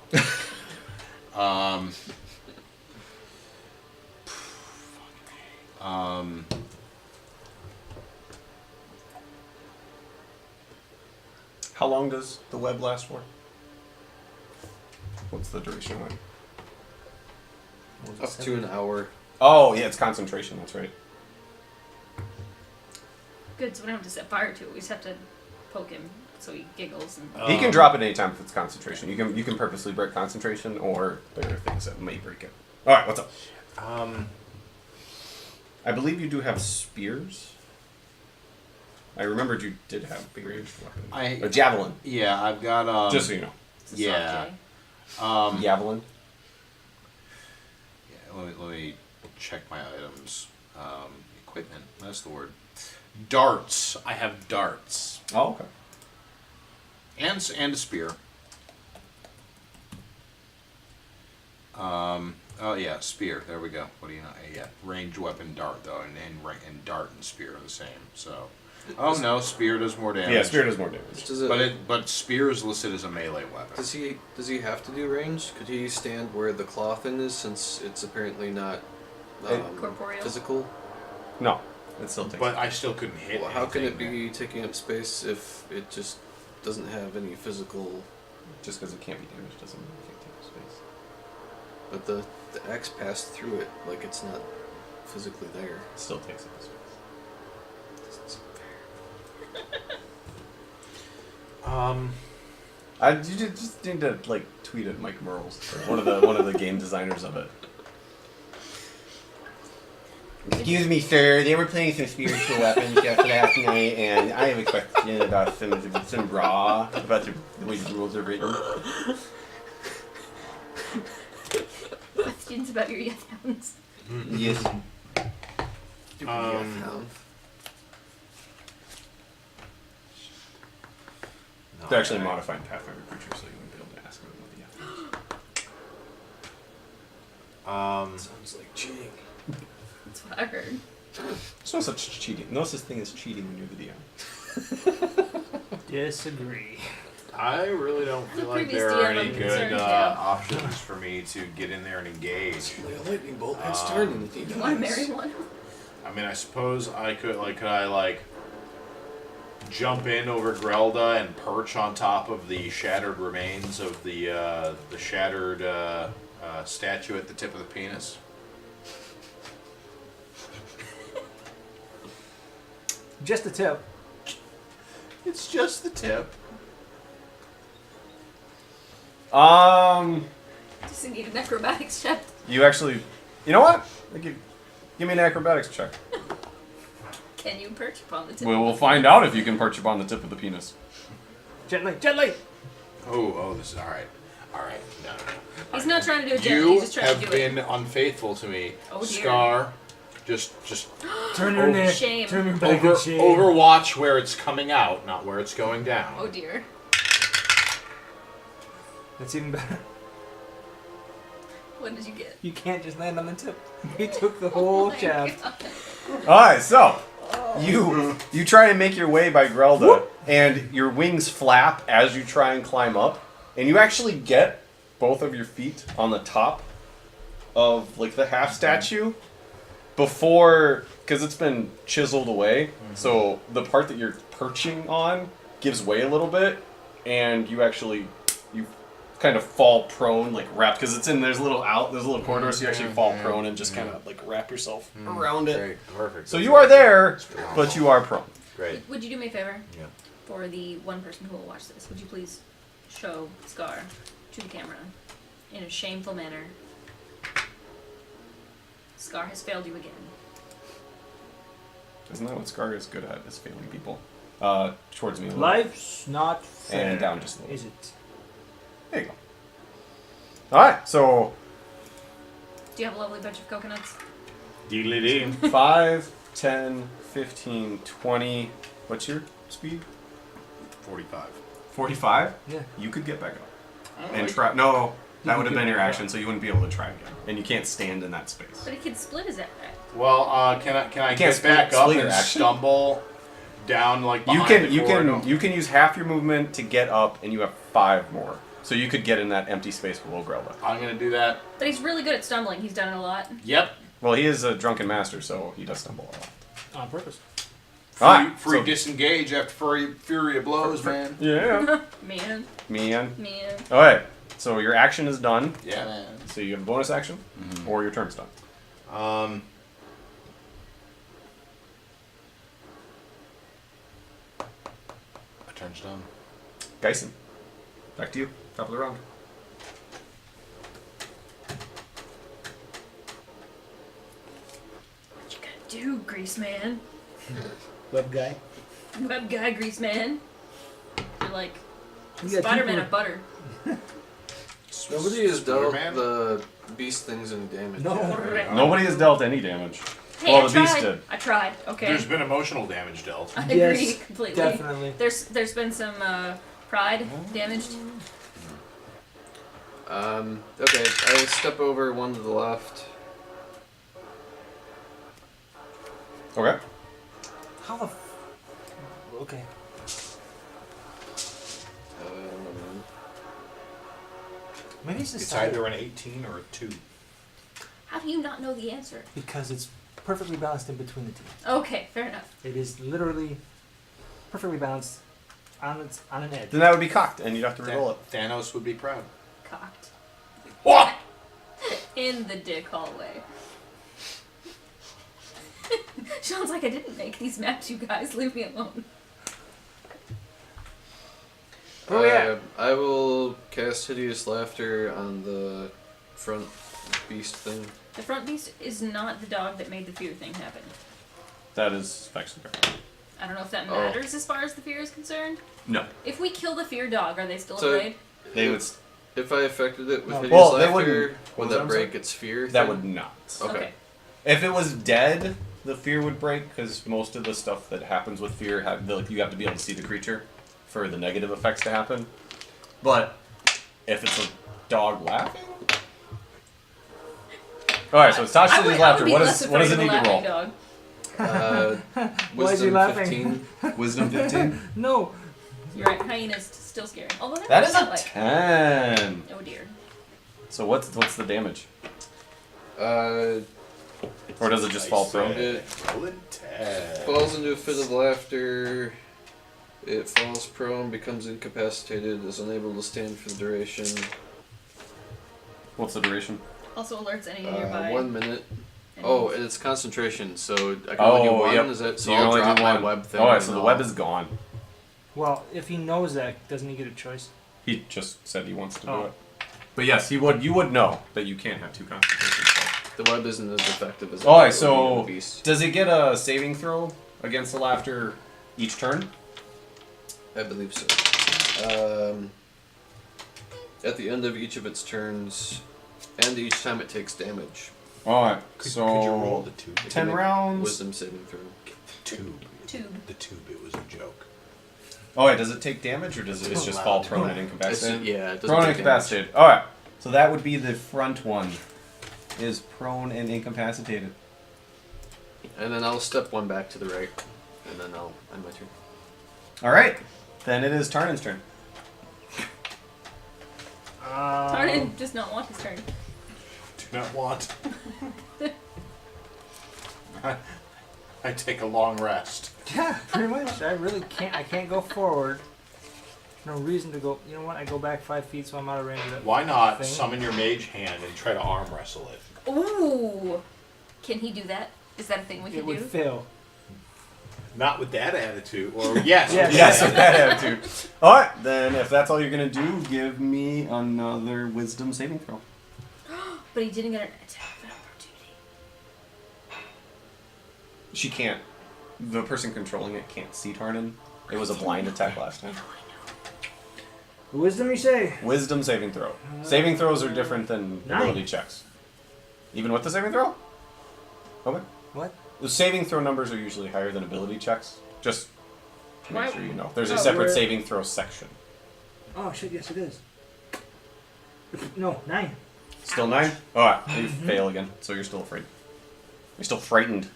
How long does the web last for? What's the duration of it? What was it, Up to an hour. Oh, yeah, it's concentration, that's right. Good, so we don't have to set fire to it. We just have to poke him so he giggles. And He can drop it anytime if it's concentration. You can purposely break concentration, or there are things that may break it. Alright, what's up? I believe you do have spears. I remembered you did have big ranged weapon. A javelin, Yeah, I've got. just so you know. it's a Yeah. soft J. Javelin. Yeah, let me check my items. Equipment. That's the word. Darts. I have darts Oh, okay. and a spear. Oh yeah, spear. There we go. What do you know? Yeah, ranged weapon dart though, and dart and spear are the same. So. Oh no, spear does more damage. Yeah, spear does more damage. Does it, But spear is listed as a melee weapon. does he have to do range? Could he stand where the claw in is, since it's apparently not Corporeal? physical? No, it still takes. But I still couldn't hit. Well, how can it anything. be taking up space if it just doesn't have any physical? Just because it can't be damaged doesn't mean it can take space. But the axe passed through it, like it's not physically there. It still takes up space. Um. You just need to like tweet at Mike Merles, one of the game designers of it. Excuse me, sir. They were playing some spiritual weapons just last night, and I have a question about some raw, about the way the rules are written. Questions about your yes hounds. Yes. They're actually modified Pathfinder creatures, so you wouldn't be able to ask them about the Sounds like cheating. That's what I heard. There's no such cheating. No such thing as cheating when you're the DM. Disagree. I really don't feel like previous there are DM any I'm good concerned about. options for me to get in there and engage. A lightning bolt has turned in the thing. You want to marry one? I mean, I suppose I could, could I jump in over Grelda and perch on top of the shattered remains of the shattered statue at the tip of the penis? Just the tip. It's just the tip. Just need an acrobatics check. You actually, you know what? Give me an acrobatics check. Can you perch upon the tip? We'll find out if you can perch upon the tip of the penis. Gently, gently. Oh, this is all right. All right, no. He's not trying to do it gently. You He's just trying have to do been it. unfaithful to me, Oh, dear. Scar. Just Turn your neck. Shame. Turn your back in shame. overwatch where it's coming out, not where it's going down. Oh dear. That's even better. What did you get? You can't just land on the tip. He took the whole my shaft. God. Alright, so you try to make your way by Grelda, and your wings flap as you try and climb up, and you actually get both of your feet on the top of the half statue before, because it's been chiseled away, so the part that you're perching on gives way a little bit, and you kind of fall prone, wrapped, because it's in there's a little corridor, so you actually fall prone and just kind of wrap yourself around it. Great, perfect. So you are there, but you are prone. Great. Would you do me a favor? Yeah. For the one person who will watch this, would you please show Scar to the camera in a shameful manner? Scar has failed you again. Isn't that what Scar is good at? Is failing people. Towards me a little. Life's not fair. And down just a little. Is it? There you go. Alright, so Do you have a lovely bunch of coconuts? Deedly-dee. 5, 10, 15, 20. What's your speed? 45. 45? Yeah. You could get back up. And try. No, that would have been your action, so you wouldn't be able to try again. And you can't stand in that space. But he could split his act. Well, can I can't get back up split your and action. stumble down behind the corridor? You can use half your movement to get up, and you have 5 more. So you could get in that empty space below Grelda. I'm gonna do that. But he's really good at stumbling. He's done it a lot. Yep. Well, he is a drunken master, so he does stumble a lot. On purpose. Alright, Free so- disengage after fury of blows, man. Yeah. Man. Man. Man. Alright, so your action is done. Yeah, man. So you have a bonus action, or your turn's done. My turn's done. Geisen, back to you. Top of the round. What you gotta do, Grease Man? Web guy. Web guy, Grease Man. You're like You got Spider-Man people- of butter. Nobody has dealt Spider-Man? the beast things any damage. No. yet. Nobody has dealt any damage. Hey, Well, I the beast tried. did. I tried. Okay. There's been emotional damage dealt. I Yes, agree completely. Definitely. There's been some pride damaged. Okay, I step over one to the left. Okay. How the okay. Maybe it's the It's side. either an 18 or a 2. How do you not know the answer? Because it's perfectly balanced in between the two. Okay, fair enough. It is literally perfectly balanced on an edge. Then that would be cocked, and you'd have to reroll it. Thanos would be proud. Cocked. What? In the dick hallway. Sean's like, I didn't make these maps, you guys. Leave me alone. Where we at? I will cast Hideous Laughter on the front beast thing. The front beast is not the dog that made the fear thing happen. That is Vexander. I don't know if that matters as far as the fear is concerned. No. If we kill the fear dog, are they still So- afraid? They would. If I affected it with No. Hideous Well, they Laughter, wouldn't- what would was that, that I'm break sorry? its fear That thing? would not. Okay. If it was dead, the fear would break because most of the stuff that happens with fear, you have to be able to see the creature for the negative effects to happen. But if it's a dog laughing. All right, so it's Tasha's I would laughter. be What less does it afraid need of a to roll? laughing dog. Why is he Wisdom laughing? 15. Wisdom 15. No. You're right. Hyena's still scary. Although That not is a like. 10. Oh dear. So what's the damage? Uh, Or does it just fall prone? it Rolling 10. falls into a fit of laughter. It falls prone, becomes incapacitated, is unable to stand for the duration. What's the duration? Also alerts any nearby. 1 minute. enemies. Oh, and it's concentration, so I can only do one. yep. Is it? So you can I'll only drop do my one. web thing. Alright, and so the I'll- web is gone. Well, if he knows that, doesn't he get a choice? He just said he wants to do Oh. it. But yes, you would know that you can't have two concentration spells. The web isn't as effective as Alright, the so beast. does it get a saving throw against the laughter each turn? I believe so. At the end of each of its turns, and each time it takes damage. Alright, Could so you roll the tube? It can 10 make rounds. Wisdom saving throw. Tube. Tube. The tube, it was a joke. Oh wait, does it take damage or does it just fall prone and It's, incapacitated? yeah, it doesn't Prone and take damage. incapacitated. Alright. So that would be the front one. Is prone and incapacitated. And then I'll step one back to the right, and then I'll end my turn. Alright. Then it is Tarnin's turn. Tarnin does not want his turn. Do not want. I take a long rest. Yeah, pretty much. I really can't. I can't go forward. No reason to go. You know what? I go back 5 feet, so I'm out of range of that. Why not thing. summon your mage hand and try to arm wrestle it? Ooh. Can he do that? Is that a thing we It can would do? fail. Not with that attitude. Or yes. Yes. with Yes, that with that attitude. Alright, then if that's all you're gonna do, give me another wisdom saving throw. But he didn't get an attack of opportunity. She can't. The person controlling it can't see Tarnin. It was a blind attack last time. Wisdom, you say? Wisdom saving throw. Saving throws are different than 9. ability checks. Even with the saving throw? Okay. What? The saving throw numbers are usually higher than ability checks. Just to make Why- sure you know. There's a Oh, separate we're- saving throw section. Oh shit! Yes, it is. No, 9. Still 9? Alright, you fail again, so you're still afraid. You're still frightened.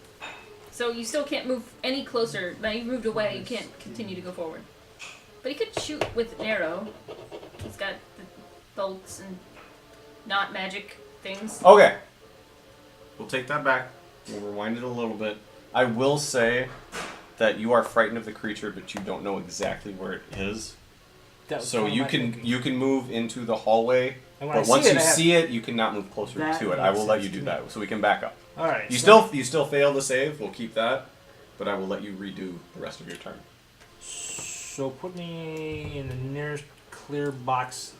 So you still can't move any closer. Now you've moved away, you can't continue to go forward. But he could shoot with Nero. He's got the bolts and not magic things. Okay. We'll take that back. We'll rewind it a little bit. I will say that you are frightened of the creature, but you don't know exactly where it is. That was So kinda you my can thinking. move into the hallway, And when but I once see you it, I have- see it, you cannot move closer That to it. I makes will let sense you to do me. that, so we can back up. All right. You so- still fail the save. We'll keep that, but I will let you redo the rest of your turn. So put me in the nearest clear box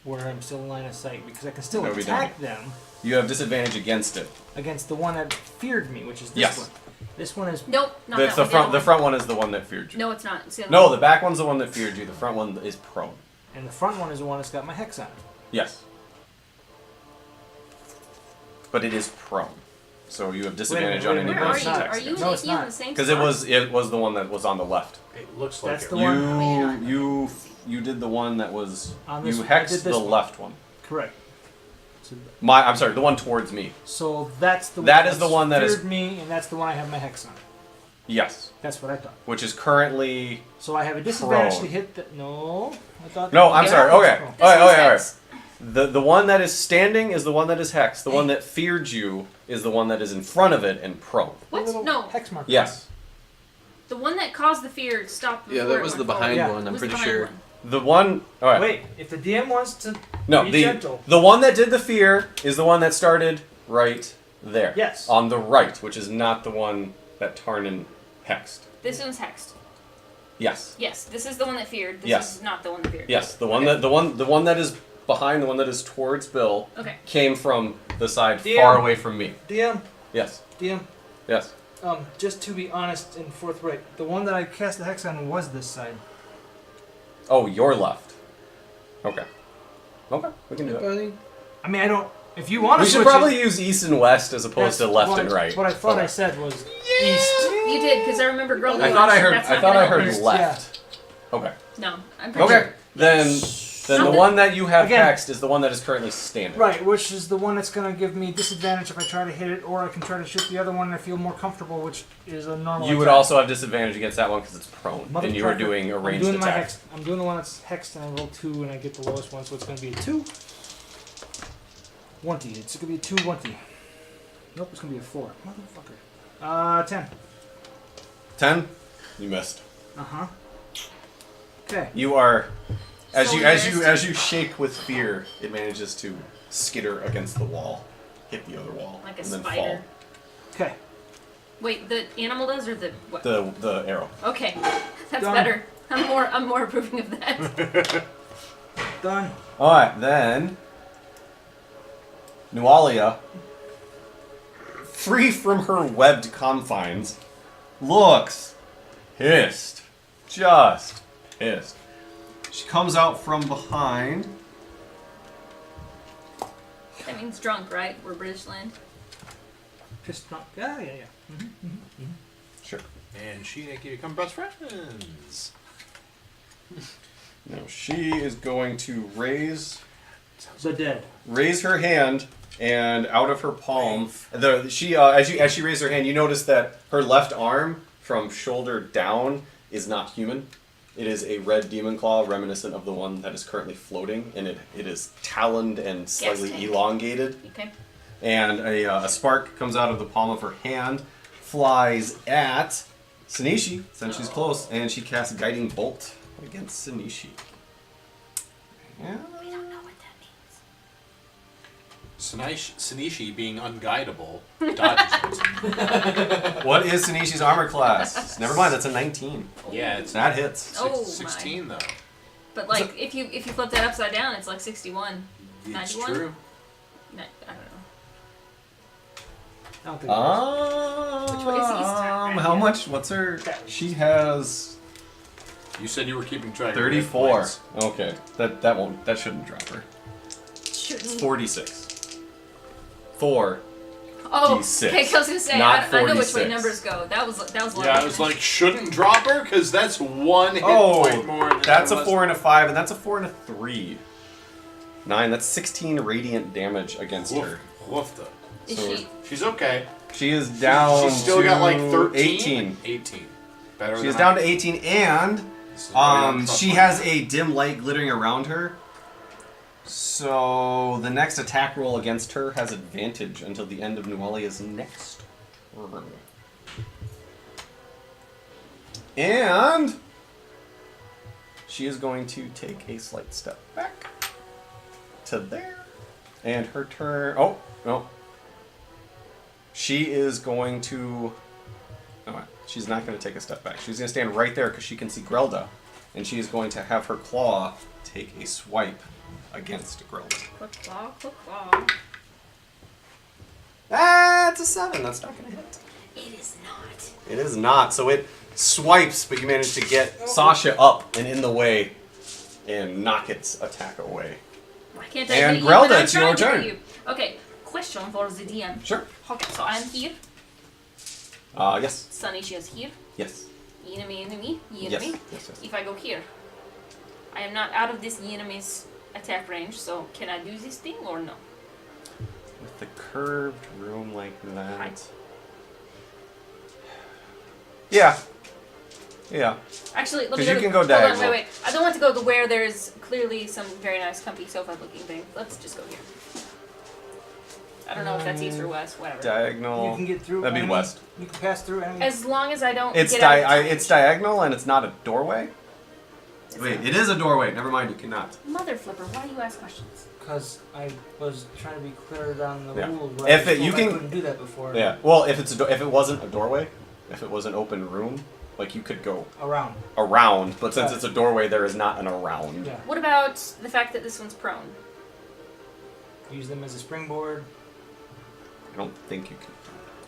where I'm still in line of sight because I can still No, we attack them You have disadvantage against it. against the one that feared me, which is this Yes. one. This one is Nope, not That's that the one. front. other The front one is the one that feared you. No, it's not. It's the other No, one. the back one's the one that feared you. The front one is prone. and the front one is the one that's got my hex on it. Yes. But it is prone. So you have disadvantage on any wait, Where no, are bonus it's you? not. attacks. Are you No, and it's Icky on not. the same Because spot? it was the one that was on the left. It looks like That's it. the one- You did the one that was On this you one, I did hexed this the one. left one. Correct. So, I'm sorry, the one towards me. so that's the That one is the one that is- feared me, and that's the one I have my hex on. Yes, That's what I thought. which is currently So I have a disadvantage Prone. to hit the. No, I thought. no. I'm Yeah. sorry. Okay, This all right, one's all right. hex. The one that is standing is the one that is hexed. The one that feared you is the one that is in front of it and prone. The What? little No. Hex marker. Yes, The one that caused the fear stopped before Yeah, that it was went the forward. behind Yeah. one, It I'm was the pretty behind sure. one. the one. All right. Wait, if the DM wants to No, be the gentle. the one that did the fear is the one that started right there. Yes. On the right, which is not the one that Tarnin hexed. This one's hexed. Yes. Yes, this is the one that feared. This Yes. is not the one that feared. Yes. The one Okay. the one that is behind, the one that is towards Bill, Okay. came from the side DM. far away from me. DM, Yes. DM. Yes. Just to be honest and forthright, the one that I cast the hex on was this side. Oh, your left. Okay. Okay, we can do that. I mean, I don't. If you want to We should switch probably it, use east and west as opposed to left and right. What I thought I Okay. said was east. You did, because I remember growing I up. thought I heard. That's I not thought gonna I heard work. left. Okay. No, I'm pretty Okay. sure. Then the Something- one that you have Again. hexed is the one that is currently standing. Right, which is the one that's going to give me disadvantage if I try to hit it, or I can try to shoot the other one and I feel more comfortable, which is a normal You would attack. also have disadvantage against that one because it's prone, and you were Motherfucker. doing a I'm ranged doing my attack. hex. I'm doing the one that's hexed, and I roll 2, and I get the lowest one, so it's going to be a 2. 1T. It's going to be a 2 1T. Nope, it's going to be a 4. Motherfucker. 10. 10. You missed. Uh-huh. Okay. You are, as So you embarrassed. shake with fear, it manages to skitter against the wall, hit the other wall, Like a and then spider. Okay. Wait, the animal does or the what? fall. The arrow. Okay, that's Done. better. I'm more approving of that. Done. All right, then. Nualia, free from her webbed confines, looks pissed. Just pissed. She comes out from behind. That means drunk, right? We're British land. Just not. Yeah. Sure. And she and Icky become best friends. Now she is going to raise The dead. her hand, and out of her palm, as she raised her hand, you notice that her left arm from shoulder down is not human. It is a red demon claw, reminiscent of the one that is currently floating, and it is taloned and slightly tank. elongated. Okay. And a spark comes out of the palm of her hand, flies at Sanishi, since she's close, and she casts Guiding Bolt against Sanishi. Yeah. We don't know what that means. Sanishi, being unguidable, dodges it. What is Sanishi's armor class? Never mind, that's a 19. Yeah, it's That hits. Oh, 16 though. But like, if you flip that upside down, it's like 61. It's 91? true. I don't know. I don't think Which way is east? How much? What's her? She has You said you were keeping track. of 34. hit points. Okay, that shouldn't drop her. It's Shouldn't. 46. 4. Oh, D6, okay. 'Cause I was gonna say not I know which 46. way numbers go. That was a lot. Yeah, of I was damage. like, shouldn't drop her because that's one hit point more. Oh, Than that's a unless- 4 and a 5, and that's a 4 and a 3. 9. That's 16 radiant damage against her. Woof though. Is so- she? She's okay. She is down. She's still got like to 13. 18. 18. Better She than is down to 18, and This is right on top she of has my- a dim light glittering around her. So the next attack roll against her has advantage until the end of Nualia's next turn. And she is going to take a slight step back to there. And her turn. Oh, no. She is going to. Oh, she's not going to take a step back. She's going to stand right there because she can see Grelda. And she is going to have her claw take a swipe against Grelda. Click claw, click claw. That's a 7. That's not going to hit. It is not. It is not. So it swipes, but you manage to get Sasha up and in the way and knock its attack away. Why can't I And hit you when Grelda, I'm it's your trying to turn. hit you? Okay, question for the DM. Sure. Okay, so I'm here. Yes. Sanisha is here. Yes. Enemy. Yes. Yes. If I go here, I am not out of this enemy's attack range, so can I do this thing or no? With the curved room like that. Right. Yeah. Yeah. Actually, let me 'Cause go you to, can go hold on, diagonal. wait. I don't want to go to where there's clearly some very nice, comfy sofa-looking thing. Let's just go here. I don't know if that's east or west, whatever. Diagonal. You can get through. That'd be enemy- west. You can pass through enemies. As long as I don't It's get out of range. it's diagonal and it's not a doorway. It's Wait, not. it is a doorway. Never mind, you cannot. Mother flipper, why do you ask questions? Because I was trying to be clear on the Yeah. rules. If it- I you can- couldn't do that before. Yeah. Well, if it wasn't a doorway, if it was an open room, Like, you could go Around. but since it's a doorway, there is not an around. Yeah. What about the fact that this one's prone? Use them as a springboard. I don't think you can.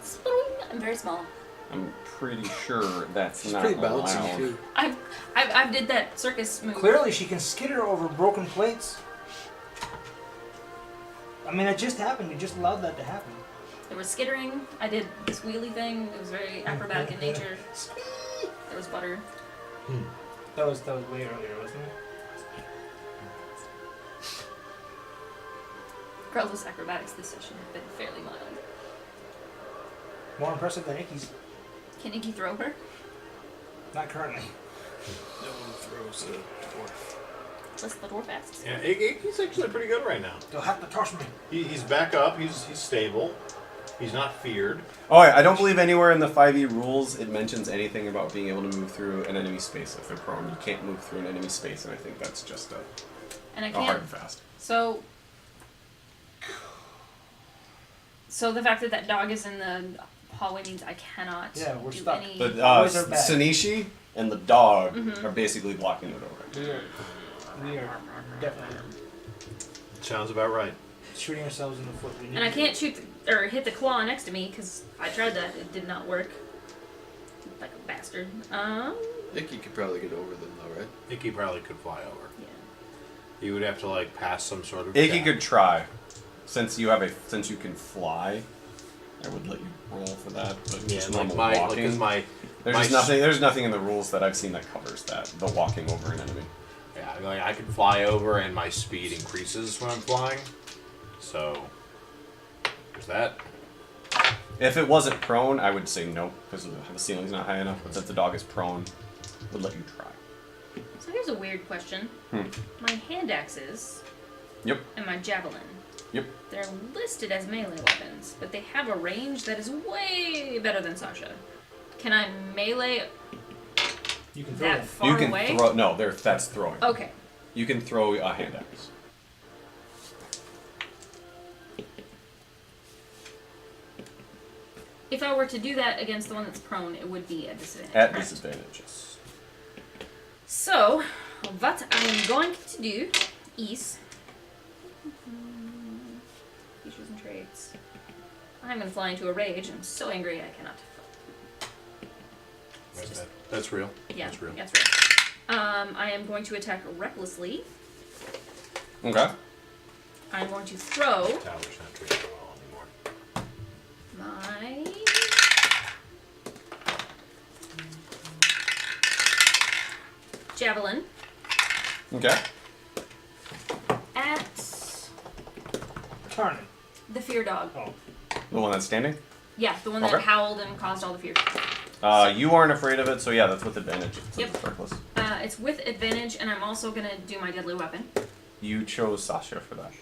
Spring. I'm very small. I'm pretty sure that's She's not pretty bouncy allowed. too. I did that circus move. Clearly, she can skitter over broken plates. I mean, it just happened. You just allowed that to happen. There was skittering. I did this wheelie thing. It was very acrobatic in nature. There was butter. That was way earlier, wasn't it? Carlos' acrobatics this session have been fairly mild. More impressive than Icky's. Can Icky throw her? Not currently. No one throws a dwarf. Let's the dwarf asks. Yeah, he's actually pretty good right now. They'll have to toss me. He's back up. He's stable. He's not feared. Oh, I don't believe anywhere in the 5e rules it mentions anything about being able to move through an enemy space if they're prone. You can't move through an enemy space, and I think that's just And I a hard can't. and fast. So the fact that that dog is in the hallway means I cannot Yeah, we're do stuck. any. But Boys are bad. Sanishi and the dog Mhm. are basically blocking the doorway. We are definitely Sounds about right. shooting ourselves in the foot. We need And I to- can't shoot or hit the claw next to me because I tried that. It did not work. Like a bastard. Icky could probably get over them though, right? Icky probably could fly over. Yeah. You would have to like pass some sort of. Icky check. could try. Since you can fly, I would let you roll for that. But Yeah, just like normal my walking. because my There's nothing in the rules that I've seen that covers that. The walking over an enemy. yeah, like I can fly over and my speed increases when I'm flying. So there's that. If it wasn't prone, I would say nope because the ceiling's not high enough. But since the dog is prone, would let you try. So here's a weird question. My hand axes Yep. and my javelin. Yep. They're listed as melee weapons, but they have a range that is way better than Sasha. Can I melee You can throw that them. far You can away? throw. No, that's throwing. Okay. You can throw a hand axe. If I were to do that against the one that's prone, it would be a disadvantage. At correct? disadvantage. Yes. So, what I am going to do is features and traits. I'm going to fly into a rage. I'm so angry I cannot. It's just, That's real. yeah, That's real. that's right. I am going to attack recklessly. Okay. I'm going to throw Tower's not treated at all anymore. my javelin Okay. at Tarn it. the fear dog. Oh. The one that's standing. Yeah, the one that Okay. howled and caused all the fear. You aren't afraid of it, so yeah, that's with advantage. Since Yep. it's reckless. It's with advantage, and I'm also gonna do my deadly weapon. You chose Sasha for that.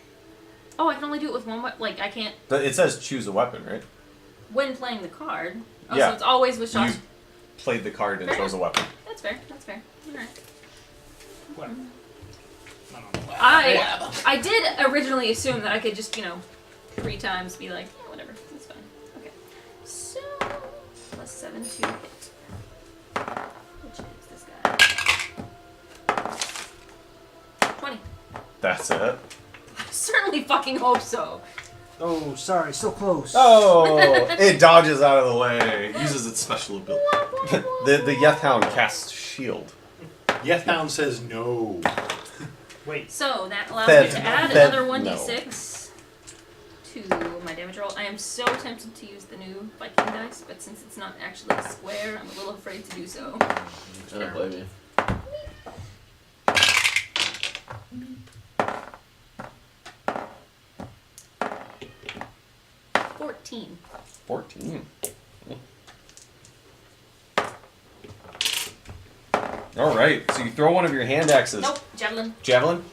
Oh, I can only do it with one weapon. Like I can't But it says choose a weapon, right? when playing the card. Oh, Yeah. so it's always with shots. You played the card and Fair chose a weapon. That's fair. That's fair. All right. What? I did originally assume that I could just 3 times be like, yeah, whatever, that's fine. Okay. So +7 to hit, which is this guy. 20. That's it. I certainly fucking hope so. Oh, sorry, so close. Oh, it dodges out of the way. Uses its special ability. the Yethhound casts shield. Yethhound says no. Wait. So that allows That- me to add that- another no. 1d6 to my damage roll. I am so tempted to use the new Viking dice, but since it's not actually a square, I'm a little afraid to do so. I don't blame you. 14. 14. All right, so you throw one of your hand axes. Nope, javelin. Javelin?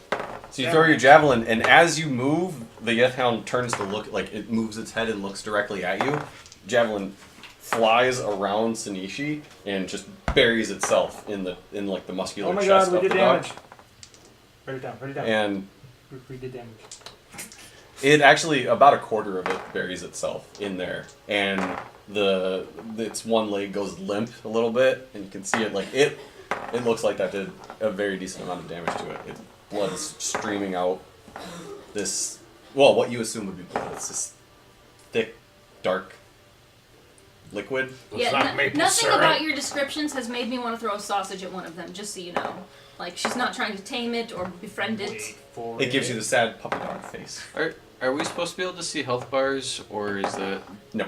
So you throw your javelin, and as you move, the Yethhound turns to look, like it moves its head and looks directly at you. Javelin flies around Sanishi and just buries itself in the muscular Oh my chest god, we of did the dog. damage. Write it down, write it down. And We did damage. it actually, about a quarter of it buries itself in there. And its one leg goes limp a little bit, and you can see it like it looks like that did a very decent amount of damage to it. Its blood is streaming out. This, well, what you assume would be blood. It's this thick, dark liquid. Yeah, not maple nothing syrup. about your descriptions has made me want to throw a sausage at one of them, just so you know. Like, she's not trying to tame it or befriend it. It gives you the sad puppy dog face. Are we supposed to be able to see health bars, or is that... No.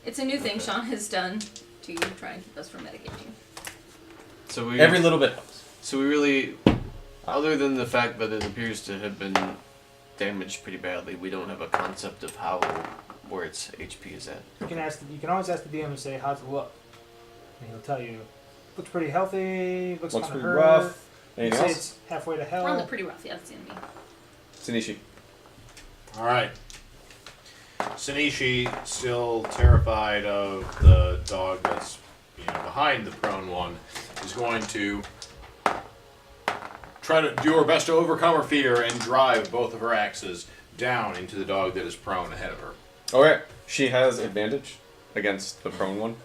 It's a new thing Sean has done to try and keep us from medicating. So we Every little bit helps. So we really, other than the fact that it appears to have been damaged pretty badly, we don't have a concept of where its HP is at. You can always ask the DM and say, how's it look? And he'll tell you, looks pretty healthy, looks kind of pretty hurt. rough. You Anything say else? it's halfway to hell. We're on the pretty rough, yeah, that's the enemy. Sinishi. All right. Sinishi, still terrified of the dog that's behind the prone one, is going to try to do her best to overcome her fear and drive both of her axes down into the dog that is prone ahead of her. Okay. She has advantage against the prone one.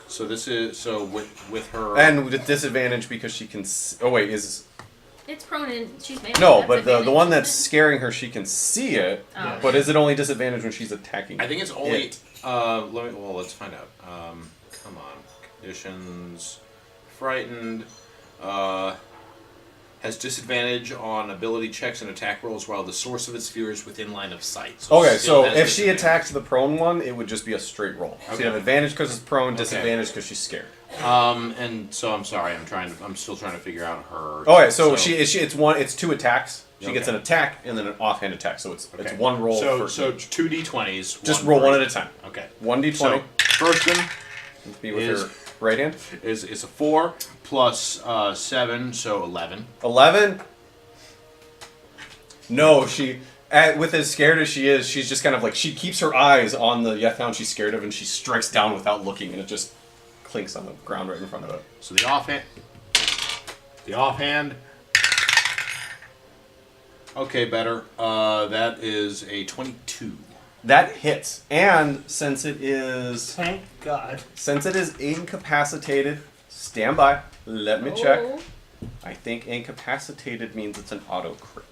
So this is with her And with disadvantage because she can... Oh, wait, is... It's prone and she's made No, that's but the advantage, one that's isn't scaring her, she can see it. Oh. But is it only disadvantage when she's attacking I think it's only. it? Let's find out. Come on. Conditions. Frightened. Has disadvantage on ability checks and attack rolls while the source of its fear is within line of sight. Okay, still so has if she disadvantage. attacked the prone one, it would just be a straight roll. So Okay. you have advantage because it's prone, Okay. disadvantage because she's scared. And so I'm sorry. I'm still trying to figure out her. Okay, so it's two attacks. She gets Okay. an attack and then an offhand attack. So it's Okay. one roll So for so 2d20s. just roll one at a time. Okay. 1d20. So first one Be with is- her right hand. is a 4 plus 7, so 11. 11. No, with as scared as she is, she's just kind of like, she keeps her eyes on the Yethhound she's scared of, and she strikes down without looking, and it just clinks on the ground right in front of it. So the offhand. Okay, better. That is a 22. That hits, and since it is Thank God. incapacitated, stand by. Let me check. Oh. I think incapacitated means it's an auto crit.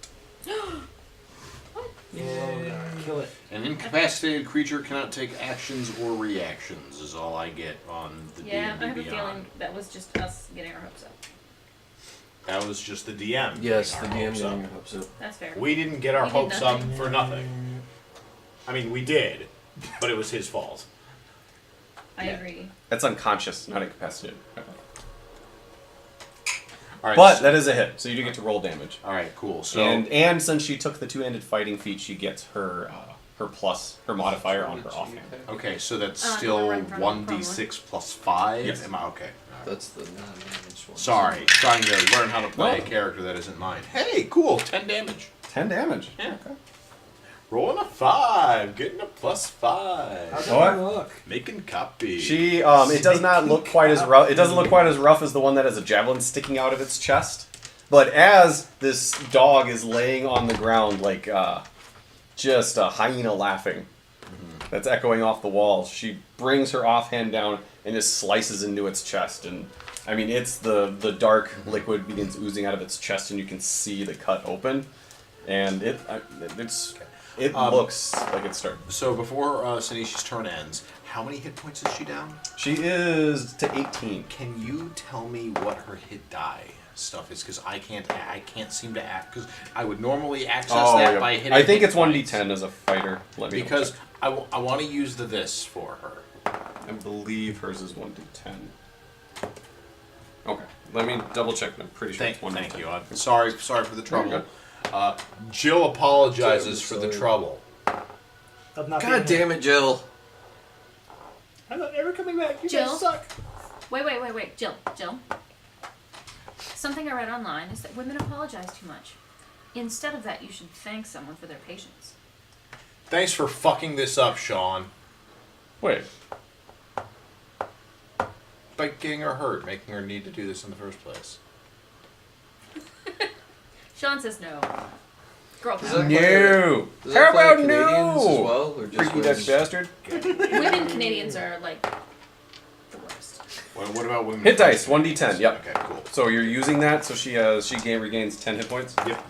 Yeah, kill it. An incapacitated creature cannot take actions or reactions, is all I get on the Yeah, I D&D have a Beyond. feeling that was just us getting our hopes up. That was just the DM. Yes, the getting our DM hopes getting up. your hopes up. That's fair. We didn't get our We did hopes up nothing. for nothing. I mean, we did, but it was his fault. I Yeah. agree. That's unconscious, not incapacitated. All right, But so- that is a hit, so you do get to roll damage. all right, cool. So And since she took the two-handed fighting feat, she gets her modifier on her offhand. okay, so that's no, still we're right in front of the 1d6 plus 5. Yes. Am I okay? That's the non-damaged one. Sorry, trying to learn how to play No. a character that isn't mine. Hey, cool, 10 damage. 10 damage. Yeah. Okay. Rolling a 5, getting a plus 5. How's What? that look? Making copy. She it does not look quite as rough. It doesn't look quite as rough as the one that has a javelin sticking out of its chest. But as this dog is laying on the ground like just a hyena laughing, that's echoing off the walls, she brings her offhand down and just slices into its chest. And I mean, it's the dark liquid begins oozing out of its chest, and you can see the cut open, and it looks like it's starting. So before Sinishi's turn ends, how many hit points is she down? She is to 18. Can you tell me what her hit die stuff is? Because I can't seem to act. Because I would normally access that yeah. by hitting. I think hit it's points. 1d10 as a fighter. Let me Because check. I want to use this for her. I believe hers is 1d10. Okay, let me double check. I'm pretty sure it's 1d10. Thank you. I'm sorry for the You're trouble. Jill apologizes Jill, for the sorry. trouble. Of not God being damn it, Jill. I'm not ever coming back. You Jill? guys suck. Wait. Jill. Something I read online is that women apologize too much. Instead of that, you should thank someone for their patience. Thanks for fucking this up, Sean. Wait, By getting her hurt, making her need to do this in the first place. Sean says no. Girl Does power. that No. Does How that apply to about Canadians no? as well, or just Freaky women? Dutch bastard. Women Canadians are like the worst. What about women? Hit dice, 1d10. Yep. Okay, cool. So you're using that, so she regains 10 hit points. Yep.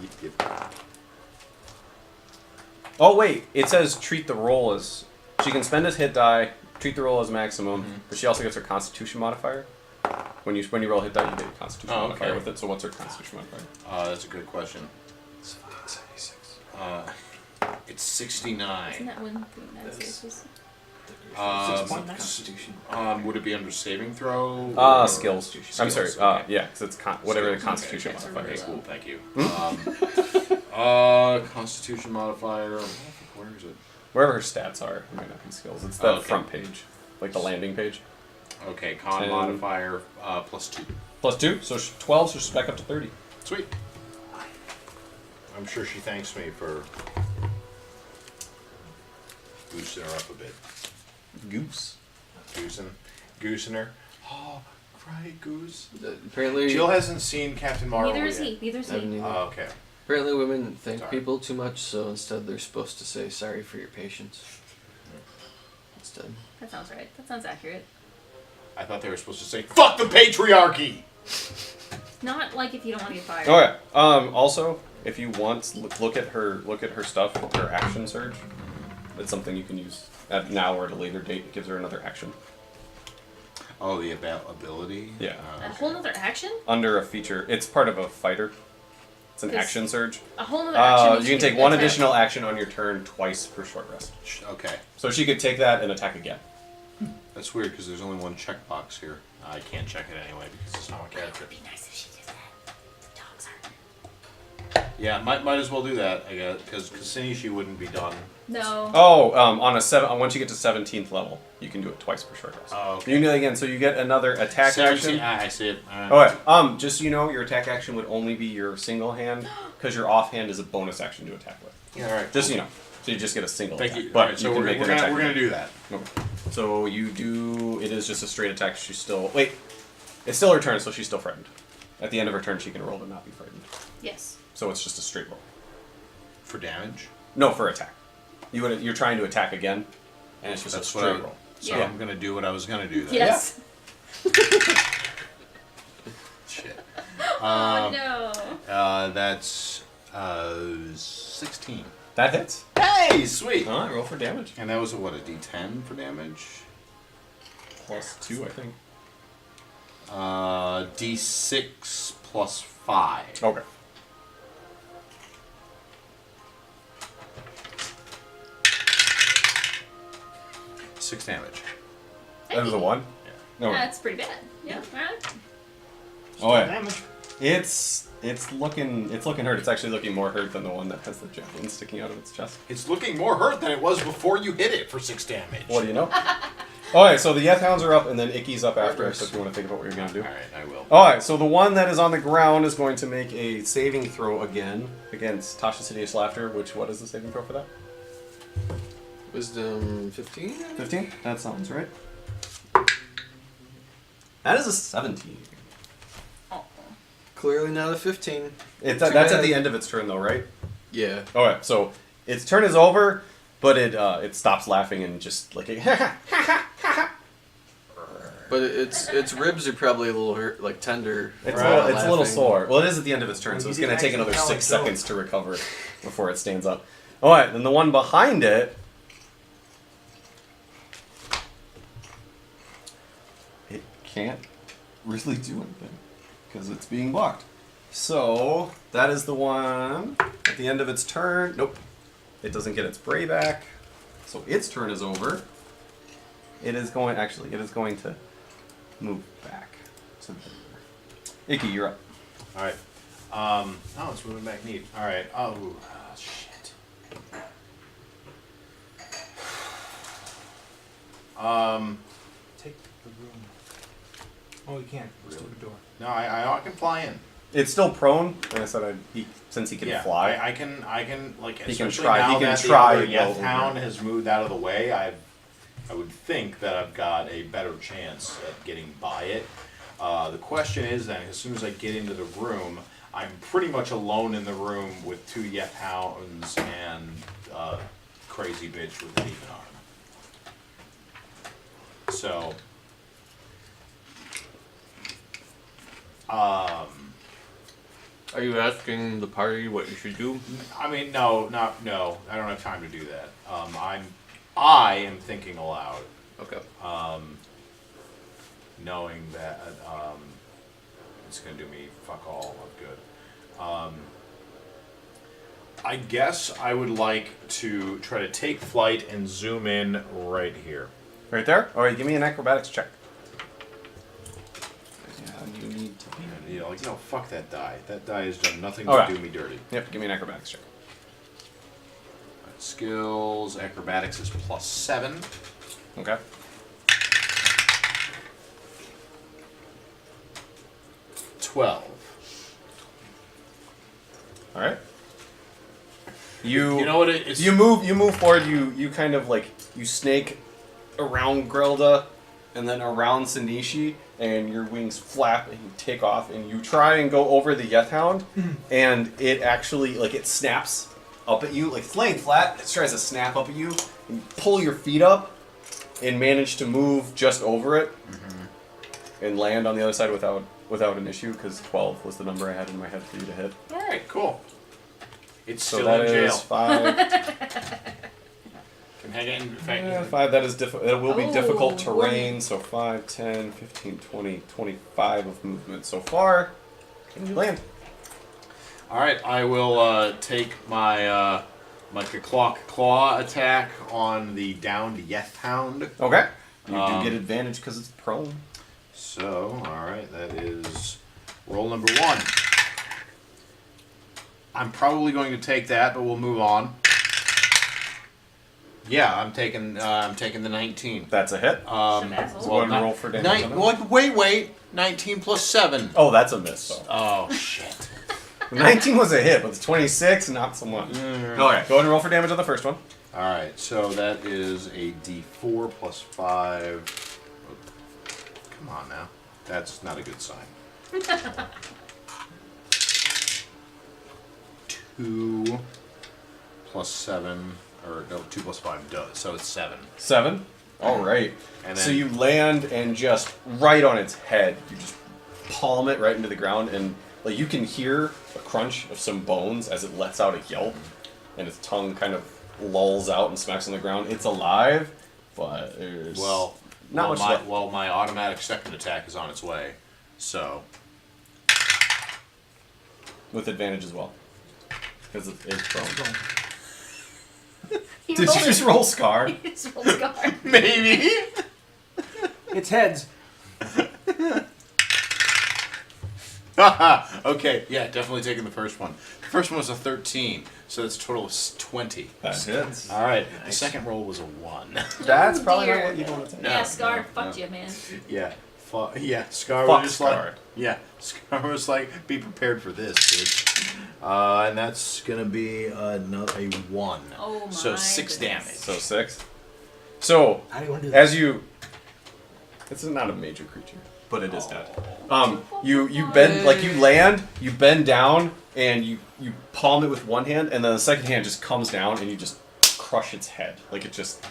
Oh wait, it says treat the roll as she can spend his hit die, treat the roll as maximum, but she also gets her Constitution modifier. When you roll a hit die, you get a Constitution Oh, modifier okay. with it. So what's her Constitution modifier? That's a good question. 76. It's 69. Isn't that when the United States was? Would it be under saving throw? Skills. I'm sorry. Okay. Yeah, because it's whatever the Skills. Constitution Okay, modifier Okay, is. cool. Thank you. Constitution modifier. Where is it? Wherever her stats are, it might not be skills. It's the Okay. front page, like the landing page. Okay, con 10. modifier +2. +2, so 12, so she's back up to 30. Sweet. I'm sure she thanks me for boosting her up a bit. Goose. Goosing her. Oh, cry goose. Apparently, Jill hasn't seen Captain Marvel Neither is yet. he. Neither is I haven't he. either. Oh, okay. Apparently, women thank Sorry. people too much, so instead they're supposed to say sorry for your patience. Instead. That sounds right. That sounds accurate. I thought they were supposed to say, "Fuck the patriarchy." Not like if you don't want to get fired. Okay. Also, if you want, look at her stuff, her action surge. It's something you can use at now or at a later date. It gives her another action. Oh, the ability. Yeah. A whole nother action? Under a feature, it's part of a fighter. It's an This- action surge. A whole nother action. means You can take one attack. additional action on your turn twice per short rest. Okay. So she could take that and attack again. That's weird because there's only one checkbox here. I can't check it anyway because it's not my character. It'd be nice if she did that. The dogs are. Yeah, might as well do that. I guess because Cassini wouldn't be done. No. Oh, once you get to 17th level, you can do it twice per short rest. Oh, okay. You can do it again, so you get another attack 17 action. I see it. All right. Okay. Just so you know, your attack action would only be your single hand, because your offhand is a bonus action to attack with. Yeah, all right. Just so cool. you know. So you just get a single Thank attack. you. But All right, so you can we're make an attack gonna do that. Okay. So you do. It is just a straight attack. She's still. Wait. It's still her turn, so she's still frightened. At the end of her turn, she can roll to not be frightened. Yes. So it's just a straight roll. For damage. No, for attack. You're trying to attack again, and it's just That's a what straight roll. So Yeah. I'm gonna do what I was gonna do then. Yes. Shit. Oh no. That's 16. That hits. Hey, sweet. All right, roll for damage. And that was a D10 for damage. +2, I think. D6 plus 5. Okay. Six damage. That was a 1? Yeah. No. That's pretty bad. Yeah. Alright. Oh yeah. Damage. It's looking hurt. It's actually looking more hurt than the one that has the javelin sticking out of its chest. It's looking more hurt than it was before you hit it for 6 damage. What do you know? Alright, so the Yeth Hounds are up, and then Icky's up after, so if you want to think about what you're going to do. Alright, I will. Alright, so the one that is on the ground is going to make a saving throw again against Tasha's Hideous Laughter, what is the saving throw for that? Wisdom 15? 15? That sounds right. That is a 17. Oh. Clearly not a 15. That's at the end of its turn, though, right? Yeah. Alright, so its turn is over, but it stops laughing and just like But its ribs are probably a little hurt, like tender. It's, from it's a little laughing. sore. Well, it is at the end of its turn, Well, so you it's did going to take actually another tell 6 it, so- seconds to recover before it stands up. Alright, then the one behind it... It can't really do anything, because it's being blocked. So, that is the one at the end of its turn. Nope. It doesn't get its bray back. So its turn is over. It is going to move back to there. Icky, you're up. Alright. Oh, it's moving back neat. Alright. Oh, shit. Take the room. Oh, you can't. It's through the door. No, I can fly in. It's still prone. Like I said, since he can Yeah, fly. I can like He can especially try- now he can that try the other well Yeth over. Hound has moved out of the way. I would think that I've got a better chance at getting by it. The question is then, as soon as I get into the room, I'm pretty much alone in the room with 2 Yeth hounds and crazy bitch with a demon arm. So, Are you asking the party what you should do? I mean, no, I don't have time to do that. I am thinking aloud, Okay. knowing that it's gonna do me fuck all of good. I guess I would like to try to take flight and zoom in right here. Right there? Alright, give me an acrobatics check. Yeah, you need to be. You know, like, no, fuck that die. That die has done nothing Okay. to do me dirty. Yep, give me an acrobatics check. Skills, acrobatics is +7. Okay. +12. Alright. You know what it is? You move forward, you kind of like you snake around Grelda and then around Sanishi, and your wings flap and you take off and you try and go over the Yeth Hound, and it actually like it snaps up at you, like it's laying flat, it tries to snap up at you, and you pull your feet up and manage to move just over it and land on the other side without an issue, because 12 was the number I had in my head for you to hit. Alright, cool. It's So still that in jail. is 5. Can hang it in. Yeah, 5, that is it will be difficult Oh, terrain, so 5, 10, 15, 20, 25 of movement so far. Can you land? Alright, I will take my my claw attack on the downed Yeth Hound. Okay. You do get advantage because it's prone. So, alright, that is roll number 1. I'm probably going to take that, but we'll move on. Yeah, I'm taking the 19. That's a hit. Some assholes. Go ahead and roll for damage on that. Wait. 19 plus 7. Oh, that's a miss, though. Oh, shit. 19 was a hit, but the 26, not so much. Alright, go ahead and roll for damage on the first one. Alright, so that is a d4 plus 5. Come on now. That's not a good sign. 2 plus 7, or no, 2 plus 5 does, so it's 7. 7. Alright. And So then- you land and just right on its head, you just palm it right into the ground, and like you can hear a crunch of some bones as it lets out a yelp, and its tongue kind of lulls out and smacks on the ground. It's alive, but there's not much left. Well, my automatic second attack is on its way, so... With advantage as well. Because it's prone. He Did you rolled just it. roll Scar? He just rolled Scar. Maybe! It's heads. Okay, yeah, definitely taking the first one. The first one was a 13, so that's a total of 20. That hits. Alright, the second roll was a 1. That's Oh, probably dear. not what you want to take. Yeah, Scar fucked you, man. Yeah. Scar Fuck was just Scar. like... Yeah, Scar was like, be prepared for this, bitch. And that's gonna be another 1. Oh my So 6 goodness. damage. So 6. So, How do you want to do that? as you... It's not a major creature, but it is dead. You bend, like you land, you bend down, and you palm it with one hand, and then the second hand just comes down, and you just crush its head. Like it just...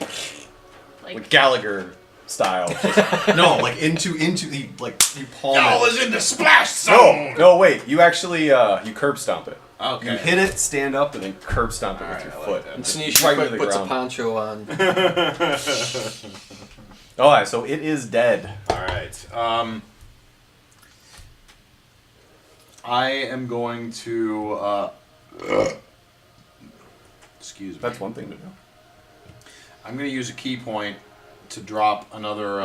Like Gallagher style. Just, no, like into the, like, you palm Y'all it. was in the splash zone! No, wait, you actually, you curb stomp it. Okay. You hit it, stand up, and then curb stomp it with Alright, your I like foot. that. And Just Sneesh right into the puts a ground. poncho on. Alright, so it is dead. Alright. I am going to excuse me. That's one thing to do. I'm going to use a key point to drop another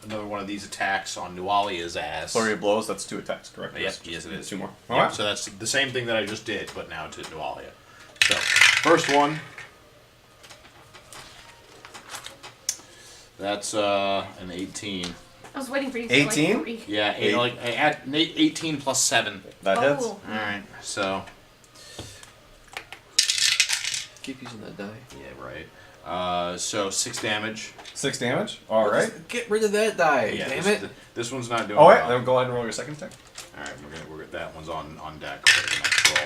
one of these attacks on Nualia's ass. Flurry of blows, that's 2 attacks, correct? Yes, it is. 2 more. Yeah, Alright. so that's the same thing that I just did, but now to Nualia. So, first one. That's an 18. I was waiting for you to 18? say like 3. Yeah, I add 18 plus 7. That hits. Oh. Alright, so... Keep using that die. Yeah, right. So 6 damage. 6 damage. Alright. Get rid of that die, Yeah, damn this, it. this one's not doing Alright, well. then go ahead and roll your second attack. All right, we're that one's on deck for the next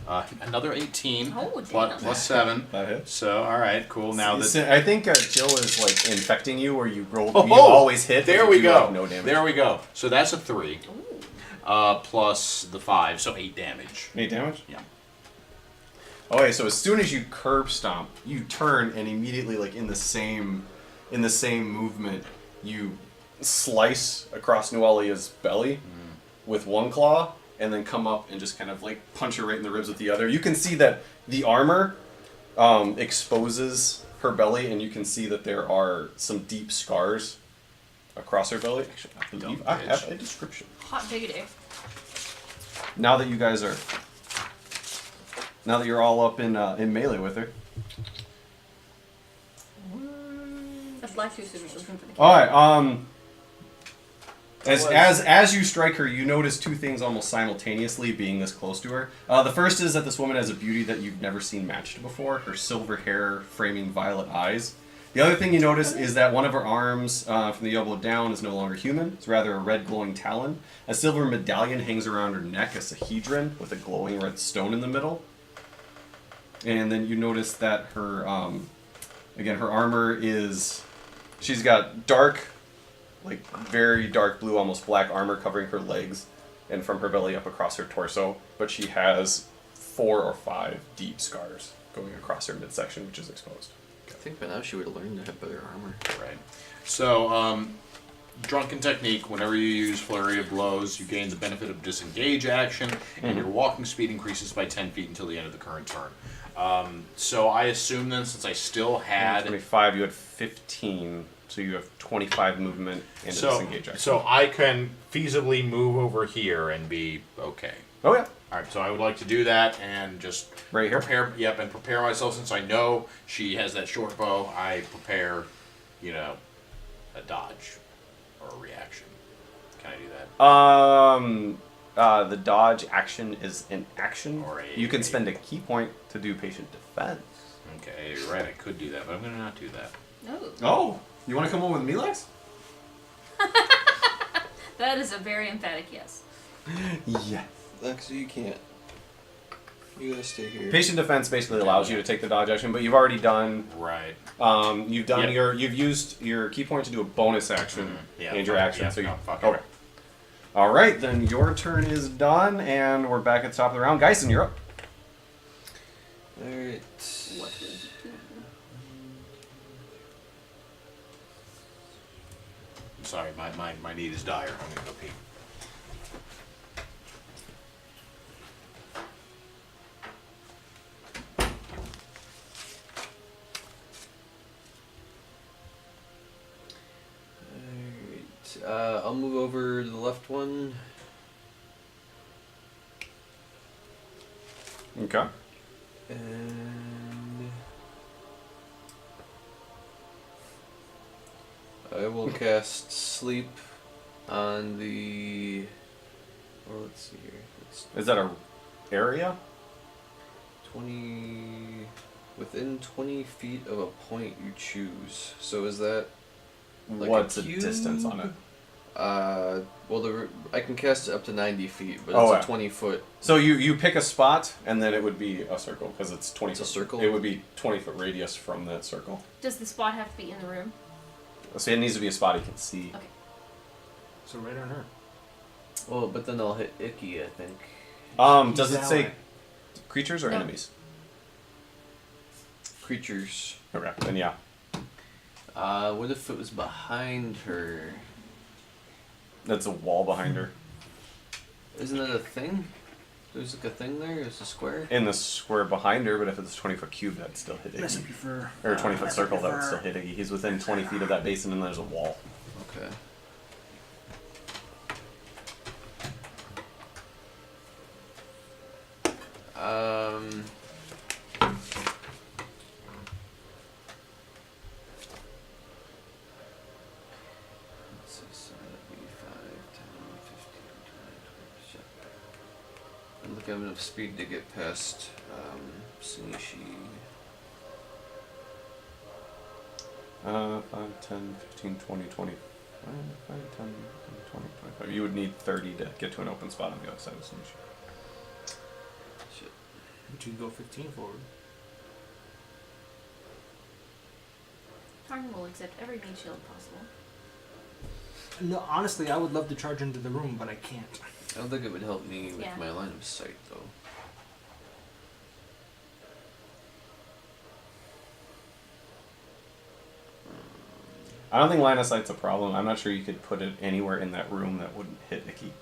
roll. Another 18 Oh, damn. plus 7. That hits. So all right, cool. Now I think Jill is like infecting you, or you roll. Oh, you always hit. There but we you go. have no damage. There we go. So that's a 3. Ooh. Plus the 5, so 8 damage. 8 damage. Yeah. Okay, so as soon as you curb stomp, you turn and immediately, like in the same movement, you slice across Nualia's belly with one claw, and then come up and just kind of like punch her right in the ribs with the other. You can see that the armor exposes her belly, and you can see that there are some deep scars across her belly. Actually, I believe I have a description. Hot diggity. Now that you guys are, now that you're all up in melee with her. That's life too soon. Looking for the All right. As you strike her, you notice two things almost simultaneously being this close to her. The first is that this woman has a beauty that you've never seen matched before. Her silver hair framing violet eyes. The other thing you notice is that one of her arms from the elbow down is no longer human. It's rather a red glowing talon. A silver medallion hangs around her neck, a sahedron with a glowing red stone in the middle. And then you notice that her, again, her armor is, she's got dark, like very dark blue, almost black armor covering her legs and from her belly up across her torso. But she has 4 or 5 deep scars going across her midsection, which is exposed. I think by now she would have learned to have better armor. Right. So, drunken technique, whenever you use Flurry of Blows, you gain the benefit of disengage action, and your walking speed increases by 10 feet until the end of the current turn. So I assume then, since I still had... 25, you had 15, so you have 25 movement and a disengage action. So I can feasibly move over here and be okay. Oh yeah. Alright, so I would like to do that and just Right here? prepare myself. Since I know she has that short bow, I prepare, a dodge or a reaction. Can I do that? The dodge action is an action. Or you can spend a key point to do patient defense. Okay, you're right, I could do that, but I'm going to not do that. No. Oh, you want to come over with me, Lex? That is a very emphatic yes. Yeah. Lexi, you can't. You gotta stay here. Patient defense basically allows you to take the dodge action, but you've already done. Right. You've done you've used your key point to do a bonus action and your action. So you fuck okay. All right, then your turn is done, and we're back at the top of the round. Geisen, you're up. Alright. I'm sorry, my need is dire. I'm going to go pee. I'll move over to the left one. Okay. And I will cast Sleep on the... Well, let's see here. Is that a area? 20... Within 20 feet of a point you choose. So is that... Like What's a the cube? distance on it? Well, I can cast it up to 90 feet, but Oh, it's yeah. a 20-foot. So you pick a spot, and then it would be a circle because it's 20. It's a circle? It would be 20-foot radius from that circle. Does the spot have to be in the room? So it needs to be a spot he can see. Okay. So right on her. Well, but then I'll hit Icky, I think. Does it that say way. creatures or No. enemies? Creatures. Okay, then yeah. What if it was behind her? That's a wall behind her. Isn't that a thing? There's like a thing there? It's a square? In the square behind her, but if it's a 20-foot cube, that'd still hit Iggy. Recipe for... Or a 20-foot recipe circle, that would for- still hit Iggy. He's within 20 feet of that basin, and there's a wall. Okay. So that'd be 5, 10, 15, 20, 20. I'm looking at enough speed to get past Sinishi. 5, 10, 15, 20, 20. 5, 10, 20, 25. You would need 30 to get to an open spot on the other side of the solution. Shit. But you go 15 forward. Tarn will accept every meat shield possible. No, honestly, I would love to charge into the room, but I can't. I don't think it would help me with Yeah. my line of sight, though. I don't think line of sight's a problem. I'm not sure you could put it anywhere in that room that wouldn't hit Icky.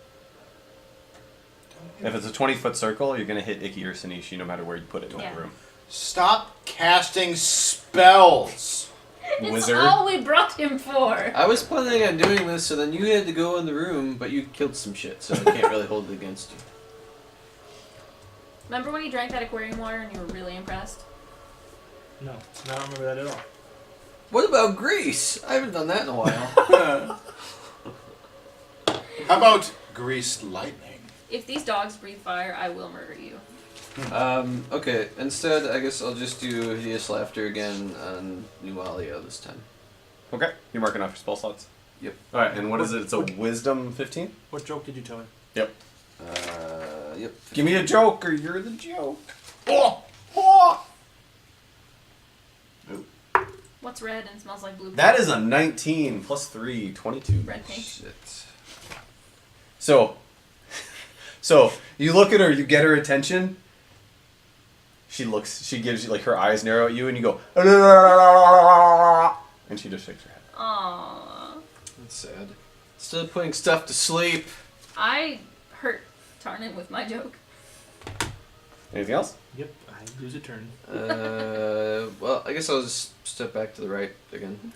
If it's a 20-foot circle, you're going to hit Icky or Sanishi no matter where you put it in Yeah. that room. Stop casting spells. It's Wizard. all we brought him for. I was planning on doing this, so then you had to go in the room, but you killed some shit, so I can't really hold it against you. Remember when you drank that aquarium water and you were really impressed? No, I don't remember that at all. What about Greece? I haven't done that in a while. How about greased lightning? If these dogs breathe fire, I will murder you. Okay, instead, I guess I'll just do Hideous Laughter again on Nualia this time. Okay. You're marking off your spell slots? Yep. Alright, and what is it? It's a wisdom 15? What joke did you tell me? Yep. Yep. Give me a joke or you're the joke. Oh! Oh! What's red and smells like blue? That is a 19 plus 3, 22. Red pink. Shit. So you look at her, you get her attention. She gives you, like, her eyes narrow at you, and you go, and she just shakes her head. Aww. That's sad. Still putting stuff to sleep. I hurt Tarnin with my joke. Anything else? Yep, I lose a turn. Well, I guess I'll just step back to the right again.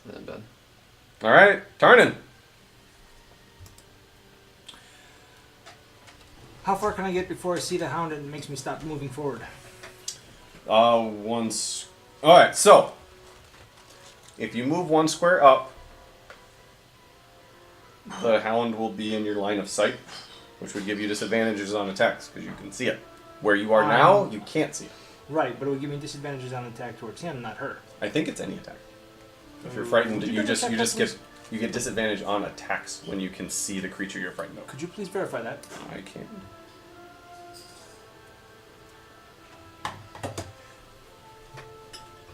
And then done. All right, Tarnin. How far can I get before I see the hound and it makes me stop moving forward? Once. All right, so if you move 1 square up, the hound will be in your line of sight, which would give you disadvantages on attacks because you can see it. Where you are now, you can't see it. Right, but it would give me disadvantages on attack towards him, not her. I think it's any attack. If you're frightened, Would you you double check that, get disadvantage on attacks when you can see the creature you're frightened of. Could you please verify that? I can't.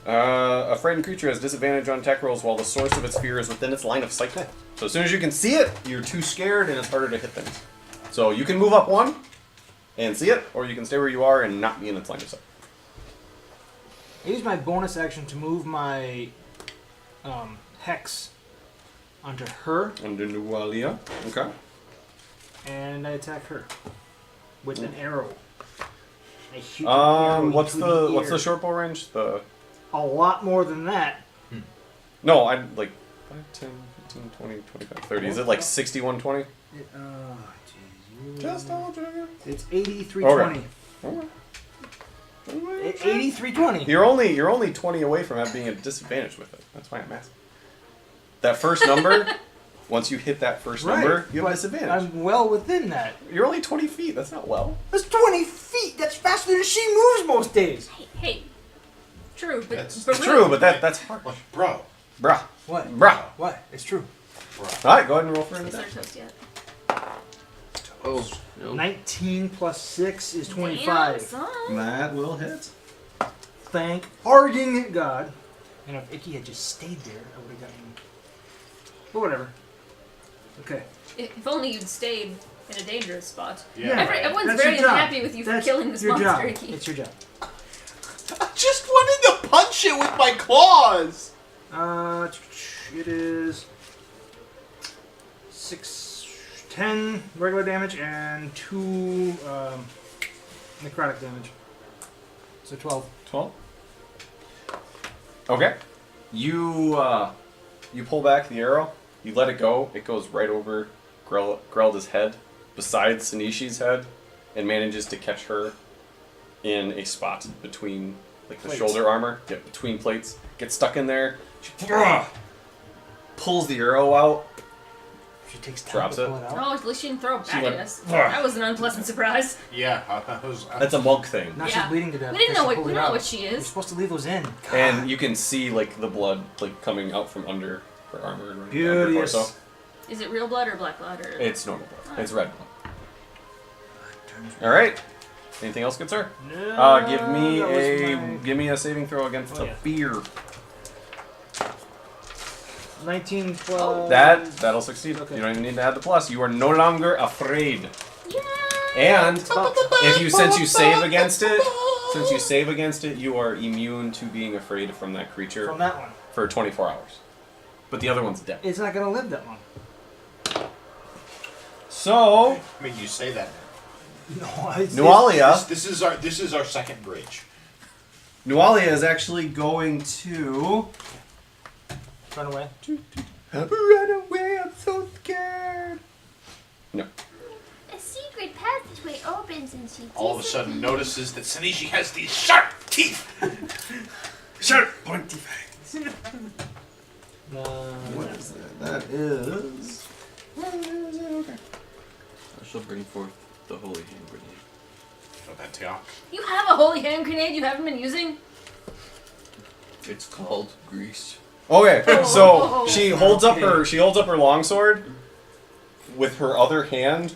A frightened creature has disadvantage on attack rolls while the source of its fear is within its line of sight. So as soon as you can see it, you're too scared and it's harder to hit things. So you can move up 1 and see it, or you can stay where you are and not be in its line of sight. I use my bonus action to move my hex onto her, Under Nualia. Okay. and I attack her with an arrow. I shoot an arrow What's into the air. short bow range? A lot more than that. No, I like 5, 10, 15, 20, 25, 30. Is it like 61, 20? Jeez. Just double checking. It's 8320. Okay. 8320. You're only 20 away from being at disadvantage with it. That's why I'm asking. That first number, once you hit that first number, you have but disadvantage. I'm well within that. You're only 20 feet. That's not well. That's 20 feet. That's faster than she moves most days. Hey. True, but That's but True, but that's hard. What, bro? Bruh. What? Bruh. What? It's true. Alright, go ahead and roll for an Is there attack. toast yet? Oh, no. 19 plus 6 is Damn, 25. son. That will hit. Thank Arging God. And if Icky had just stayed there, I would have gotten. But whatever. Okay. If only you'd stayed in a dangerous spot. Yeah. Everyone's That's very your job. unhappy with you for That's killing this your monster, job. Icky. It's your job. I just wanted to punch it with my claws. It is 10 regular damage and 2 necrotic damage. So 12. 12. Okay. You pull back the arrow. You let it go. It goes right over Grelda's head, beside Sinishi's head, and manages to catch her in a spot between, like, the Plates. shoulder armor. Yeah, between plates. Gets stuck in there. She pulls the arrow out. She takes time Drops to it. pull it out. Oh, at least she didn't throw it She back went, at us. "Ugh." That was an unpleasant surprise. Yeah, That's a monk thing. Now Yeah. she's bleeding to death. We didn't because know she what pulled we it don't know out. what she You're is. supposed to leave those in. And you can see like the blood like coming out from under her armor and running down her Beauteous. torso. Is it real blood or black blood or? It's normal blood. It's red blood. All right. Anything else, good sir? No, Give me a saving throw against Oh, a yeah. fear. 19 plus. That'll succeed. Okay. You don't even need to add the plus. You are no longer afraid. Yay! And if you since you save against it, you are immune to being afraid from that creature From that one. for 24 hours. But the other one's dead. It's not gonna live that long. So I mean, you say that. No, it's Nualia. This is our second bridge. Nualia is actually going to Run away. run away. I'm so scared. No. A secret passageway opens and she All of a sudden, notices that Sanishi has these sharp teeth. Sharp, pointy fangs. No. What is that? That is. Okay. I shall bring forth the holy hand grenade. Oh, that talk. You have a holy hand grenade you haven't been using? It's called grease. Okay, Oh. so she holds up her longsword with her other hand,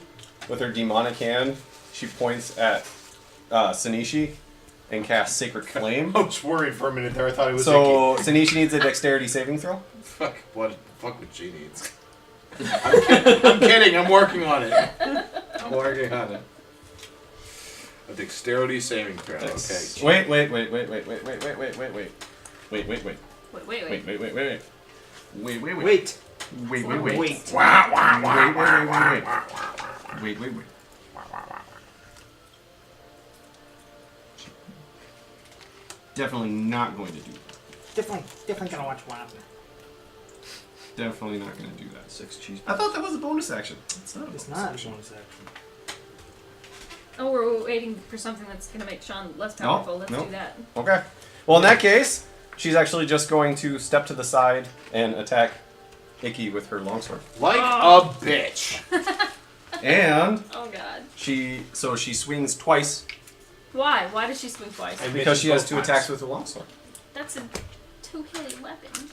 with her demonic hand. She points at Sanishi and casts Sacred Flame. I was worried for a minute there. I thought it was So Sanishi needs a dexterity saving throw. Fuck what she needs. I'm kidding. I'm working on it. I'm working on it. A dexterity saving throw. Okay. Wait. Wait. Definitely not going to do that. Definitely gonna watch one. Definitely not going to do that. 6 cheese. I thought that was a bonus action. It's not. It's not a bonus action. Oh, we're waiting for something that's gonna make Sean less powerful. Let's do that. Okay. Well, in that case, she's actually just going to step to the side and attack Icky with her longsword. Like a bitch. And Oh god. she swings twice Why? Why does she swing twice? And because she has both 2 times. attacks with her longsword. That's a two-handed weapon.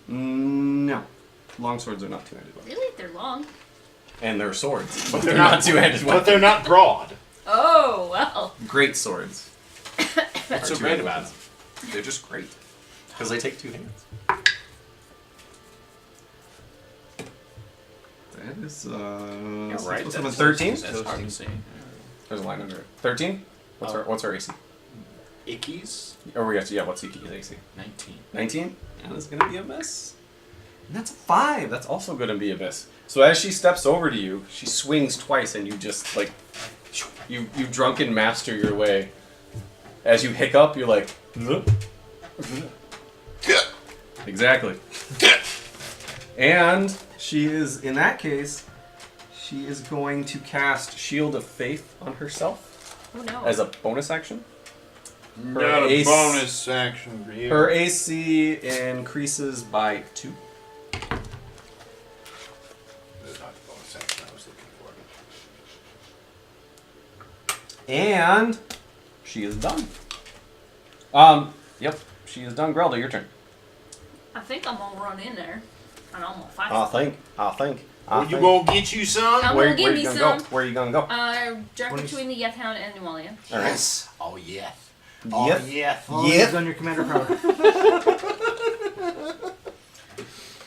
No. Longswords are not two-handed weapons. Really? They're long. And they're swords. But they're not two-handed But weapons. they're not broad. Oh well. Great swords. What's so Are great two-handed about them? weapons. They're just great. Because they take 2 hands. That is, right, what's that's- 13? That's hard to say. There's a line under it. 13? What's her AC? Ickies? Oh, what's Iki's AC? 19. 19? That is going to be a miss. And that's a 5. That's also going to be a miss. So as she steps over to you, she swings twice and you just, like, you drunken master your way. As you hiccup, you're like, exactly. And she is, in that case, she is going to cast Shield of Faith on herself Oh no. as a bonus action. Not a ace- bonus action for you. Her AC increases by 2. That's not the bonus action I was looking for. And she is done. Yep, she is done. Grelda, your turn. I think I'm gonna run in there, and I'm gonna fight. I think. Well, you gonna get you some? I'm Where gonna give you me gonna some. go? Where you gonna go? Directly between the Yeth Hound and Nualia. All right. Yes. Oh, yeah. Yep. yeah. Oh, Yep. you've done your commander power.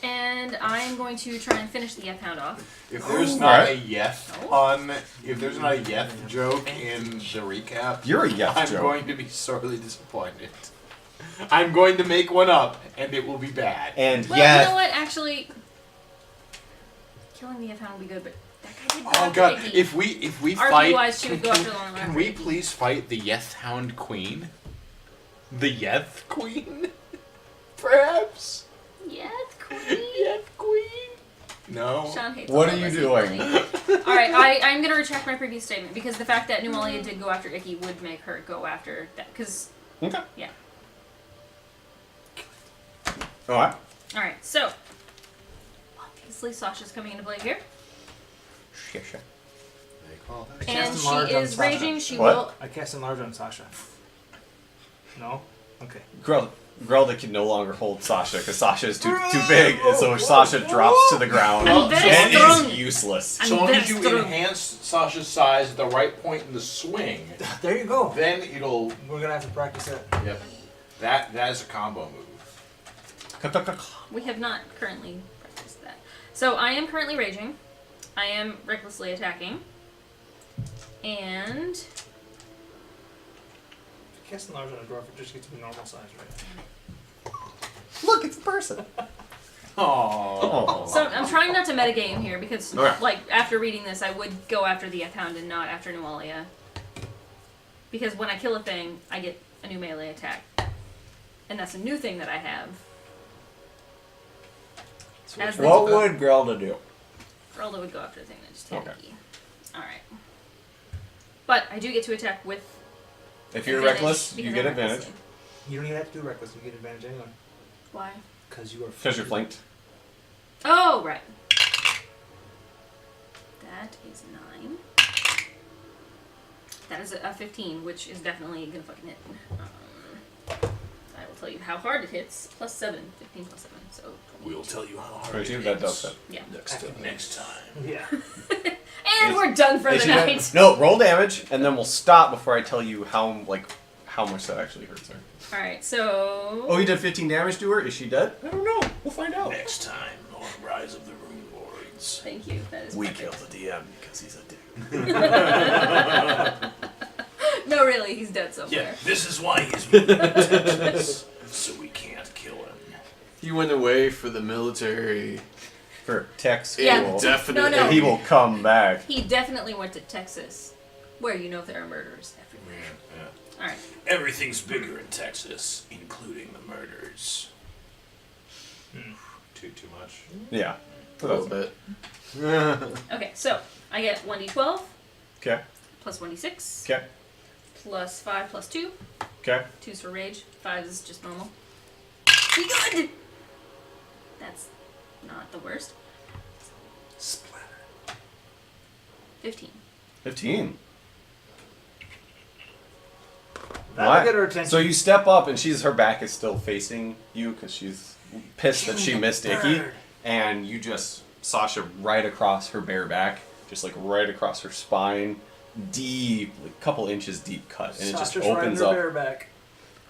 And I'm going to try and finish the Yeth Hound off. If there's not Alright. a Yeth pun, if there's not a Yeth joke in the recap, You're a Yeth I'm joke. going to be sorely disappointed. I'm going to make one up, and it will be bad. And Well, yes, you know what? Actually, killing the Yeth Hound would be good, but that guy did go Oh after god, Icky. if we RP fight, wise, she would go after the long can we please fight the Yeth Hound Queen? The Yeth Queen? Perhaps? Yeth Queen. Yeth Queen? No. Sean hates What all are you of us doing? equally. Alright, I'm going to retract my previous statement because the fact that Nualia did go after Icky would make her go after that. Because, okay. yeah. All right. Alright, so. obviously Sasha's coming into play here. They call that. And Cast she enlarge on is Sasha. raging. She What? will. I cast enlarge on Sasha. No? Okay. Grelda can no longer hold Sasha because Sasha is too big, and so Sasha drops to the ground I'm very and strong. is useless. I'm So long very as you strong. enhance Sasha's size at the right point in the swing, There you go. then it'll. We're gonna have to practice that. Yep. That is a combo move. We have not currently practiced that. So I am currently raging. I am recklessly attacking. And Cast enlarge on a dwarf, it just gets to be normal size, right? Look, it's a person. Oh. so I'm trying not to metagame here because, Okay. like, after reading this, I would go after the F-Hound and not after Nualia. Because when I kill a thing, I get a new melee attack. And that's a new thing that I have. As the What would Grelda do? Geralda would go after the thing that just hit Okay. me. Alright. But I do get to attack with If you're advantage reckless, you because get I'm advantage. recklessly. You don't even have to do reckless, you get advantage anyway. Why? Because you are Because you're flanked. Oh, right. That is 9. That is a 15, which is definitely gonna fucking hit. I will tell you how hard it hits. Plus 7. 15 plus 7. So 20. We'll tell you how hard 22, it that is does it. Yeah. next time. Yeah. And we're done for the Is she dead? night. No, roll damage, and then we'll stop before I tell you how much that actually hurts her. Alright, so. Oh, you did 15 damage to her? Is she dead? I don't know. We'll find out. Next time on Rise of the Runelords. Thank you. That is We perfect. kill the DM because he's a dick. No, really, he's dead somewhere. Yeah, this is why he's moving to Texas, so we can't kill him. He went away for the military. For tech school. Yeah, Definitely. No, no. And he will come back. He definitely went to Texas, where you know there are murderers everywhere. Yeah. Alright. Everything's bigger in Texas, including the murders. Too much. Yeah. A little bit. Okay, so I get 1d12 Okay. plus 1d6 Okay. plus 5 plus 2. Okay. 2's for rage. 5 is just normal. Be good! That's not the worst. Splatter. 15. 15. That'll What? get her attention. So you step up, and her back is still facing you because she's pissed that she missed Icky, and you just Sasha right across her bare back, just like right across her spine, deep, like a couple inches deep cut, and it just Sasha's riding opens her up. bareback.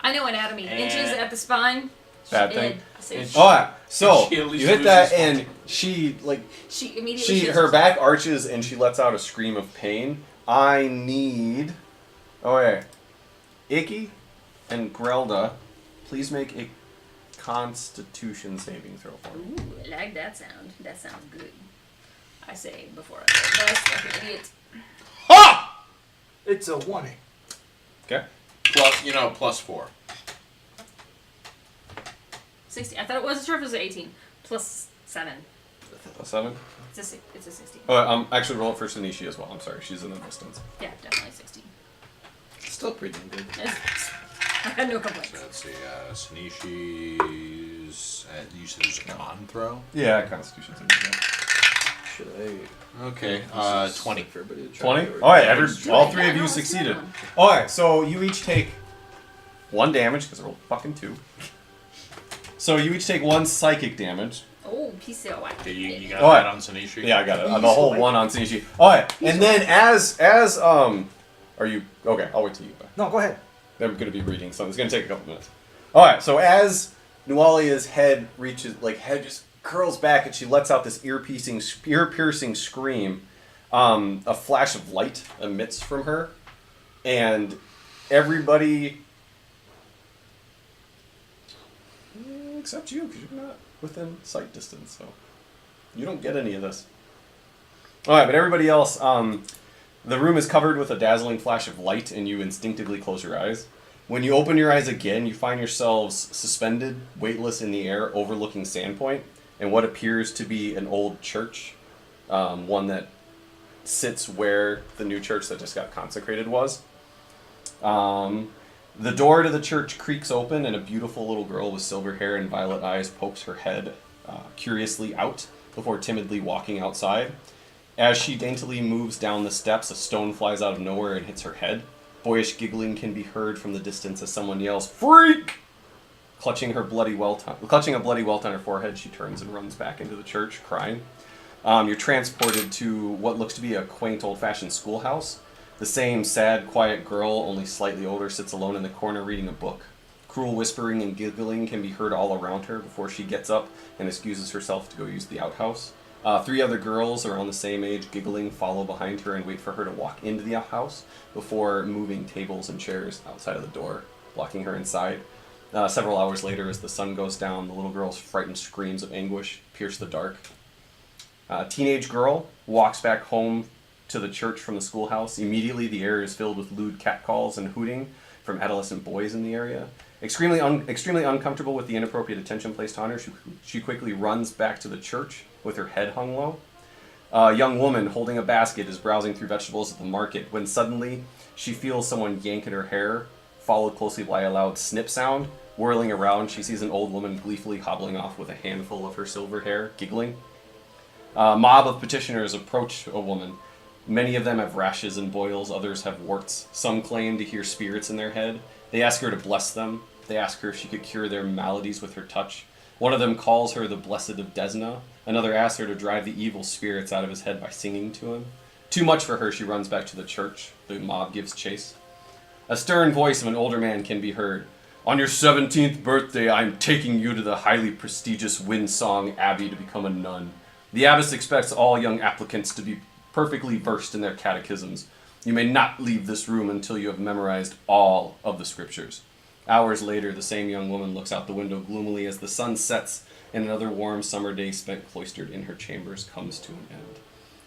I know anatomy. And- Inches at the spine. Bad She thing. did. So And All right, so She at least you hit that, loses and she like she immediately shoots her herself. back arches, and she lets out a scream of pain. I need. Oh wait, Icky and Grelda, please make a Constitution saving throw for me. Ooh, I like that sound. That sounds good. I say before I go bust like an idiot. Ha! It's a 1. Okay. Plus 4. 16. I thought it wasn't sure if it was 18. Plus 7. A 7. It's a 16. Oh, actually roll it for Sanishi as well. I'm sorry, she's in the distance. Yeah, definitely 16. Still pretty damn good. I had no complaints. So let's see. Sanishi's. You said there's a con throw? Yeah, Constitution saving throw. Should I? Okay. 20. For everybody to try 20? or- All right, Do all it. three Yeah, of you no, let's do succeeded. that one. All right, so you each take 1 damage because I rolled fucking 2. So you each take 1 psychic damage. Oh, piece of white. You got All right. that on Sanishi? Yeah, I got it. The whole 1 on Sanishi. All right, and then as are you okay? I'll wait till you. No, go ahead. They're going to be reading, so it's going to take a couple minutes. All right, so as Nualia's head just curls back, and she lets out this ear-piercing scream, a flash of light emits from her, and everybody, except you, because you're not within sight distance, so you don't get any of this. All right, but everybody else, the room is covered with a dazzling flash of light, and you instinctively close your eyes. When you open your eyes again, you find yourselves suspended, weightless in the air, overlooking Sandpoint, and what appears to be an old church, one that sits where the new church that just got consecrated was. The door to the church creaks open, and a beautiful little girl with silver hair and violet eyes pokes her head curiously out before timidly walking outside. As she daintily moves down the steps, a stone flies out of nowhere and hits her head. Boyish giggling can be heard from the distance as someone yells, "Freak!" Clutching a bloody welt on her forehead, she turns and runs back into the church, crying. You're transported to what looks to be a quaint, old-fashioned schoolhouse. The same sad, quiet girl, only slightly older, sits alone in the corner reading a book. Cruel whispering and giggling can be heard all around her before she gets up and excuses herself to go use the outhouse. 3 other girls around the same age, giggling, follow behind her and wait for her to walk into the outhouse before moving tables and chairs outside of the door, blocking her inside. Several hours later, as the sun goes down, the little girl's frightened screams of anguish pierce the dark. A teenage girl walks back home to the church from the schoolhouse. Immediately, the air is filled with lewd catcalls and hooting from adolescent boys in the area. Extremely uncomfortable with the inappropriate attention placed on her, she quickly runs back to the church with her head hung low. A young woman holding a basket is browsing through vegetables at the market when suddenly she feels someone yank at her hair, followed closely by a loud snip sound. Whirling around, she sees an old woman gleefully hobbling off with a handful of her silver hair, giggling. A mob of petitioners approach a woman. Many of them have rashes and boils, others have warts. Some claim to hear spirits in their head. They ask her to bless them. They ask her if she could cure their maladies with her touch. One of them calls her the Blessed of Desna. Another asks her to drive the evil spirits out of his head by singing to him. Too much for her, she runs back to the church. The mob gives chase. A stern voice of an older man can be heard. "On your 17th birthday, I'm taking you to the highly prestigious Windsong Abbey to become a nun. The abbess expects all young applicants to be perfectly versed in their catechisms. You may not leave this room until you have memorized all of the scriptures." Hours later, the same young woman looks out the window gloomily as the sun sets and another warm summer day spent cloistered in her chambers comes to an end.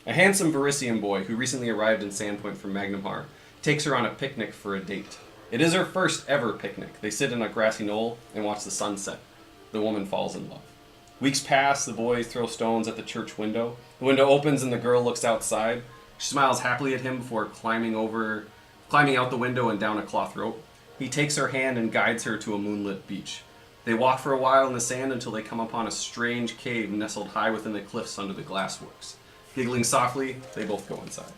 A handsome Bergersen boy who recently arrived in Sandpoint from Magnimar takes her on a picnic for a date. It is her first ever picnic. They sit on a grassy knoll and watch the sunset. The woman falls in love. Weeks pass, the boys throw stones at the church window. The window opens and the girl looks outside. She smiles happily at him before climbing out the window and down a cloth rope. He takes her hand and guides her to a moonlit beach. They walk for a while in the sand until they come upon a strange cave nestled high within the cliffs under the glassworks. Giggling softly, they both go inside.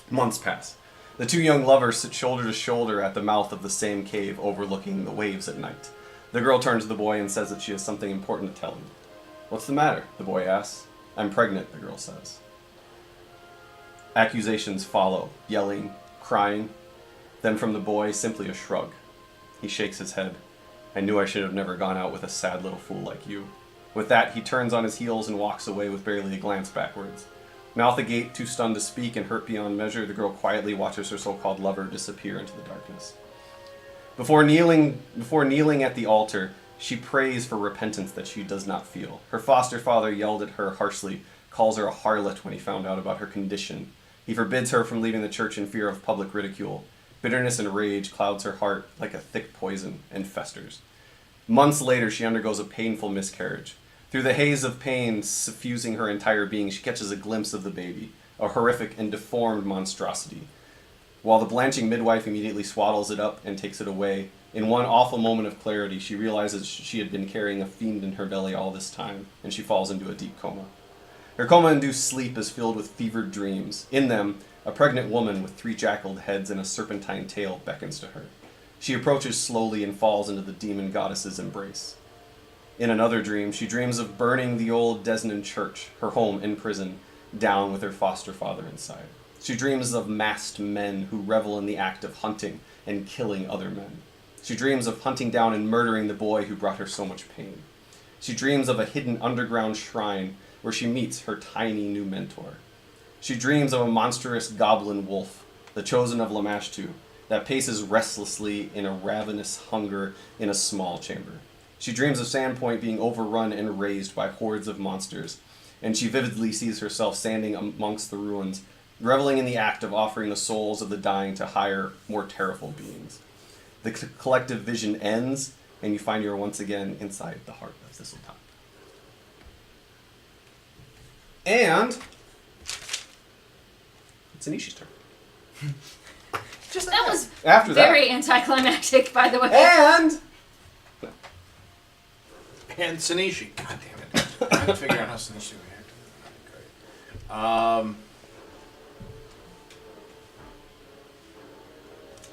Months pass. The 2 young lovers sit shoulder to shoulder at the mouth of the same cave overlooking the waves at night. The girl turns to the boy and says that she has something important to tell him. "What's the matter?" the boy asks. "I'm pregnant," the girl says. Accusations follow, yelling, crying. Then from the boy, simply a shrug. He shakes his head. "I knew I should have never gone out with a sad little fool like you." With that, he turns on his heels and walks away with barely a glance backwards. Mouth agape, too stunned to speak and hurt beyond measure, the girl quietly watches her so-called lover disappear into the darkness. Before kneeling at the altar, she prays for repentance that she does not feel. Her foster father yelled at her harshly, calls her a harlot when he found out about her condition. He forbids her from leaving the church in fear of public ridicule. Bitterness and rage clouds her heart like a thick poison and festers. Months later, she undergoes a painful miscarriage. Through the haze of pain suffusing her entire being, she catches a glimpse of the baby, a horrific and deformed monstrosity. While the blanching midwife immediately swaddles it up and takes it away, in one awful moment of clarity, she realizes she had been carrying a fiend in her belly all this time, and she falls into a deep coma. Her coma-induced sleep is filled with fevered dreams. In them, a pregnant woman with 3 jackaled heads and a serpentine tail beckons to her. She approaches slowly and falls into the demon goddess's embrace. In another dream, she dreams of burning the old Desnan church, her home in prison, down with her foster father inside. She dreams of masked men who revel in the act of hunting and killing other men. She dreams of hunting down and murdering the boy who brought her so much pain. She dreams of a hidden underground shrine where she meets her tiny new mentor. She dreams of a monstrous goblin wolf, the chosen of Lamashtu, that paces restlessly in a ravenous hunger in a small chamber. She dreams of Sandpoint being overrun and razed by hordes of monsters, and she vividly sees herself standing amongst the ruins, reveling in the act of offering the souls of the dying to higher, more terrible beings. The collective vision ends, and you find you're once again inside the heart of Thistletop. And it's Anishi's turn. That was After that, very anticlimactic, by the way. and And Sanishi. God damn it. Trying to figure out how Sinishi reacted. Great. I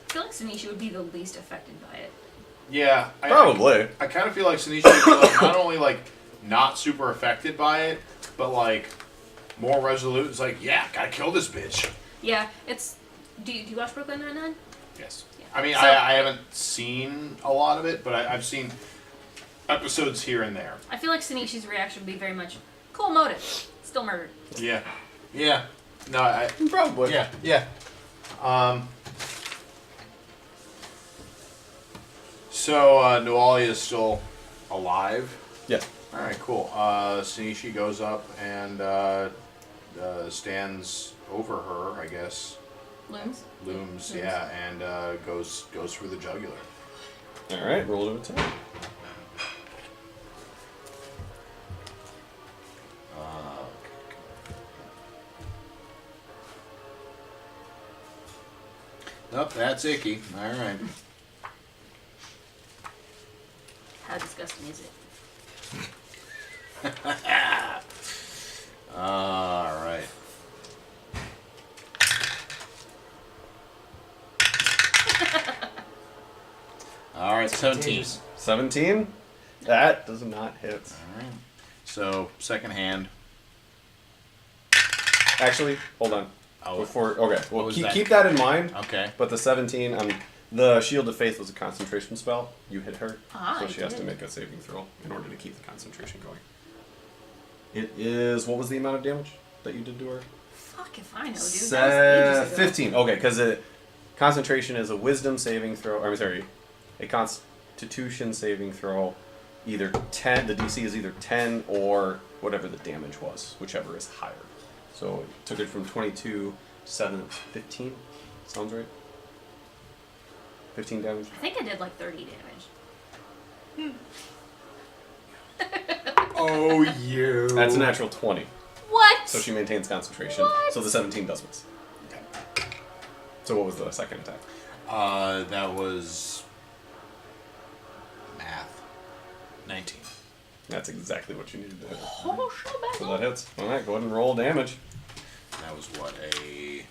feel like Sanishi would be the least affected by it. Yeah. Probably. I kind of feel like Sinishi would be like, not only like not super affected by it, but like more resolute. It's like, yeah, gotta kill this bitch. Yeah, it's. Do you watch Brooklyn Nine-Nine? Yes. Yeah. I mean, So- I haven't seen a lot of it, but I've seen episodes here and there. I feel like Sanishi's reaction would be very much cool motive, still murdered. Yeah. Yeah. No, I. Probably. Yeah. Yeah. So Nuali is still alive. Yeah. All right, cool. Sinishi goes up and stands over her, I guess. Looms. Looms, yeah, and goes for the jugular. All right, roll to attack. Nope, that's icky. All right. How disgusting is it? All right. All right, 17. 17? That does not hit. All right. So, second hand. Actually, hold on. Oh, Okay, well, was keep, that? keep that in mind. okay. But the 17, the Shield of Faith was a concentration spell. You hit her, Ah, so I she has to did. make a saving throw in order to keep the concentration going. It is, what was the amount of damage that you did to her? Fuck if I know, dude. That was ages ago. 15. Okay, because concentration is a wisdom saving throw. I'm sorry, a constitution saving throw. Either 10, the DC is either 10 or whatever the damage was, whichever is higher. So it took it from 22, 7, 15. Sounds right? 15 damage? I think I did like 30 damage. Oh, you. That's a natural 20. What? So she maintains concentration. What? So the 17 does miss. So what was the second attack? That was math. 19. That's exactly what you needed to hit. Oh, shit, So that hits. Alright, go ahead and roll damage. That was what, a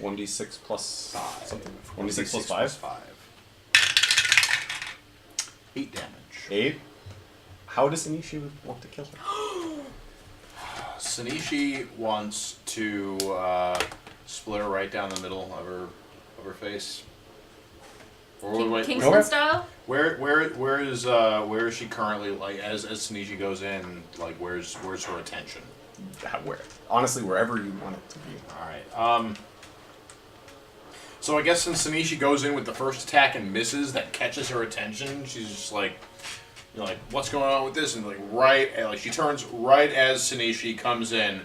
1d6 plus 5. something. 1d6 plus 5? 8 damage. 8. How does Anishi want to kill her? Sinishi wants to split her right down the middle of her face. Or wait, Kingsman Okay. style? where is she currently, like, as Sinishi goes in, like, where's her attention? Where? Honestly, wherever you want it to be. Alright, so I guess since Sinishi goes in with the first attack and misses, that catches her attention. She's just like, you're like, what's going on with this? And like she turns right as Sinishi comes in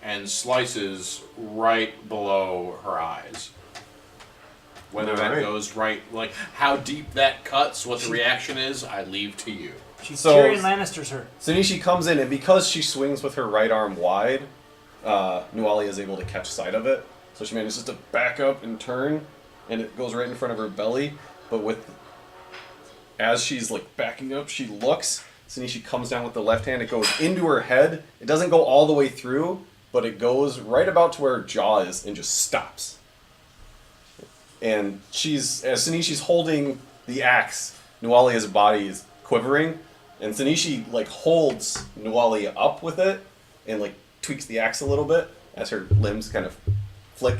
and slices right below her eyes. Whether that Alright. goes right, like how deep that cuts, what the reaction is, I leave to you. She So- Tyrion Lannister's her. Sinishi comes in, and because she swings with her right arm wide, Nuali is able to catch sight of it. So she manages to back up and turn, and it goes right in front of her belly. But as she's like backing up, she looks. Sinishi comes down with the left hand. It goes into her head. It doesn't go all the way through, but it goes right about to where her jaw is and just stops. And as Sinishi's holding the axe, Nualia's body is quivering, and Sinishi like holds Nualia up with it and like tweaks the axe a little bit as her limbs kind of flick,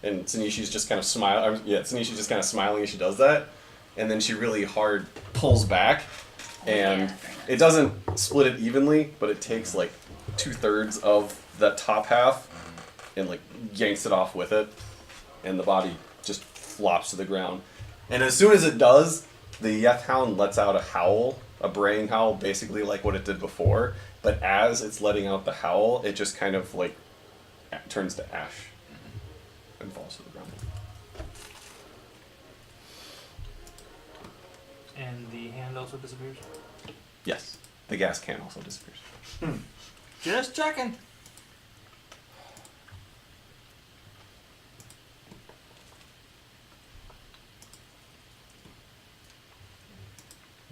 and Sinishi's just kind of Sinishi's just kind of smiling as she does that, and then she really hard pulls back, and Yeah, very nice. it doesn't split it evenly, but it takes like 2/3 of that top half and like yanks it off with it, and the body just flops to the ground. And as soon as it does, the Yeth Hound lets out a howl, a braying howl, basically like what it did before. But as it's letting out the howl, it just kind of like turns to ash and falls to the ground. And the hand also disappears. Yes, the gas can also disappears. Just checking.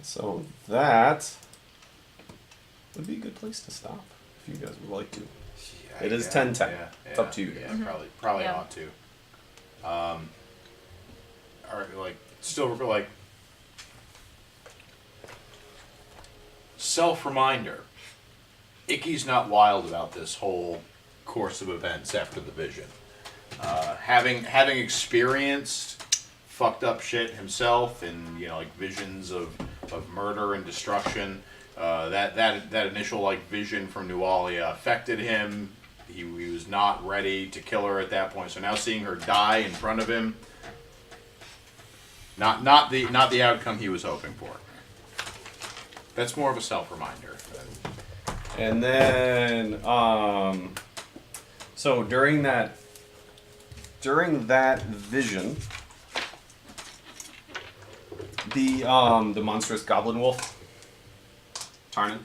So that would be a good place to stop if you guys would like to. Yeah, It is yeah, 10:10. yeah, It's up to you. Yeah, Mhm. probably Yeah. ought to. All right, like still like self-reminder. Icky's not wild about this whole course of events after the vision. Having experienced fucked up shit himself and like visions of murder and destruction, that initial like vision from Nualia affected him. He was not ready to kill her at that point. So now seeing her die in front of him, not the outcome he was hoping for. That's more of a self-reminder. And then, so during that vision, the monstrous goblin wolf, Tarnin.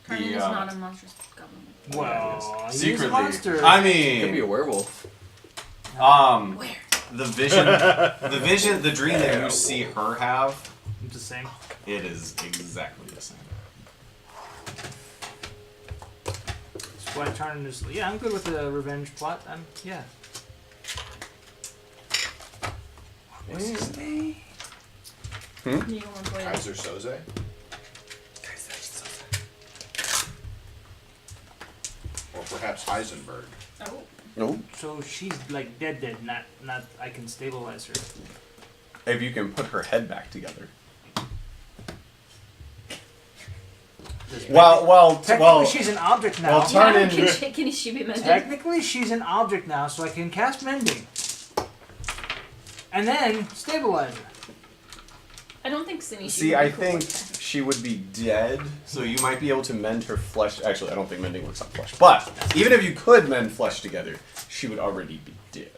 Tarnin is not a monstrous goblin. Well, he's a Secretly, monster. I Could be mean, a werewolf. Where? the vision, the dream that you see her have, It's the same. it is exactly the same. That's why Tarnin is. Yeah, I'm good with the revenge plot. Yeah. What's his name? You don't want to go in. Kaiser Soze? Or perhaps Heisenberg. Oh. Nope. So she's like dead, not. I can stabilize her. If you can put her head back together. Technically, she's an object now. well, Tarnin- Can she be mended? Technically, she's an object now, so I can cast mending. And then stabilize her. I don't think Cindy. See, I think she would be dead, so you might be able to mend her flesh. Actually, I don't think mending works on flesh. But even if you could mend flesh together, she would already be dead.